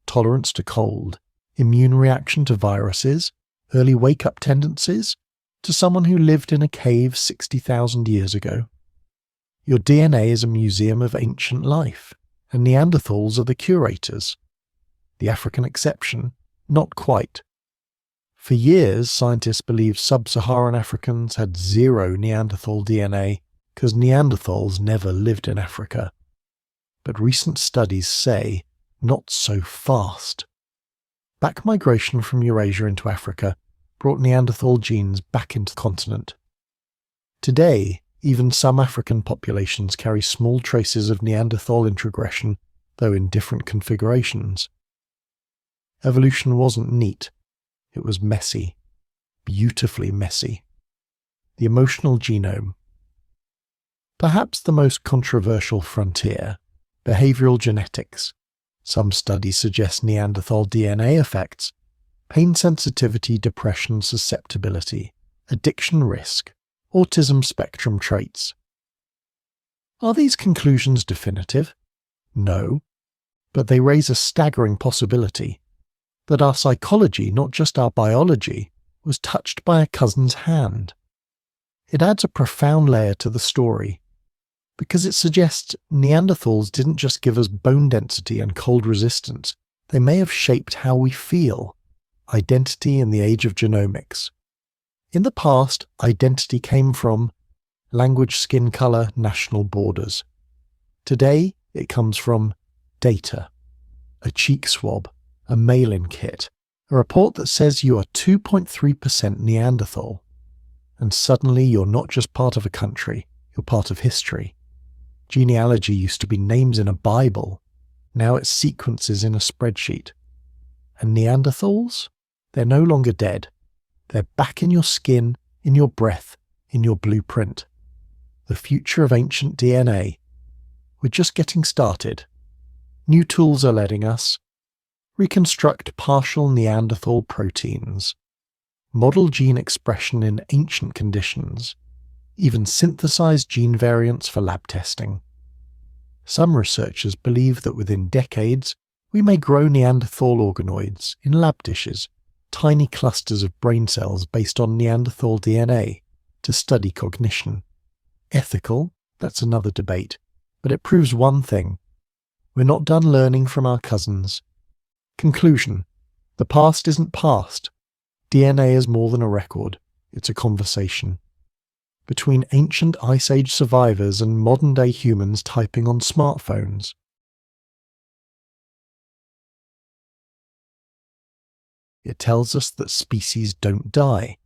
Speaker 1: tolerance to cold, immune reaction to viruses, early wake-up tendencies, to someone who lived in a cave 60,000 years ago. Your DNA is a museum of ancient life, and Neanderthals are the curators. The African exception? Not quite. For years, scientists believed sub-Saharan Africans had zero Neanderthal DNA because Neanderthals never lived in Africa. But recent studies say, not so fast. Back migration from Eurasia into Africa brought Neanderthal genes back into the continent. Today, even some African populations carry small traces of Neanderthal introgression, though in different configurations. Evolution wasn't neat. It was messy. Beautifully messy. The emotional genome. Perhaps the most controversial frontier, behavioral genetics. Some studies suggest Neanderthal DNA effects, pain sensitivity, depression susceptibility, addiction risk, autism spectrum traits. Are these conclusions definitive? No, but they raise a staggering possibility that our psychology, not just our biology, was touched by a cousin's hand. It adds a profound layer to the story, because it suggests Neanderthals didn't just give us bone density and cold resistance, they may have shaped how we feel, identity in the age of genomics. In the past, identity came from language, skin color, national borders. Today, it comes from data, a cheek swab, a mail-in kit, a report that says you are 2.3% Neanderthal. And suddenly you're not just part of a country, you're part of history. Genealogy used to be names in a Bible. Now it's sequences in a spreadsheet. And Neanderthals? They're no longer dead. They're back in your skin, in your breath, in your blueprint. The future of ancient DNA. We're just getting started. New tools are letting us reconstruct partial Neanderthal proteins, model gene expression in ancient conditions, even synthesize gene variants for lab testing. Some researchers believe that within decades, we may grow Neanderthal organoids in lab dishes, tiny clusters of brain cells based on Neanderthal DNA, to study cognition. Ethical? That's another debate, but it proves one thing. We're not done learning from our cousins. Conclusion: the past isn't past. DNA is more than a record, it's a conversation. Between ancient Ice Age survivors and modern-day humans typing on smartphones. It tells us that species don't die.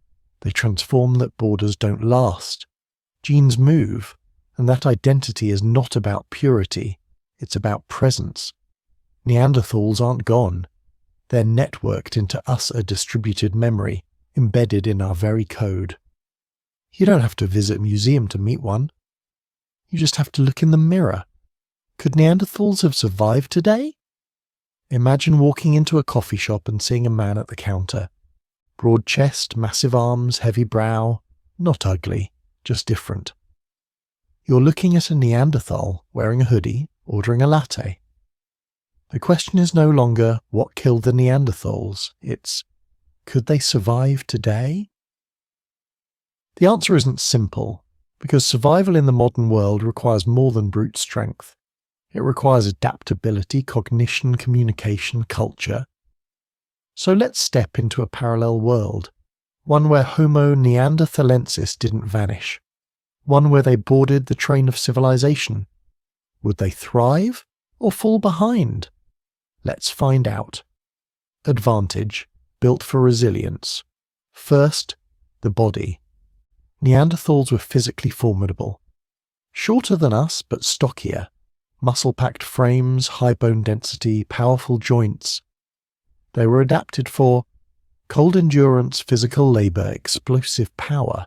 Speaker 1: They transform, that borders don't last. Genes move, and that identity is not about purity, it's about presence. Neanderthals aren't gone. They're networked into us, a distributed memory, embedded in our very code. You don't have to visit a museum to meet one. You just have to look in the mirror. Could Neanderthals have survived today? Imagine walking into a coffee shop and seeing a man at the counter. Broad chest, massive arms, heavy brow. Not ugly, just different. You're looking at a Neanderthal wearing a hoodie, ordering a latte. The question is no longer what killed the Neanderthals, it's could they survive today? The answer isn't simple, because survival in the modern world requires more than brute strength. It requires adaptability, cognition, communication, culture. So let's step into a parallel world, one where Homo neanderthalensis didn't vanish, one where they boarded the train of civilization. Would they thrive or fall behind? Let's find out. Advantage, built for resilience. First, the body. Neanderthals were physically formidable. Shorter than us, but stockier. Muscle-packed frames, high bone density, powerful joints. They were adapted for cold endurance, physical labour, explosive power.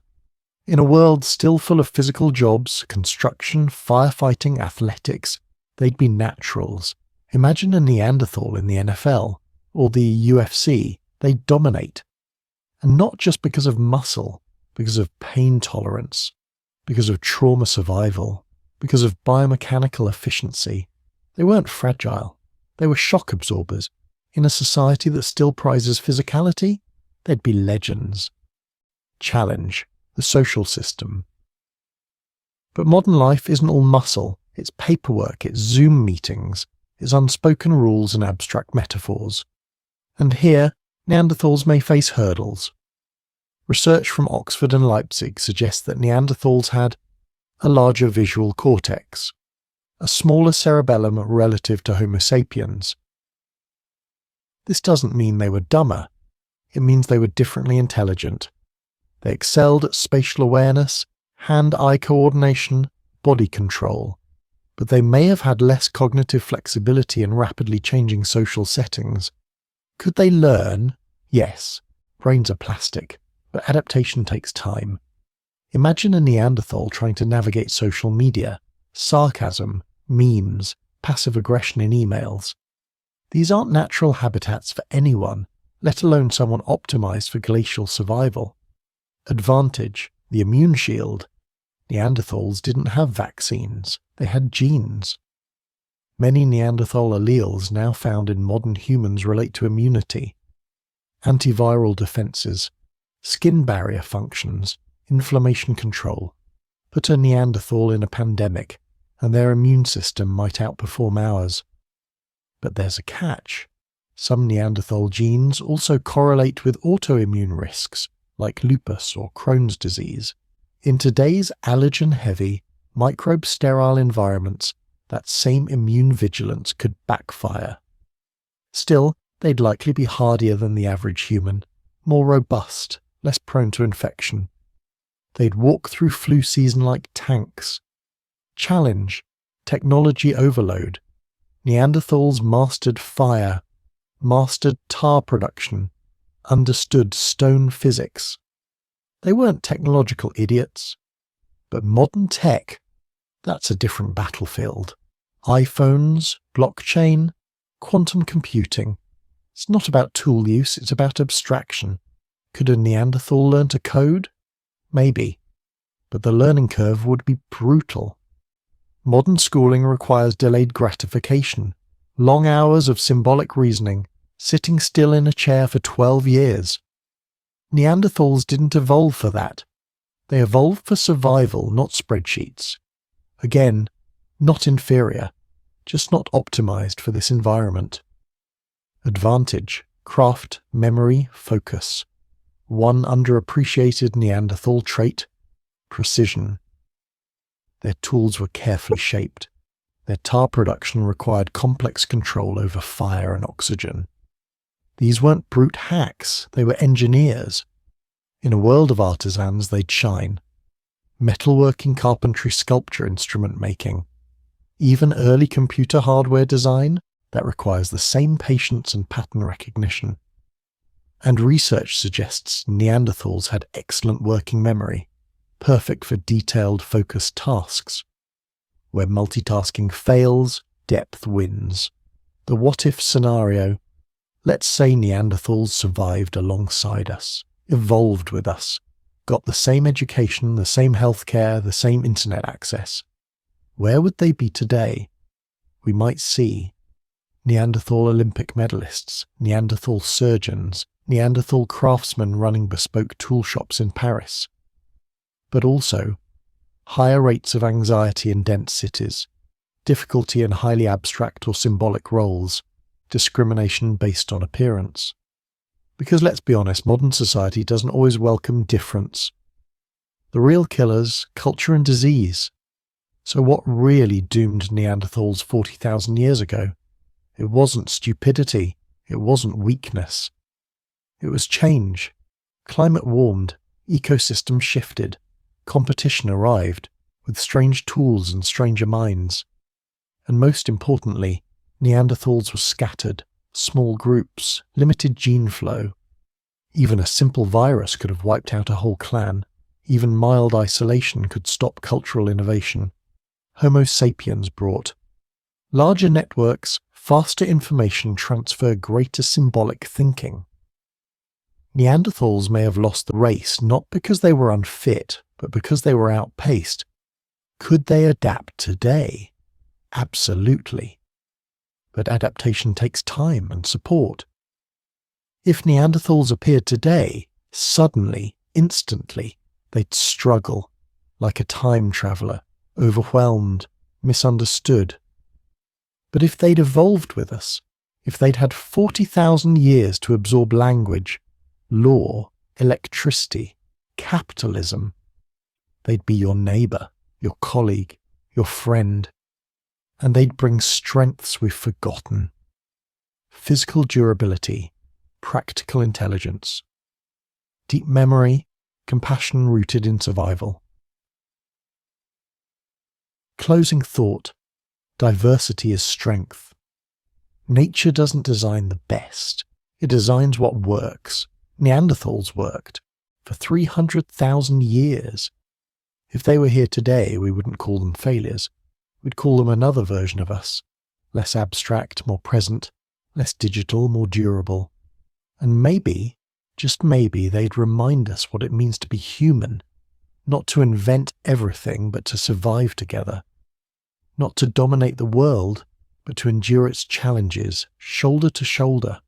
Speaker 1: In a world still full of physical jobs, construction, firefighting, athletics, they'd be naturals. Imagine a Neanderthal in the NFL or the UFC. They'd dominate. And not just because of muscle, because of pain tolerance, because of trauma survival, because of biomechanical efficiency. They weren't fragile. They were shock absorbers. In a society that still prizes physicality, they'd be legends. Challenge, the social system. But modern life isn't all muscle. It's paperwork, it's Zoom meetings, it's unspoken rules and abstract metaphors. And here, Neanderthals may face hurdles. Research from Oxford and Leipzig suggests that Neanderthals had a larger visual cortex, a smaller cerebellum relative to Homo sapiens. This doesn't mean they were dumber. It means they were differently intelligent. They excelled at spatial awareness, hand-eye coordination, body control, but they may have had less cognitive flexibility in rapidly changing social settings. Could they learn? Yes. Brains are plastic, but adaptation takes time. Imagine a Neanderthal trying to navigate social media, sarcasm, memes, passive aggression in emails. These aren't natural habitats for anyone, let alone someone optimized for glacial survival. Advantage, the immune shield. Neanderthals didn't have vaccines, they had genes. Many Neanderthal alleles now found in modern humans relate to immunity, antiviral defenses, skin barrier functions, inflammation control. Put a Neanderthal in a pandemic, and their immune system might outperform ours. But there's a catch. Some Neanderthal genes also correlate with autoimmune risks, like lupus or Crohn's disease. In today's allergen-heavy, microbe-sterile environments, that same immune vigilance could backfire. Still, they'd likely be hardier than the average human, more robust, less prone to infection. They'd walk through flu season like tanks. Challenge, technology overload. Neanderthals mastered fire, mastered tar production, understood stone physics. They weren't technological idiots. But modern tech, that's a different battlefield. iPhones, blockchain, quantum computing. It's not about tool use, it's about abstraction. Could a Neanderthal learn to code? Maybe. But the learning curve would be brutal. Modern schooling requires delayed gratification, long hours of symbolic reasoning, sitting still in a chair for 12 years. Neanderthals didn't evolve for that. They evolved for survival, not spreadsheets. Again, not inferior, just not optimized for this environment. Advantage, craft, memory, focus. One underappreciated Neanderthal trait, precision. Their tools were carefully shaped. Their tar production required complex control over fire and oxygen. These weren't brute hacks, they were engineers. In a world of artisans, they'd shine. Metalworking, carpentry, sculpture, instrument making. Even early computer hardware design, that requires the same patience and pattern recognition. And research suggests Neanderthals had excellent working memory, perfect for detailed, focused tasks. Where multitasking fails, depth wins. The what-if scenario: let's say Neanderthals survived alongside us, evolved with us, got the same education, the same healthcare, the same internet access. Where would they be today? We might see Neanderthal Olympic medalists, Neanderthal surgeons, Neanderthal craftsmen running bespoke tool shops in Paris. But also, higher rates of anxiety in dense cities, difficulty in highly abstract or symbolic roles, discrimination based on appearance. Because let's be honest, modern society doesn't always welcome difference. The real killers, culture and disease. So what really doomed Neanderthals 40,000 years ago? It wasn't stupidity, it wasn't weakness. It was change. Climate warmed, ecosystems shifted, competition arrived, with strange tools and stranger minds. And most importantly, Neanderthals were scattered, small groups, limited gene flow. Even a simple virus could have wiped out a whole clan. Even mild isolation could stop cultural innovation. Homo sapiens brought larger networks, faster information transfer, greater symbolic thinking. Neanderthals may have lost the race not because they were unfit, but because they were outpaced. Could they adapt today? Absolutely. But adaptation takes time and support. If Neanderthals appeared today, suddenly, instantly, they'd struggle, like a time traveller, overwhelmed, misunderstood. But if they'd evolved with us, if they'd had 40,000 years to absorb language, law, electricity, capitalism, they'd be your neighbour, your colleague, your friend, and they'd bring strengths we've forgotten. Physical durability, practical intelligence, deep memory, compassion rooted in survival. Closing thought: diversity is strength. Nature doesn't design the best, it designs what works. Neanderthals worked for 300,000 years. If they were here today, we wouldn't call them failures. We'd call them another version of us, less abstract, more present, less digital, more durable. And maybe, just maybe, they'd remind us what it means to be human, not to invent everything, but to survive together. Not to dominate the world, but to endure its challenges, shoulder to shoulder.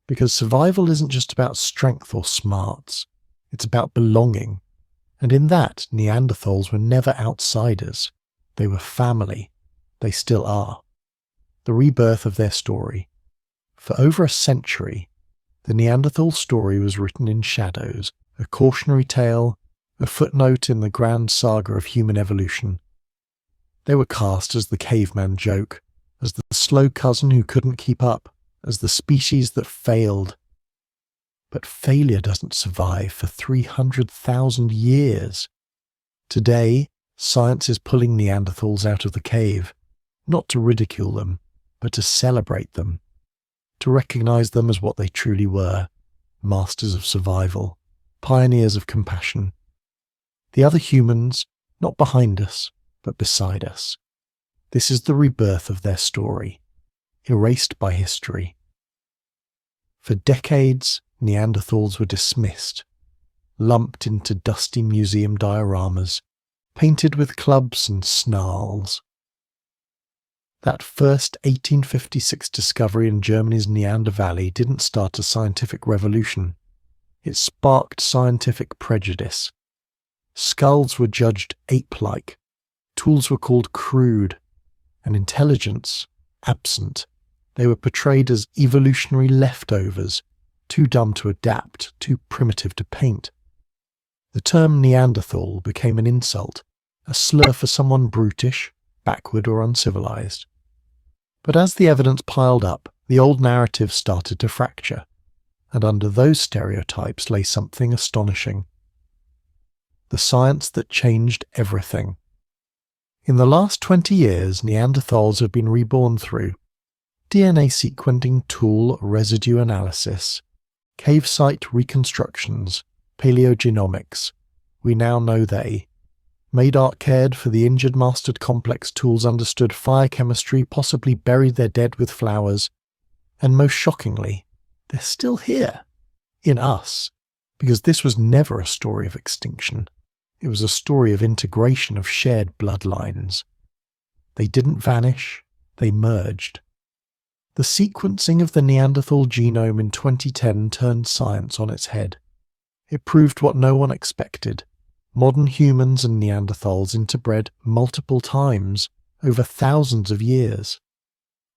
Speaker 1: Because survival isn't just about strength or smarts, it's about belonging. And in that, Neanderthals were never outsiders. They were family. They still are. The rebirth of their story. For over a century, the Neanderthal story was written in shadows, a cautionary tale, a footnote in the grand saga of human evolution. They were cast as the caveman joke, as the slow cousin who couldn't keep up, as the species that failed. But failure doesn't survive for 300,000 years. Today, science is pulling Neanderthals out of the cave, not to ridicule them, but to celebrate them, to recognize them as what they truly were, masters of survival, pioneers of compassion. The other humans, not behind us, but beside us. This is the rebirth of their story, erased by history. For decades, Neanderthals were dismissed, lumped into dusty museum dioramas, painted with clubs and snarls. That first 1856 discovery in Germany's Neander Valley didn't start a scientific revolution. It sparked scientific prejudice. Skulls were judged ape-like, tools were called crude, and intelligence absent. They were portrayed as evolutionary leftovers, too dumb to adapt, too primitive to paint. The term Neanderthal became an insult, a slur for someone brutish, backward or uncivilized. But as the evidence piled up, the old narrative started to fracture, and under those stereotypes lay something astonishing. The science that changed everything. In the last 20 years, Neanderthals have been reborn through DNA sequencing tool residue analysis, cave site reconstructions, paleogenomics, We now know they made art, cared for the injured, mastered complex tools, understood fire chemistry, possibly buried their dead with flowers, and most shockingly, they're still here, in us, because this was never a story of extinction. It was a story of integration of shared bloodlines. They didn't vanish, they merged. The sequencing of the Neanderthal genome in 2010 turned science on its head. It proved what no one expected. Modern humans and Neanderthals interbred multiple times over thousands of years.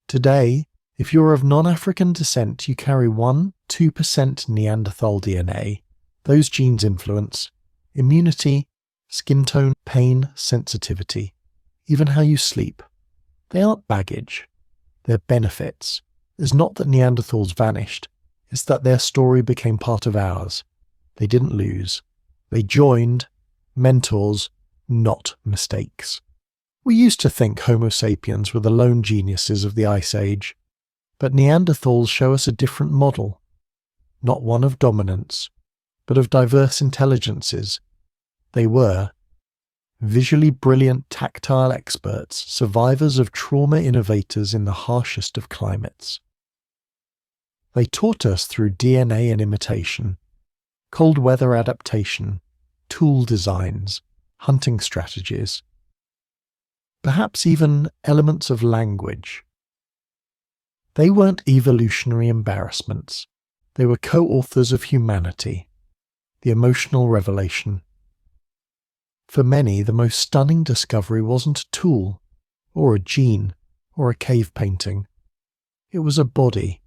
Speaker 1: Today, if you're of non-African descent, you carry 1-2% Neanderthal DNA. Those genes influence immunity, skin tone, pain, sensitivity, even how you sleep. They aren't baggage. They're benefits. It's not that Neanderthals vanished. It's that their story became part of ours. They didn't lose. They joined. Mentors, not mistakes. We used to think Homo sapiens were the lone geniuses of the Ice Age, but Neanderthals show us a different model. Not one of dominance, but of diverse intelligences. They were visually brilliant tactile experts, survivors of trauma, innovators in the harshest of climates. They taught us through DNA and imitation, cold weather adaptation, tool designs, hunting strategies, perhaps even elements of language. They weren't evolutionary embarrassments. They were co-authors of humanity, the emotional revelation. For many, the most stunning discovery wasn't a tool, or a gene, or a cave painting. It was a body.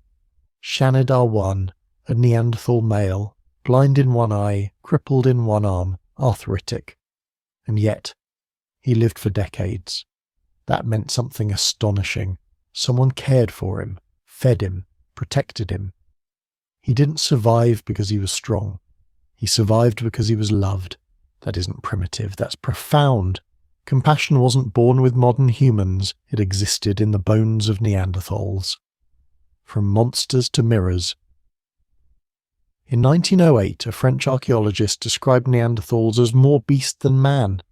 Speaker 1: Shanidar 1, a Neanderthal male, blind in one eye, crippled in one arm, arthritic. And yet, he lived for decades. That meant something astonishing. Someone cared for him, fed him, protected him. He didn't survive because he was strong. He survived because he was loved. That isn't primitive, that's profound. Compassion wasn't born with modern humans, it existed in the bones of Neanderthals. From monsters to mirrors. In 1908, a French archaeologist described Neanderthals as more beast than man.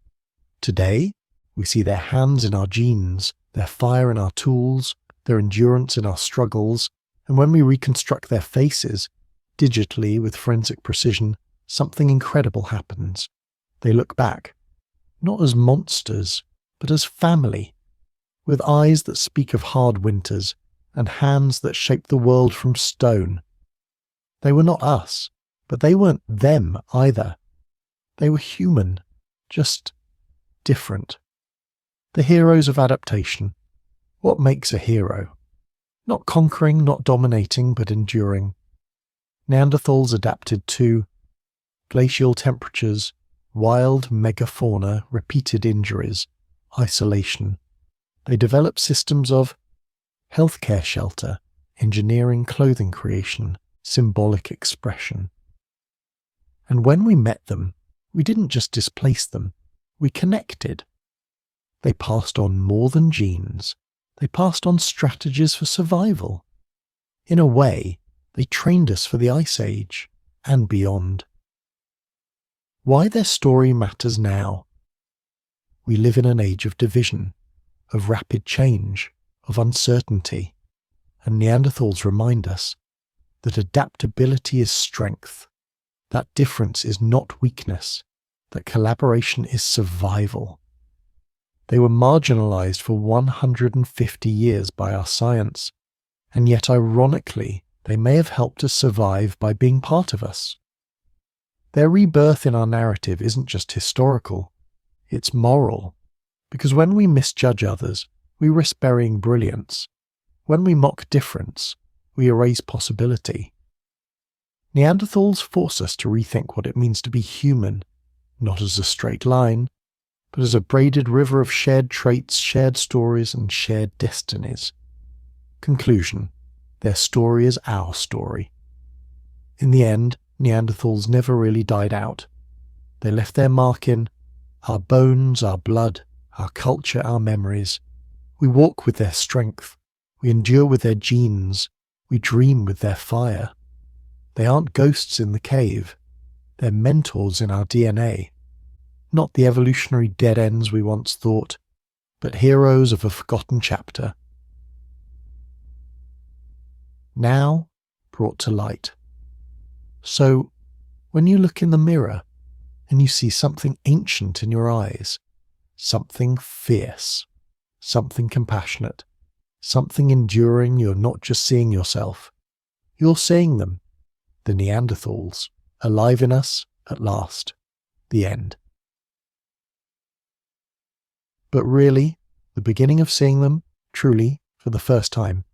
Speaker 1: Today, we see their hands in our genes, their fire in our tools, their endurance in our struggles, and when we reconstruct their faces, digitally with forensic precision, something incredible happens. They look back, not as monsters, but as family, with eyes that speak of hard winters and hands that shape the world from stone. They were not us, but they weren't them either. They were human, just different. The heroes of adaptation. What makes a hero? Not conquering, not dominating, but enduring. Neanderthals adapted to glacial temperatures, wild megafauna, repeated injuries, isolation. They developed systems of healthcare shelter, engineering, clothing creation, symbolic expression. And when we met them, we didn't just displace them, we connected. They passed on more than genes. They passed on strategies for survival. In a way, they trained us for the Ice Age and beyond. Why their story matters now. We live in an age of division, of rapid change, of uncertainty, and Neanderthals remind us that adaptability is strength, that difference is not weakness, that collaboration is survival. They were marginalized for 150 years by our science, and yet ironically, they may have helped us survive by being part of us. Their rebirth in our narrative isn't just historical, it's moral, because when we misjudge others, we risk burying brilliance. When we mock difference, we erase possibility. Neanderthals force us to rethink what it means to be human, not as a straight line, but as a braided river of shared traits, shared stories, and shared destinies. Conclusion: their story is our story. In the end, Neanderthals never really died out. They left their mark in our bones, our blood, our culture, our memories. We walk with their strength. We endure with their genes. We dream with their fire. They aren't ghosts in the cave. They're mentors in our DNA. not the evolutionary dead ends we once thought, but heroes of a forgotten chapter. Now brought to light. So, when you look in the mirror and you see something ancient in your eyes, something fierce, something compassionate, something enduring, you're not just seeing yourself, you're seeing them, the Neanderthals, alive in us at last, the end. But really, the beginning of seeing them, truly, for the first time,